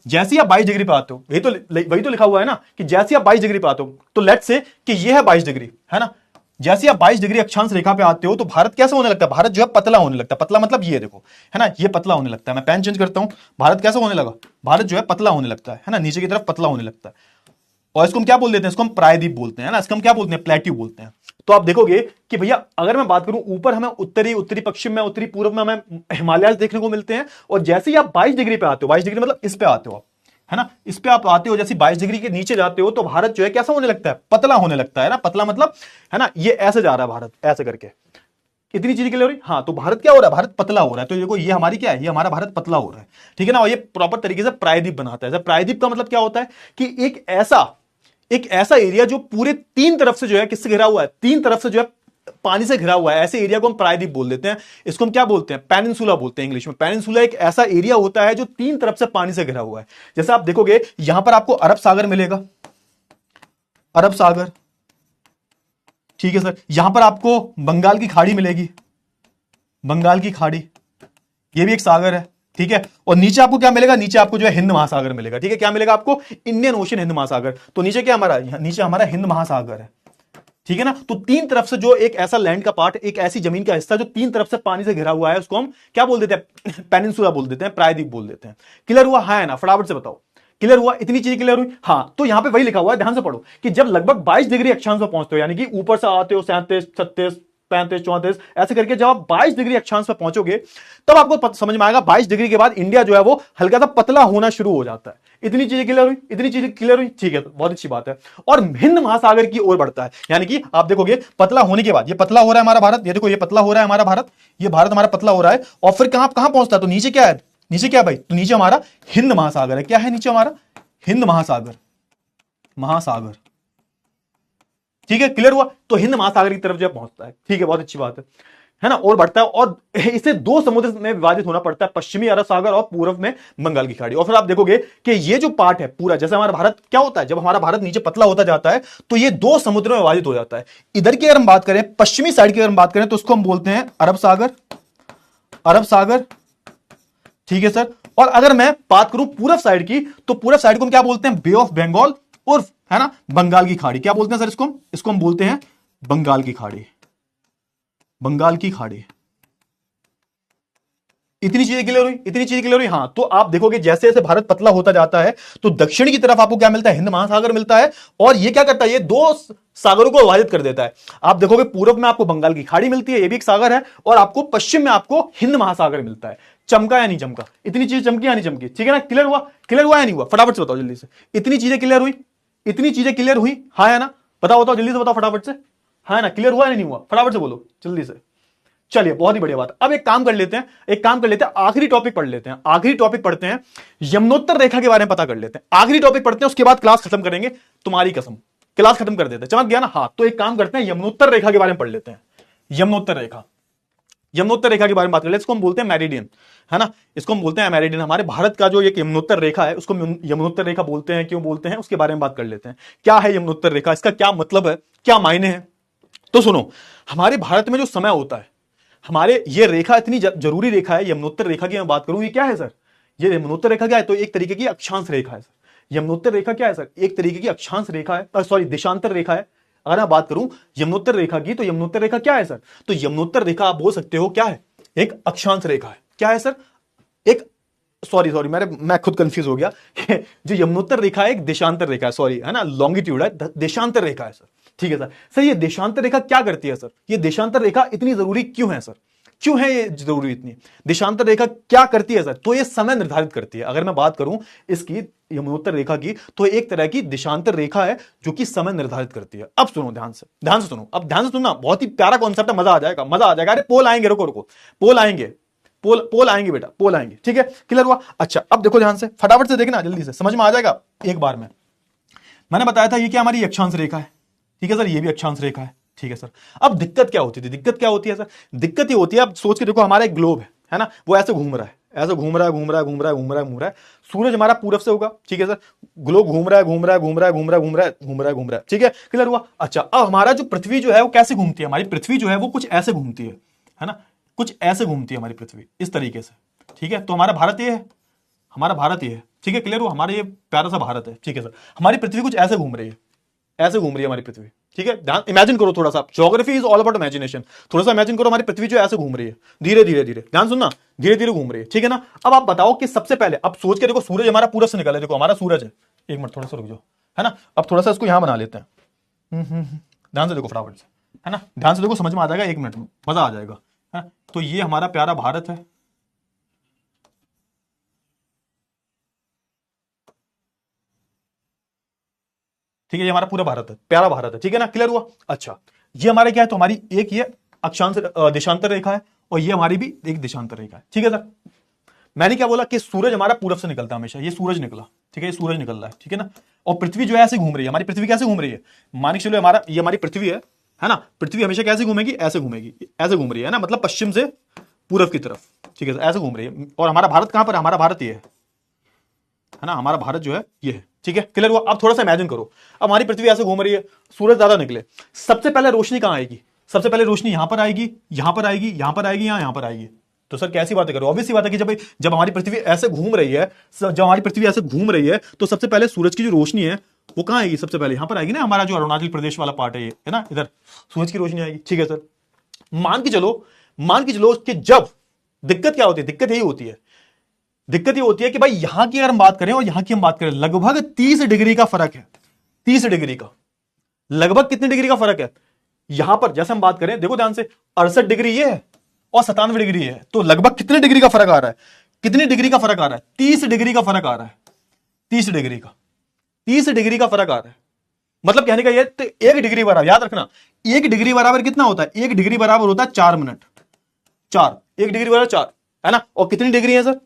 Speaker 1: जैसे ही आप 22 डिग्री पे आते हो, वही तो लिखा हुआ है ना, कि जैसे ही आप 22 डिग्री पे आते हो, तो लेट्स से कि ये है 22 डिग्री, है ना, जैसे ही आप 22 डिग्री अक्षांश रेखा पे आते हो, तो भारत कैसा होने लगता है, भारत जो है पतला होने लगता है। पतला मतलब ये देखो, है ना, ये पतला होने लगता है। मैं पेन चेंज करता हूं, भारत कैसा होने लगा, भारत जो है पतला होने लगता है ना, नीचे की तरफ पतला होने लगता है। और इसको हम क्या बोल देते हैं, इसको हम प्रायद्वीप बोलते हैं ना, इसको हम क्या बोलते हैं, प्लेट्यू बोलते हैं। तो आप देखोगे कि भैया अगर मैं बात करूं, ऊपर हमें उत्तरी पश्चिम में, उत्तरी पूर्व में हमें हिमालय देखने को मिलते हैं, और जैसे ही आप 22 डिग्री पे आते हो, 22 डिग्री मतलब इस पे आते हो आप, है ना, इस पे आप आते हो, जैसे 22 डिग्री के नीचे जाते हो, तो भारत जो है कैसा होने लगता है, पतला होने लगता है ना, पतला मतलब, है ना, ये ऐसे जा रहा है भारत, ऐसे करके। इतनी चीज क्लियर हो रही, हाँ, तो भारत क्या हो रहा है, भारत पतला हो रहा है। तो देखो ये हमारी क्या है, ये हमारा भारत पतला हो रहा है, ठीक है ना, और ये प्रॉपर तरीके से प्रायद्वीप बनाता है। प्रायद्वीप का मतलब क्या होता है कि एक ऐसा एरिया जो पूरे तीन तरफ से जो है किससे घिरा हुआ है, तीन तरफ से जो है पानी से घिरा हुआ है, ऐसे एरिया को हम प्रायद्वीप बोल देते हैं। इसको हम क्या बोलते हैं, पेनिनसुला बोलते हैं इंग्लिश में। पेनिनसुला एक ऐसा एरिया होता है जो तीन तरफ से पानी से घिरा हुआ है। जैसे आप देखोगे यहां पर आपको अरब सागर मिलेगा, अरब सागर, ठीक है सर। यहां पर आपको बंगाल की खाड़ी मिलेगी, बंगाल की खाड़ी, ये भी एक सागर है, ठीक है। और नीचे आपको क्या मिलेगा, नीचे आपको जो है हिंद महासागर मिलेगा, ठीक है। क्या मिलेगा आपको, इंडियन ओशन, हिंद महासागर। तो नीचे क्या हमारा, नीचे हमारा हिंद महासागर है, ठीक है ना। तो तीन तरफ से जो एक ऐसा लैंड का पार्ट, एक ऐसी जमीन का हिस्सा जो तीन तरफ से पानी से घिरा हुआ है, उसको हम क्या बोल देते हैं, पेनिनसुला बोल देते हैं, प्रायद्वीप बोल देते हैं। क्लियर हुआ, है ना, फटाफट से बताओ, क्लियर हुआ, इतनी चीज क्लियर हुई। हाँ, तो यहां पे वही लिखा हुआ है, ध्यान से पढ़ो, कि जब लगभग 22 डिग्री अक्षांश पर पहुंचते हो, यानी कि ऊपर से आते हो 37, 36, 35, 34, ऐसे करके जब आप 22 डिग्री अक्षांश पर पहुंचोगे, तब आपको समझ में आएगा 22 डिग्री के बाद इंडिया जो है वो हल्का सा पतला होना शुरू हो जाता है। इतनी चीजें क्लियर हुई, इतनी चीजें क्लियर हुई, ठीक है, बहुत अच्छी बात है। और हिंद महासागर की ओर बढ़ता है, यानी कि आप देखोगे पतला होने के बाद, ये पतला हो रहा है हमारा भारत, ये देखो ये पतला हो रहा है हमारा भारत, ये भारत हमारा पतला हो रहा है, और फिर कहां कहां पहुंचता है, तो नीचे क्या है, नीचे क्या है भाई, तो नीचे हमारा हिंद महासागर है। क्या है नीचे हमारा, हिंद महासागर, महासागर, ठीक है, क्लियर हुआ। तो हिंद महासागर की तरफ जो पहुंचता है, ठीक है, बहुत अच्छी बात है ना, और बढ़ता है, और इसे दो समुद्र में विभाजित होना पड़ता है, पश्चिमी अरब सागर और पूर्व में बंगाल की खाड़ी। और फिर आप देखोगे कि ये जो पार्ट है पूरा, जैसे हमारा भारत क्या होता है, जब हमारा भारत नीचे पतला होता जाता है, तो ये दो समुद्र में विभाजित हो जाता है। इधर की अगर हम बात करें, पश्चिमी साइड की अगर हम बात करें, तो उसको हम बोलते हैं अरब सागर, अरब सागर, ठीक है सर। और अगर मैं बात करूं पूर्व साइड की, तो पूर्व साइड को हम क्या बोलते हैं, बे ऑफ बंगाल, और है ना, बंगाल की खाड़ी। क्या बोलते हैं सर इसको हम बोलते हैं बंगाल की खाड़ी, बंगाल की खाड़ी। इतनी चीजें क्लियर हुई, इतनी चीजें क्लियर हुई। हाँ, तो आप देखोगे जैसे जैसे भारत पतला होता जाता है, तो दक्षिण की तरफ आपको क्या मिलता है, हिंद महासागर मिलता है, और ये क्या करता है, ये दो सागरों को विभाजित कर देता है। आप देखोगे पूर्व में आपको बंगाल की खाड़ी मिलती है, ये भी एक सागर है, और आपको पश्चिम में आपको हिंद महासागर मिलता है। चमका या नहीं चमका, इतनी चीजें चमकी या नहीं चमकी, ठीक है ना, क्लियर हुआ, क्लियर हुआ या नहीं हुआ, फटाफट से बताओ जल्दी से। इतनी चीजें क्लियर हुई, इतनी चीजें क्लियर हुई, हाँ है ना, बताओ बताओ जल्दी से बताओ फटाफट से, हाँ ना, क्लियर हुआ या नहीं हुआ, फटाफट से बोलो जल्दी से। चलिए, बहुत ही बढ़िया बात। अब एक काम कर लेते हैं, आखिरी टॉपिक पढ़ लेते हैं, आखिरी टॉपिक पढ़ते हैं, यमुनोत्तर रेखा के बारे में पता कर लेते हैं। आखिरी टॉपिक पढ़ते हैं, उसके बाद क्लास खत्म करेंगे, तुम्हारी कसम क्लास खत्म कर देते हैं, चमक गया ना। हाँ, तो एक काम करते हैं, यमुनोत्तर रेखा के बारे में पढ़ लेते हैं। यमुनोत्तर रेखा, यमुनोत्तर रेखा के बारे में बात कर लेते हैं। इसको हम बोलते हैं मेरिडियन, है ना, इसको हम बोलते हैं मेरिडियन। हमारे भारत का जो एक यमुनोत्तर रेखा है, उसको यमुनोत्तर रेखा बोलते हैं, क्यों बोलते हैं, उसके बारे में बात कर लेते हैं। क्या है यमुनोत्तर रेखा, इसका क्या मतलब है, क्या मायने हैं। तो सुनो, हमारे भारत में जो समय होता है, हमारे ये रेखा इतनी जरूरी रेखा है, यमुनोत्तर रेखा की मैं बात करूं, ये क्या है सर, ये यमुनोत्तर रेखा क्या है, तो एक तरीके की अक्षांश रेखा है सर। यमुनोत्तर रेखा क्या है सर, एक तरीके की अक्षांश रेखा है, सॉरी देशांतर रेखा है। अगर मैं बात करूं यमुनोत्तर रेखा की, तो यमुनोत्तर रेखा क्या है सर, तो यमुनोत्तर रेखा आप बोल सकते हो क्या है, एक अक्षांश रेखा है। क्या है सर, एक सॉरी मैं खुद कंफ्यूज हो गया जो यमुनोत्तर रेखा है एक देशांतर रेखा है, सॉरी, है ना, लॉन्गिट्यूड है, देशांतर रेखा है सर, ठीक है सर। सर ये देशांतर रेखा क्या करती है सर, ये देशांतर रेखा इतनी जरूरी क्यों है सर, क्यों है ये जरूरी इतनी, देशांतर रेखा क्या करती है सर, तो ये समय निर्धारित करती है। अगर मैं बात करूं इसकी यमुनोत्तर रेखा की, तो एक तरह की देशांतर रेखा है जो कि समय निर्धारित करती है। अब सुनो ध्यान से सुनो, अब ध्यान से सुनना, बहुत ही प्यारा कॉन्सेप्ट है, मजा आ जाएगा, मजा आ जाएगा। अरे पोल आएंगे, रुको रुको, पोल आएंगे, पोल पोल आएंगे बेटा, पोल आएंगे, ठीक है, क्लियर हुआ। अच्छा अब देखो ध्यान से, फटाफट से देखना, जल्दी से समझ में आ जाएगा एक बार में। मैंने बताया था ये क्या हमारी अक्षांश रेखा है, ठीक है सर, ये भी अक्षांश रेखा है, ठीक है सर। अब दिक्कत क्या होती थी, दिक्कत क्या होती है सर, दिक्कत ये होती है, अब सोच के देखो हमारा एक ग्लोब है ना, वो ऐसे घूम रहा है, ऐसे घूम रहा है, घूम रहा है, घूम रहा है, घूम रहा है, घूम रहा है। सूरज हमारा पूरब से होगा, ठीक है सर, ग्लोब घूम रहा है, घूम रहा है, घूम रहा है, घूम रहा है, घूम रहा है, घूम रहा है, घूम रहा है, ठीक है, क्लियर हुआ। अच्छा अब हमारा जो पृथ्वी जो है वो कैसे घूमती है, हमारी पृथ्वी जो है वो कुछ ऐसे घूमती है ना, कुछ ऐसे घूमती है हमारी पृथ्वी, इस तरीके से, ठीक है। तो हमारा भारत ये है, हमारा भारत ये है, ठीक है, क्लियर हुआ, हमारा ये प्यारा सा भारत है, ठीक है सर। हमारी पृथ्वी कुछ ऐसे घूम रही है, ऐसे घूम रही है हमारी पृथ्वी, ठीक है। ध्यान इमेजिन करो थोड़ा सा, geography is all about imagination. थोड़ा सा इमेजिन करो हमारी पृथ्वी जो ऐसे घूम रही है, धीरे धीरे धीरे, ध्यान सुनना, धीरे धीरे घूम रही है, ठीक है ना। अब आप बताओ कि सबसे पहले, अब सोच के देखो, सूरज हमारा पूरब से निकला है, देखो हमारा सूरज है, एक मिनट थोड़ा सा रुक जाओ, है ना। अब थोड़ा सा इसको यहां बना लेते हैं, ध्यान से देखो फटाफट से, है ना, ध्यान से देखो, समझ में आ जाएगा, एक मिनट में मजा आ जाएगा, है। तो ये हमारा प्यारा भारत है, ठीक है, ये हमारा पूरा भारत है, प्यारा भारत है, ठीक है ना, क्लियर हुआ। अच्छा ये हमारे क्या है, तो हमारी एक ये अक्षांश देशांतर रेखा है, और ये हमारी भी एक देशांतर रेखा है, ठीक है सर। मैंने क्या बोला कि सूरज हमारा पूरब से निकलता है हमेशा, ये सूरज निकला, ठीक है, ये सूरज निकल रहा है, ठीक है ना। और पृथ्वी जो है ऐसे घूम रही है, हमारी पृथ्वी कैसे घूम रही है, मान के चलो हमारा ये हमारी पृथ्वी है ना, पृथ्वी हमेशा कैसे घूमेगी, ऐसे घूमेगी, ऐसे घूम रही है ना, मतलब पश्चिम से पूरब की तरफ, ठीक है, ऐसे घूम रही है। और हमारा भारत कहां पर है, हमारा भारत ये है ना, हमारा भारत जो है ये है, ठीक है, क्लियर हुआ। अब थोड़ा सा इमेजिन करो, अब हमारी पृथ्वी ऐसे घूम रही है, सूरज ज्यादा निकले, सबसे पहले रोशनी कहां आएगी, सबसे पहले रोशनी यहां पर आएगी, यहां पर आएगी, यहां पर आएगी, यहां पर आएगी। तो सर कैसी बातें करो, ऑब्वियस सी बात है कि जब हमारी पृथ्वी ऐसे घूम रही है, जब हमारी पृथ्वी ऐसे घूम रही है, तो सबसे पहले सूरज की जो रोशनी है वो कहां आएगी, सबसे पहले यहां पर आएगी ना, हमारा जो अरुणाचल प्रदेश वाला पार्ट है ये, है ना, इधर सूरज की रोशनी आएगी, ठीक है सर। मान के चलो कि जब, दिक्कत क्या होती है, दिक्कत यही होती है, दिक्कत ये होती है कि भाई यहां की अगर हम बात करें और यहां की हम बात करें, लगभग 30 डिग्री का फर्क है, 30 डिग्री का, लगभग कितने डिग्री का फर्क है, यहां पर जैसे हम बात करें, देखो ध्यान से, 68 डिग्री ये है और 97 डिग्री है, तो लगभग कितने डिग्री का फर्क आ रहा है, कितनी डिग्री का फर्क आ रहा है, 30 डिग्री का फर्क आ रहा है, 30 डिग्री का, 30 डिग्री का फर्क आ रहा है। मतलब कहने का ये, तो 1 डिग्री बराबर, याद रखना, 1 डिग्री बराबर कितना होता है, 1 डिग्री बराबर होता है 4 मिनट, 4, 1 डिग्री बराबर 4, है ना। और कितनी डिग्री है सर,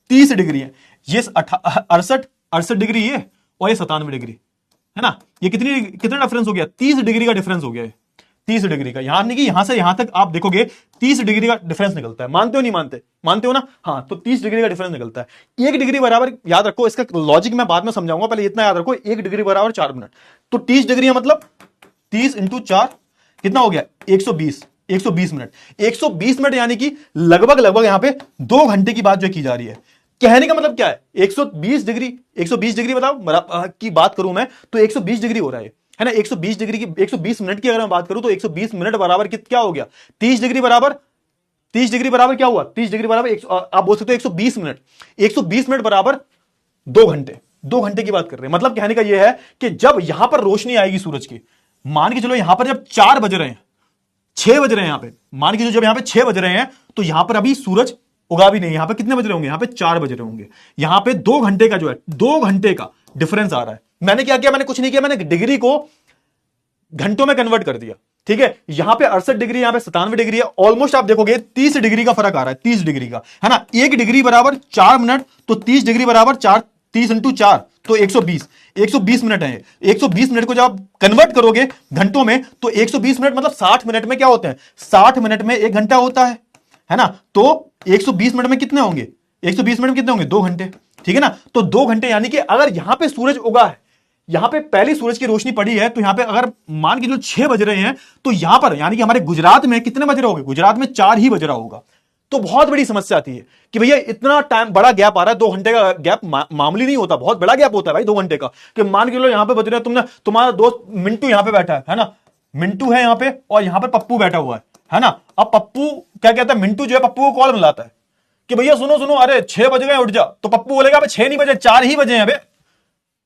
Speaker 1: 30 डिग्री है, ये 68 डिग्री ये, और ये 97 डिग्री, है ना। ये कितना डिफरेंस हो गया, 30 डिग्री का डिफरेंस हो गया है, 30 डिग्री का, यानी कि यहां से यहां तक आप देखोगे 30 डिग्री का डिफरेंस निकलता है, मानते हो नहीं मानते, मानते हो ना, हाँ, तो 30 डिग्री का डिफरेंस निकलता है। 1 डिग्री बराबर, याद रखो, इसका लॉजिक मैं बाद में समझाऊंगा, पहले इतना याद रखो, 1 डिग्री बराबर 4 मिनट, तो 30 डिग्री है, मतलब 30 इंटू 4 कितना हो गया, 120, 120 मिनट, 120 मिनट, यानी कि लगभग यहां पे 2 घंटे की बात जो की जा रही है। कहने का मतलब क्या है, 120 डिग्री बताओ की बात करूं मैं, तो 120 डिग्री हो रहा है ना, 120 डिग्री की, 120 मिनट की अगर मैं बात करूं, तो 120 मिनट बराबर क्या हो गया, 30 डिग्री बराबर, 30 डिग्री बराबर क्या हुआ, 30 डिग्री बराबर आप बोल सकते हो 120 मिनट, 120 मिनट बराबर 2 घंटे, 2 घंटे की बात कर रहे हैं। मतलब कहने का यह है कि जब यहां पर रोशनी आएगी सूरज की, मान के चलो यहां पर जब 4 बज रहे हैं, 6 बज रहे हैं, यहां पे मान के चलो जब यहां पे 6 बज रहे हैं, तो यहां पर अभी सूरज उगा भी नहीं, यहां पे कितने बज रहे होंगे, यहां पे 4 बज रहे होंगे, यहां पे 2 घंटे का जो है, 2 घंटे का डिफरेंस आ रहा है। मैंने क्या किया, मैंने कुछ नहीं किया, मैंने डिग्री को घंटों में कन्वर्ट कर दिया, ठीक है। यहां पे 68 डिग्री, यहां पे 97 डिग्री है, ऑलमोस्ट आप देखोगे 30 डिग्री का फर्क आ रहा है, 30 डिग्री का, है ना। 1 डिग्री बराबर 4 मिनट, तो 30 डिग्री बराबर 4, 30 इंटू 4, तो 120 मिनट है। 120 मिनट को जब आप कन्वर्ट करोगे घंटों में, तो 120 मिनट मतलब 60 मिनट में क्या होते हैं, 60 मिनट में 1 घंटा होता है ना। तो 120 मिनट में कितने होंगे, 120 मिनट में कितने होंगे, 2 घंटे, ठीक है ना। तो 2 घंटे, यानी कि अगर यहां पे सूरज उगा है, यहां पे पहली सूरज की रोशनी पड़ी है, तो यहां पे अगर मान के जो 6 बज रहे हैं, तो यहां पर यानी कि हमारे गुजरात में कितने बज रहे होंगे, गुजरात में 4 ही बज रहा होगा। तो बहुत बड़ी समस्या आती है कि भैया इतना टाइम, बड़ा गैप आ रहा है, 2 घंटे का गैप मामूली नहीं होता, बहुत बड़ा गैप होता है भाई 2 घंटे का। कि मान के लो यहां पे बज रहे हैं, तुम्हारा दोस्त मिंटू यहां पे बैठा है ना, मिंटू है यहां पे, और यहां पर पप्पू बैठा हुआ है ना। अब पप्पू क्या कहता है, मिंटू जो है पप्पू को कॉल मिलाता है कि भैया सुनो सुनो, अरे 6 बज गए, उठ जा। तो पप्पू बोलेगा 6 नहीं बजे, 4 ही बजे हैं बे।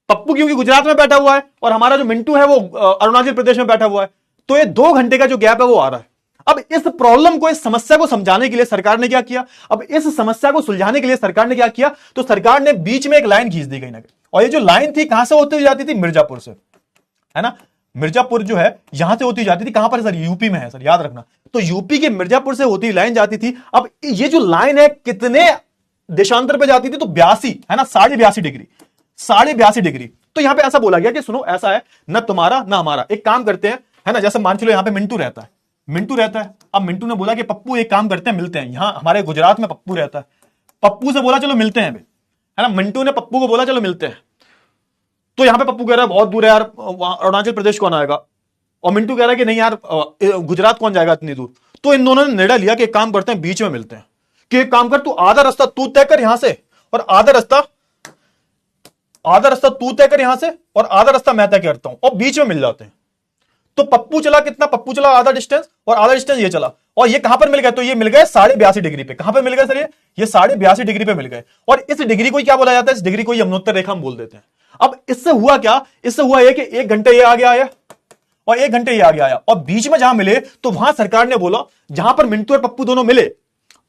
Speaker 1: पप्पू क्योंकि गुजरात में बैठा हुआ है, और हमारा जो मिंटू है वो अरुणाचल प्रदेश में बैठा हुआ है, तो ये 2 घंटे का जो गैप है वो आ रहा है। अब इस प्रॉब्लम को, इस समस्या को समझाने के लिए सरकार ने क्या किया, अब इस समस्या को सुलझाने के लिए सरकार ने क्या किया, तो सरकार ने बीच में एक लाइन खींच दी कहीं ना कहीं, और ये जो लाइन थी कहां से होती हुई जाती थी, मिर्जापुर से, है ना। मिर्जापुर जो है यहां से होती जाती थी, कहां पर है सर, यूपी में है सर, याद रखना। तो यूपी के मिर्जापुर से होती लाइन जाती थी। अब ये जो लाइन है कितने देशांतर पे जाती थी, तो 82 है ना, 82.5 डिग्री, 82.5 डिग्री। तो यहां पे ऐसा बोला गया कि सुनो ऐसा है ना तुम्हारा ना हमारा, एक काम करते हैं, है ना, जैसे मान चलो यहां पे मिंटू रहता है, मिंटू रहता है। अब मिंटू ने बोला कि पप्पू एक काम करते हैं, मिलते हैं। यहां हमारे गुजरात में पप्पू रहता है, पप्पू से बोला चलो मिलते हैं, है ना, मिंटू ने पप्पू को बोला चलो मिलते हैं। तो यहां पे पप्पू कह रहा है बहुत दूर है यार, अरुणाचल प्रदेश कौन आएगा, और मिंटू कह रहा है कि नहीं यार गुजरात कौन जाएगा इतनी दूर। तो इन दोनों ने निर्णय लिया कि एक काम करते हैं, बीच में मिलते हैं, कि एक काम कर, तू आधा रास्ता तू तय कर यहां से, और आधा रास्ता तू तय कर यहां से, और आधा रास्ता मैं तय करता हूं, और बीच में मिल जाते हैं। तो पप्पू चला कितना, पप्पू चला आधा डिस्टेंस, और आधा डिस्टेंस ये चला, और ये कहां पर मिल गए, तो ये मिल गए 82.5 डिग्री पे। कहां पर मिल गए सर, ये 82.5 डिग्री पे मिल गए। और इस डिग्री को क्या बोला जाता है, इस डिग्री को यमुनोत्तर रेखा हम बोल देते हैं। अब इससे हुआ क्या, इससे हुआ ये कि 1 घंटे ये आगे आया और 1 घंटे ये आगे आया, और बीच में जहां मिले तो वहां सरकार ने बोला, जहां पर मिंटू और पप्पू दोनों मिले,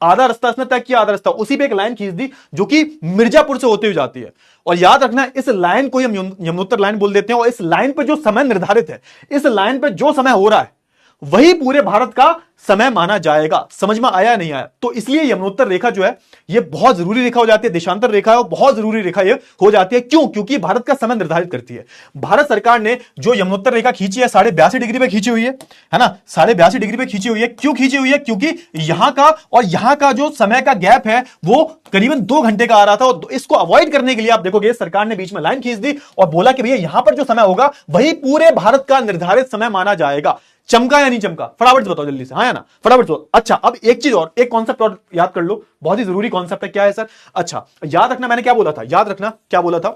Speaker 1: आधा रास्ता इसने तय किया, आधा रास्ता उसी पे एक लाइन खींच दी जो कि मिर्जापुर से होते हुए जाती है। और याद रखना, इस लाइन को हम यमुनोत्तर लाइन बोल देते हैं, और इस लाइन पे जो समय निर्धारित है, इस लाइन पे जो समय हो रहा है, वही पूरे भारत का समय माना जाएगा। समझ में आया नहीं आया? तो इसलिए यमुनोत्तर रेखा जो है ये बहुत जरूरी रेखा हो जाती है, देशांतर रेखा है और बहुत जरूरी रेखा ये हो जाती है। क्यों? क्योंकि भारत का समय निर्धारित करती है। भारत सरकार ने जो यमुनोत्तर रेखा खींची है 82.5 डिग्री पे खींची हुई है ना, 82.5 डिग्री पे खींची हुई है। क्यों खींची हुई है? क्योंकि यहां का और यहां का जो समय का गैप है वो करीबन 2 घंटे का आ रहा था, और इसको अवॉइड करने के लिए आप देखोगे सरकार ने बीच में लाइन खींच दी और बोला कि भैया यहां पर जो समय होगा वही पूरे भारत का निर्धारित समय माना जाएगा। चमका या नहीं चमका? फटाफट से बताओ जल्दी से, हाँ या ना, फटाफट से। अच्छा, अब एक चीज और, एक कॉन्सेप्ट और याद कर लो, बहुत ही जरूरी कॉन्सेप्ट है। क्या है सर? अच्छा, याद रखना मैंने क्या बोला था, याद रखना क्या बोला था।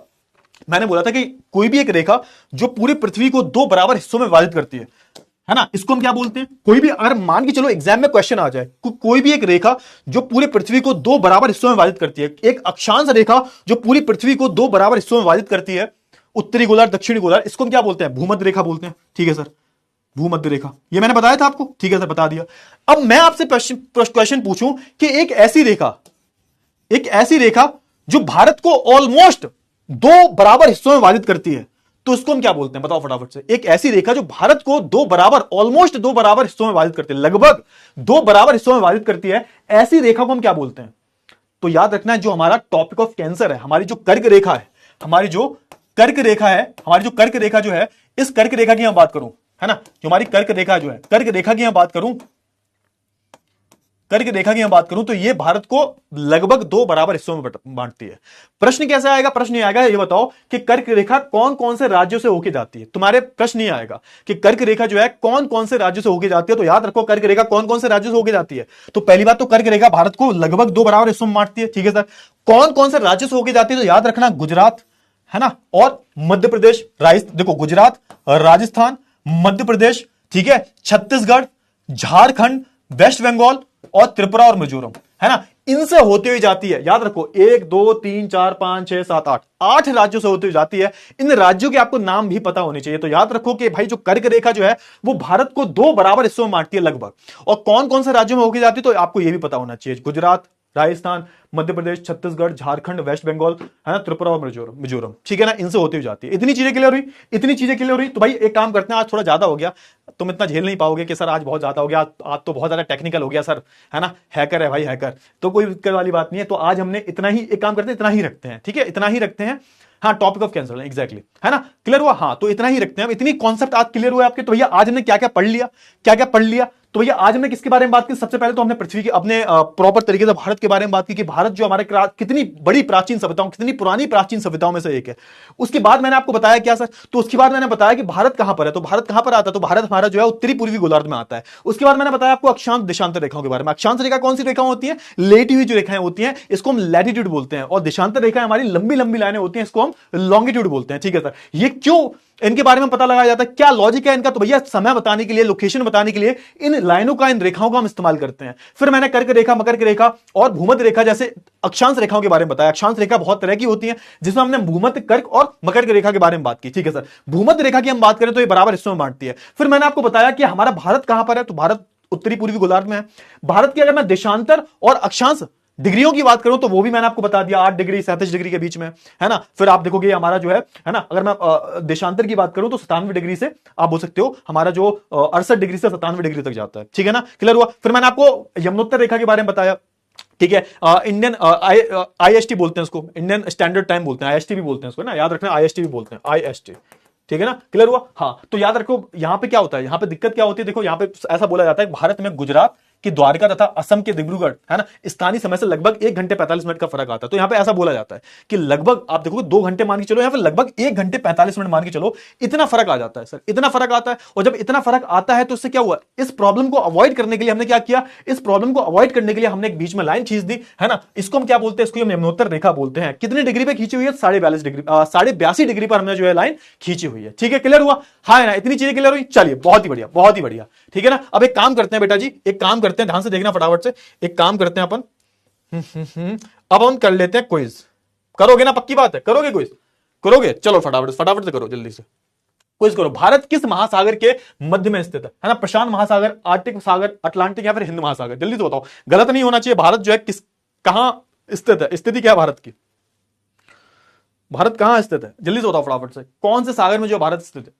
Speaker 1: मैंने बोला था कि कोई भी एक रेखा जो पूरी पृथ्वी को 2 बराबर हिस्सों में विभाजित करती है ना, इसको हम क्या बोलते हैं? कोई भी, अगर मान के चलो एग्जाम में क्वेश्चन आ जाए, कोई भी एक रेखा जो पूरी पृथ्वी को 2 बराबर हिस्सों में विभाजित करती है, एक अक्षांश रेखा जो पूरी पृथ्वी को 2 बराबर हिस्सों में विभाजित करती है, उत्तरी गोलार्ध दक्षिणी गोलार्ध, इसको हम क्या बोलते हैं? भूमध्य रेखा बोलते हैं। ठीक है सर, भूमध्य रेखा, ये मैंने बताया था आपको। ठीक है सर, बता दिया। अब मैं आपसे क्वेश्चन पूछूं कि एक ऐसी रेखा जो भारत को ऑलमोस्ट 2 बराबर हिस्सों में विभाजित करती है, तो उसको हम क्या बोलते हैं? बताओ फटाफट से। एक ऐसी रेखा जो भारत को 2 बराबर, ऑलमोस्ट 2 बराबर हिस्सों में विभाजित करती है, लगभग 2 बराबर हिस्सों में विभाजित करती है, ऐसी रेखा को हम क्या बोलते हैं? तो याद रखना है, जो हमारा टॉपिक ऑफ कैंसर है, हमारी जो कर्क रेखा है, हमारी जो कर्क रेखा जो है, इस कर्क रेखा की मैं बात करूं, है ना, जो हमारी कर्क रेखा जो है, कर्क रेखा की मैं बात करूं, तो ये भारत को लगभग 2 बराबर हिस्सों में बांटती है। प्रश्न कैसे आएगा? प्रश्न ये आएगा, ये बताओ कि कर्क रेखा कौन कौन से राज्यों से होके जाती है। तुम्हारे प्रश्न ये आएगा कि कर्क रेखा जो है कौन कौन से राज्यों से होके जाती है। तो याद रखो, कर्क रेखा कौन कौन से राज्यों से होके जाती है। तो पहली बात तो कर्क रेखा भारत को लगभग 2 बराबर हिस्सों में बांटती है। ठीक है सर, कौन कौन से राज्यों से होके जाती है? तो याद रखना, गुजरात, है ना, और मध्य प्रदेश, देखो गुजरात, राजस्थान, मध्य प्रदेश, ठीक है, छत्तीसगढ़, झारखंड, वेस्ट बंगाल और त्रिपुरा और मिजोरम, है ना, इनसे होते हुए जाती है। याद रखो, 1 2 3 4 5 6 7 8 राज्यों से होते हुए जाती है। इन राज्यों के आपको नाम भी पता होने चाहिए। तो याद रखो कि भाई जो कर्क रेखा जो है वो भारत को 2 बराबर हिस्सों में बांटती है लगभग, और कौन कौन से राज्यों में होकर जाती है तो आपको यह भी पता होना चाहिए। गुजरात, राजस्थान, मध्य प्रदेश, छत्तीसगढ़, झारखंड, वेस्ट बंगाल, है ना, त्रिपुरा और मिजोरम, ठीक है ना, इनसे होती हुई जाती है। इतनी चीजें क्लियर हुई। तो भाई एक काम करते हैं, आज थोड़ा ज्यादा हो गया, तुम इतना झेल नहीं पाओगे कि सर आज बहुत ज्यादा हो गया, आज तो बहुत ज्यादा टेक्निकल हो गया सर, है ना, हैकर है भाई, हैकर, तो कोई दिक्कत वाली बात नहीं है। तो आज हमने इतना ही, एक काम करते हैं, इतना ही रखते हैं, ठीक है, इतना ही रखते हैं। हाँ, टॉपिक ऑफ कैंसर, एग्जैक्टली, है ना, क्लियर हुआ? हाँ, तो इतना ही रखते हैं हम, इतनी कॉन्सेप्ट आज क्लियर हुआ आपके। तो भैया आज हमने क्या क्या पढ़ लिया, तो भैया आज हमने किसके बारे में बात की? सबसे पहले तो हमने पृथ्वी के अपने प्रॉपर तरीके से भारत के बारे में बात की कि भारत जो हमारे कितनी बड़ी प्राचीन सभ्यताओं, कितनी पुरानी प्राचीन सभ्यताओं में से एक है। उसके बाद मैंने आपको बताया क्या सर? तो उसके बाद मैंने बताया कि भारत कहां पर है। तो भारत कहां पर आता है? तो भारत हमारा जो है उत्तरी पूर्वी गोलार्ध में आता है। उसके बाद मैंने बताया आपको अक्षांश देशांतर रेखाओं के बारे में। अक्षांश रेखा कौन सी रेखा होती है? लेटी हुई जो रेखाएं होती हैं, इसको हम लैटिट्यूड बोलते हैं, और देशांतर रेखाएं हमारी लंबी लंबी लाइनें होती हैं, इसको हम लॉन्गिट्यूड बोलते हैं। ठीक है सर, ये क्यों इनके बारे में पता लगाया जाता है, क्या लॉजिक है इनका? तो भैया समय बताने के लिए, लोकेशन बताने के लिए इन लाइनों का, इन रेखाओं का हम इस्तेमाल करते हैं। फिर मैंने कर्क रेखा, मकर रेखा और भूमध्य रेखा जैसे अक्षांश रेखाओं के बारे में बताया। अक्षांश रेखा बहुत तरह की होती है, जिसमें हमने भूमध्य, कर्क और मकर रेखा के बारे में बात की। ठीक है सर, भूमध्य रेखा की हम बात करें तो ये बराबर हिस्सों में बांटती है। फिर मैंने आपको बताया कि हमारा भारत कहां पर है, तो भारत उत्तरी पूर्वी गोलार्ध में है। भारत की अगर मैं देशांतर और अक्षांश डिग्रियों की बात करूं तो वो भी मैंने आपको बता दिया, 8 डिग्री 37 डिग्री के बीच में, है ना। फिर आप देखोगे हमारा जो है ना, अगर मैं देशांतर की बात करूं तो 97 डिग्री से आप बोल सकते हो हमारा जो 68 डिग्री से 97 डिग्री तक जाता है, ठीक है ना, क्लियर हुआ। फिर मैंने आपको यमुनोत्तर रेखा के बारे में बताया, ठीक है। इंडियन आईएसटी बोलते हैं उसको, इंडियन स्टैंडर्ड टाइम बोलते हैं, आईएसटी भी बोलते हैं उसको ना, याद रखना, आईएसटी भी बोलते हैं, आईएसटी, ठीक है ना, क्लियर हुआ। हाँ, तो याद रखो यहां पे क्या होता है, यहां पे दिक्कत क्या होती है, देखो यहां पे ऐसा बोला जाता है भारत में गुजरात की द्वारका तथा असम के डिब्रूगढ़, है ना, स्थानीय समय से लगभग 1 घंटे 45 मिनट का फर्क आता है। तो यहां पे ऐसा बोला जाता है कि लगभग आप देखो 2 घंटे मान के चलो, या फिर लगभग 1 घंटे 45 मिनट मान के चलो, इतना फर्क आ जाता है सर, इतना फर्क आता है। और जब इतना फर्क आता है तो इससे क्या हुआ, इस प्रॉब्लम को अवॉइड करने के लिए हमने क्या किया, इस प्रॉब्लम को अवॉइड करने के लिए हमने एक बीच में लाइन खींच दी, है ना। इसको हम क्या बोलते हैं, इसको हम यमुनोत्तर रेखा बोलते हैं। कितने डिग्री पे खींची हुई है, 42.5 डिग्री, 82 डिग्री पर हमने जो है लाइन खींची हुई है, ठीक है, क्लियर हुआ। हाँ ना, इतनी चीजें क्लियर हुई, चलिए बहुत ही बढ़िया, बहुत ही बढ़िया, ठीक है ना। अब एक काम करते हैं बेटा जी, एक काम करते हैं, ध्यान से देखना फटाफट से, एक काम करते हैं अपन, अब हम कर लेते हैं क्विज। करोगे ना, पक्की बात है, करोगे क्विज, करोगे, चलो फटाफट फटाफट से करो, जल्दी से क्विज करो। भारत किस महासागर के मध्य में स्थित है ना, प्रशांत महासागर, आर्टिक सागर, अटलांटिक या फिर हिंद महासागर, जल्दी से बताओ, गलत नहीं होना चाहिए। भारत जो है किस, कहां स्थित है, स्थिति क्या है भारत की, भारत कहां स्थित है, जल्दी से बताओ फटाफट से, कौन से सागर में जो भारत स्थित है।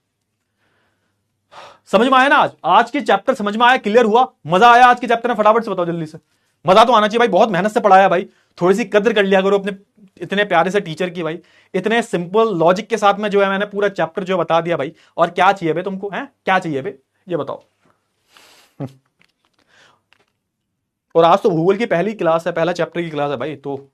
Speaker 1: समझ में आया ना, आज के चैप्टर समझ में आया, क्लियर हुआ, मजा आया आज के चैप्टर में, फटाफट से बताओ जल्दी से। मजा तो आना चाहिए भाई, बहुत मेहनत से पढ़ाया भाई, थोड़ी सी कद्र कर लिया करो अपने इतने प्यारे से टीचर की भाई, इतने सिंपल लॉजिक के साथ में जो है मैंने पूरा चैप्टर जो बता दिया भाई। और क्या चाहिए भाई तुमको, है क्या चाहिए भाई, ये बताओ। और आज तो भूगोल की पहली क्लास है, पहला चैप्टर की क्लास है भाई, तो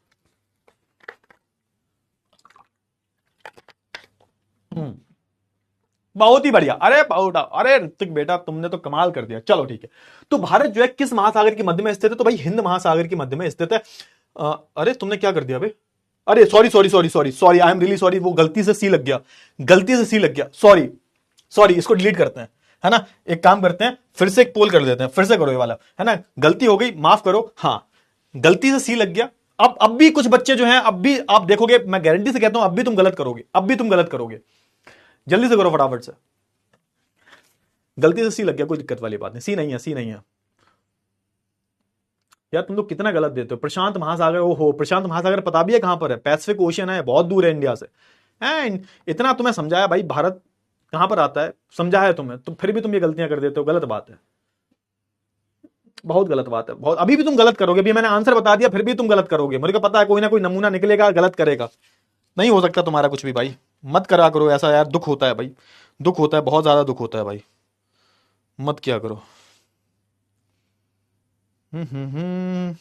Speaker 1: बहुत ही बढ़िया, अरे बहुत, अरे ऋतिक बेटा तुमने तो कमाल कर दिया, चलो ठीक है। तो भारत जो है किस महासागर के मध्य में स्थित है, तो भाई हिंद महासागर के मध्य में स्थित है। अरे तुमने क्या कर दिया भाई, अरे sorry sorry sorry sorry sorry, I am really sorry, वो गलती से सी लग गया, गलती से सी लग गया, सॉरी सॉरी, इसको डिलीट करते हैं, है ना। एक काम करते हैं, फिर से एक पोल कर देते हैं, फिर से करो ये वाला, है ना, गलती हो गई, माफ करो, हाँ गलती से सी लग गया। अब भी कुछ बच्चे जो हैं, अब भी आप देखोगे, मैं गारंटी से कहता हूं, अब भी तुम गलत करोगे, अब भी तुम गलत करोगे, जल्दी से करो फटाफट से। गलती से सी लग गया, कोई दिक्कत वाली बात नहीं, सी नहीं है, सी नहीं है। यार तुम लोग कितना गलत देते हो, प्रशांत महासागर, ओ हो, प्रशांत महासागर पता भी है कहां पर है, पैसिफिक ओशियन है, बहुत दूर है इंडिया से। एंड इतना तुम्हें समझाया भाई, भारत कहां पर आता है, समझाया तुम्हें, तो फिर भी तुम ये गलतियां कर देते हो, गलत बात है, बहुत गलत बात है, बहुत, अभी भी तुम गलत करोगे, अभी मैंने आंसर बता दिया, फिर भी तुम गलत करोगे, मुझे को पता है कोई ना कोई नमूना निकलेगा गलत करेगा, नहीं हो सकता तुम्हारा कुछ भी भाई, मत करा करो ऐसा यार, दुख होता है भाई, दुख होता है, बहुत ज्यादा दुख होता है भाई, मत किया करो। हम्म।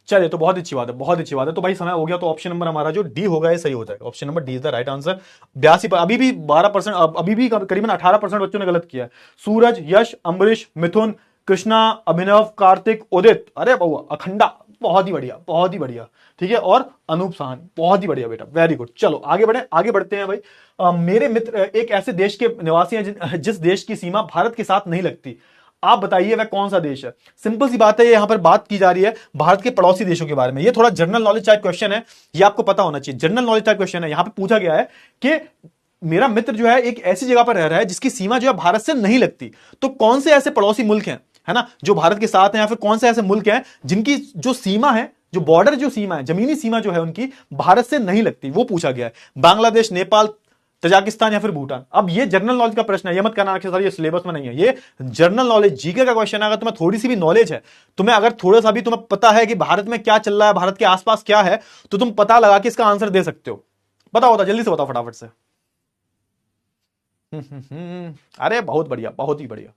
Speaker 1: चलिए, तो बहुत अच्छी बात है, बहुत अच्छी बात है, तो भाई समय हो गया, तो ऑप्शन नंबर हमारा जो डी होगा ये सही हो जाएगा, option number D is the right answer. 82 पर, अभी भी 12%, अभी भी करीबन 18% बच्चों ने गलत किया है। सूरज, यश, अम्बरीश, मिथुन, कृष्णा, अभिनव, कार्तिक, उदित, अरे बहुआ, अखंडा, बहुत ही बढ़िया, बहुत ही बढ़िया, ठीक है, और अनूप साहनी, बहुत ही बढ़िया बेटा, वेरी गुड। चलो आगे बढ़े, आगे बढ़ते हैं भाई। मेरे मित्र एक ऐसे देश के निवासी हैं जिस देश की सीमा भारत के साथ नहीं लगती, आप बताइए वह कौन सा देश है। सिंपल सी बात है, यहां पर बात की जा रही है भारत के पड़ोसी देशों के बारे में, ये थोड़ा जनरल नॉलेज टाइप क्वेश्चन है, ये आपको पता होना चाहिए, जनरल नॉलेज टाइप क्वेश्चन है। यहां पे पूछा गया है कि मेरा मित्र जो है एक ऐसी जगह पर रह रहा है जिसकी सीमा जो है भारत से नहीं लगती, तो कौन से ऐसे पड़ोसी मुल्क हैं, है ना, जो भारत के साथ हैं, या फिर कौन से ऐसे मुल्क हैं जिनकी जो सीमा है, जो बॉर्डर, जो सीमा है, जमीनी सीमा जो है उनकी भारत से नहीं लगती, वो पूछा गया है। बांग्लादेश, नेपाल, तजाकिस्तान या फिर भूटान। अब ये जनरल नॉलेज का प्रश्न है, ये मत करना कि सर ये सिलेबस में नहीं है, ये जनरल नॉलेज जीके का क्वेश्चन है। अगर तुम्हें थोड़ी सी भी नॉलेज है, तुम्हें अगर थोड़ा सा भी तुम्हें पता है कि भारत में क्या चल रहा है, भारत के आसपास क्या है, तो तुम पता लगा के इसका आंसर दे सकते हो। बताओ बताओ, जल्दी से बताओ फटाफट से। अरे बहुत बढ़िया, बहुत ही बढ़िया।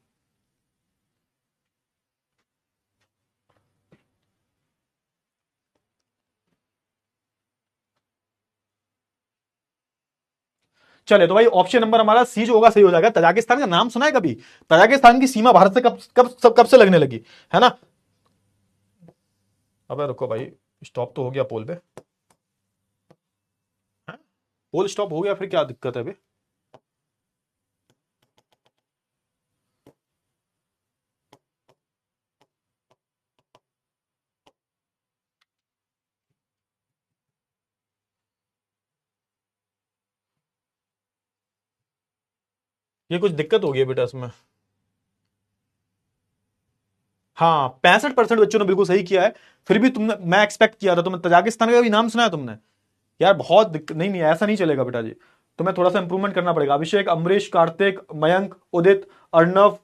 Speaker 1: चले, तो भाई ऑप्शन नंबर हमारा सी जो होगा सही हो जाएगा। तजाकिस्तान का नाम सुना है कभी, तजाकिस्तान की सीमा भारत से कब से लगने लगी, है ना। अबे रुको भाई, स्टॉप तो हो गया पोल पे, पोल स्टॉप हो गया, फिर क्या दिक्कत है भाई। ये कुछ दिक्कत हो गई है बेटा इसमें। हाँ 65% बच्चों ने बिल्कुल सही किया है। फिर भी तुमने, मैं एक्सपेक्ट किया था, तुमने तजाकिस्तान का भी नाम सुना है तुमने? यार बहुत नहीं नहीं, ऐसा नहीं चलेगा बेटा जी, तुम्हें थोड़ा सा इंप्रूवमेंट करना पड़ेगा। अभिषेक, अमरीश, कार्तिक, मयंक, उदित, अर्णव,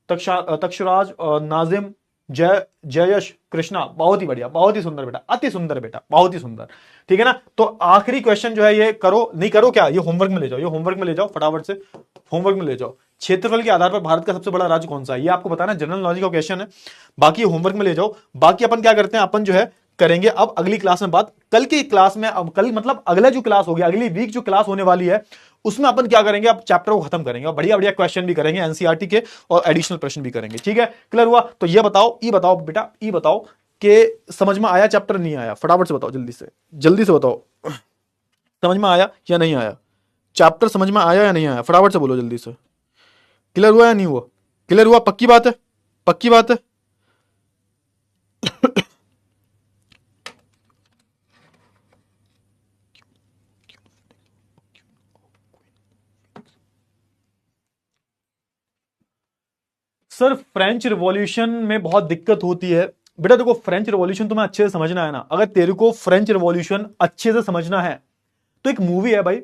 Speaker 1: तक्षराज, नाजिम, जयश, कृष्णा, बहुत ही बढ़िया, बहुत ही सुंदर बेटा, अति सुंदर बेटा, बहुत ही सुंदर। ठीक है ना? तो आखिरी क्वेश्चन जो है ये करो, नहीं करो क्या, ये होमवर्क में ले जाओ, ये होमवर्क में ले जाओ, फटाफट से होमवर्क में ले जाओ। क्षेत्रफल के आधार पर भारत का सबसे बड़ा राज्य कौन सा है, ये आपको बताना, जनरल नॉलेज का क्वेश्चन है। बाकी होमवर्क में ले जाओ। बाकी अपन क्या करते हैं, अपन जो है करेंगे अब अगली क्लास में बात। कल की क्लास में, अब कल मतलब अगला जो क्लास हो गया, अगली वीक जो क्लास होने वाली है, उसमें अपन क्या करेंगे, अब चैप्टर को खत्म करेंगे और बढ़िया बढ़िया क्वेश्चन भी करेंगे एनसीईआरटी के, और एडिशनल प्रश्न भी करेंगे। ठीक है, क्लियर हुआ? तो ये बताओ बेटा, ये बताओ कि समझ में आया चैप्टर, नहीं आया? फटाफट से बताओ, जल्दी से बताओ, समझ में आया या नहीं आया? चैप्टर समझ में आया या नहीं आया? फटाफट से बोलो जल्दी से। क्लियर हुआ या नहीं हुआ? क्लियर हुआ? पक्की बात है? पक्की बात है? सर फ्रेंच रिवॉल्यूशन में बहुत दिक्कत होती है बेटा। देखो फ्रेंच रिवॉल्यूशन तुम्हें अच्छे से समझना है ना, अगर तेरे को फ्रेंच रिवॉल्यूशन अच्छे से समझना है तो एक मूवी है भाई।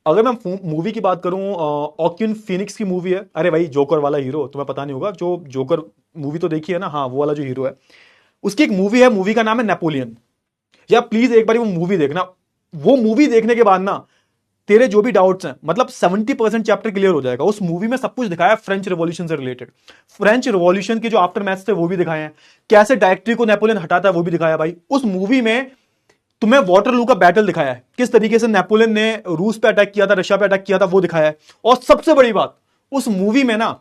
Speaker 1: अगर मैं मूवी की बात करूं, ऑक्यून फिनिक्स की मूवी है। अरे भाई जोकर वाला हीरो, तुम्हें पता नहीं होगा, जो जोकर मूवी तो देखी है ना, हाँ वो वाला जो हीरो है, उसकी एक मूवी है, मूवी का नाम है नेपोलियन। या प्लीज एक बार वो मूवी देखना। वो मूवी देखने के बाद ना तेरे जो भी डाउट्स हैं, मतलब 70% चैप्टर क्लियर हो जाएगा। उस मूवी में सब कुछ दिखाया है फ्रेंच रिवॉल्यूशन से रिलेटेड। फ्रेंच रिवॉल्यूशन के जो आफ्टर मैथ्स थे वो भी दिखाए हैं, कैसे डायरेक्टरी को नेपोलियन हटाता है वो भी दिखाया भाई। उस मूवी में तुम्हें वाटरलू का बैटल दिखाया है, किस तरीके से नेपोलियन ने रूस पे अटैक किया था, रशिया पे अटैक किया था, वो दिखाया है। और सबसे बड़ी बात, उस मूवी में ना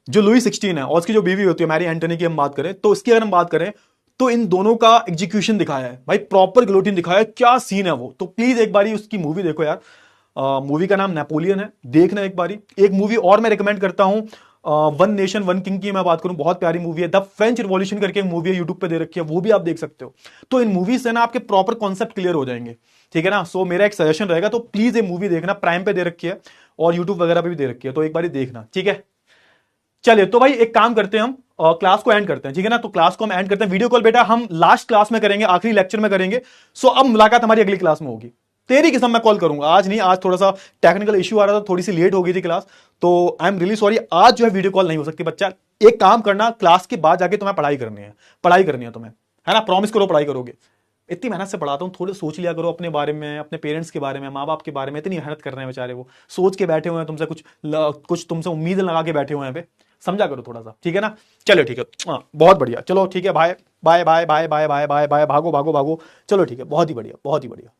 Speaker 1: जो लुई 16 है और उसकी जो बीवी होती है मैरी एंटनी की हम बात करें, तो इसकी अगर हम बात करें तो इन दोनों का एग्जीक्यूशन दिखाया है भाई, प्रॉपर गिलोटिन दिखाया है। क्या सीन है वो, तो प्लीज एक बारी उसकी मूवी देखो यार। मूवी का नाम नेपोलियन है, देखना एक बारी। एक मूवी और मैं रिकमेंड करता हूं, वन नेशन वन किंग की मैं बात करूं, बहुत प्यारी मूवी है, द फ्रेंच रिवॉल्यूशन करके एक मूवी है, यूट्यूब पे दे रखी है, वो भी आप देख सकते हो। तो इन मूवी से ना आपके प्रॉपर कॉन्सेप्ट क्लियर हो जाएंगे। ठीक है ना? सो मेरा एक सजेशन रहेगा, तो प्लीज ये मूवी देखना, प्राइम पे दे रखी है और यूट्यूब वगैरह पे भी दे रखी है, तो एक बार देखना। ठीक है, चलिए तो भाई एक काम करते हैं, हम क्लास को एंड करते हैं। ठीक है ना? तो क्लास को हम एंड करते हैं। वीडियो कॉल बेटा हम लास्ट क्लास में करेंगे, आखिरी लेक्चर में करेंगे। सो अब मुलाकात हमारी अगली क्लास में होगी। तेरी किस्म मैं कॉल करूंगा, आज नहीं, आज थोड़ा सा टेक्निकल इश्यू आ रहा था, थोड़ी सी लेट हो गई थी क्लास, तो आई एम रियली सॉरी। आज जो है वीडियो कॉल नहीं हो सकती बच्चा। एक काम करना, क्लास के बाद जाके तुम्हें पढ़ाई करनी है, पढ़ाई करनी है तुम्हें, है ना? प्रॉमिस करो पढ़ाई करोगे। इतनी मेहनत से पढ़ाता हूँ, थोड़े सोच लिया करो अपने बारे में, अपने पेरेंट्स के बारे में, माँ बाप के बारे में। इतनी मेहनत कर रहे हैं बेचारे, वो सोच के बैठे हुए हैं तुमसे, कुछ तुमसे उम्मीद लगा के बैठे हुए हैं, समझा करो थोड़ा सा। ठीक है ना? चलो ठीक है, हाँ बहुत बढ़िया, चलो ठीक है, bye bye bye bye bye bye bye bye, भागो भागो भागो, चलो ठीक है, बहुत ही बढ़िया, बहुत ही बढ़िया।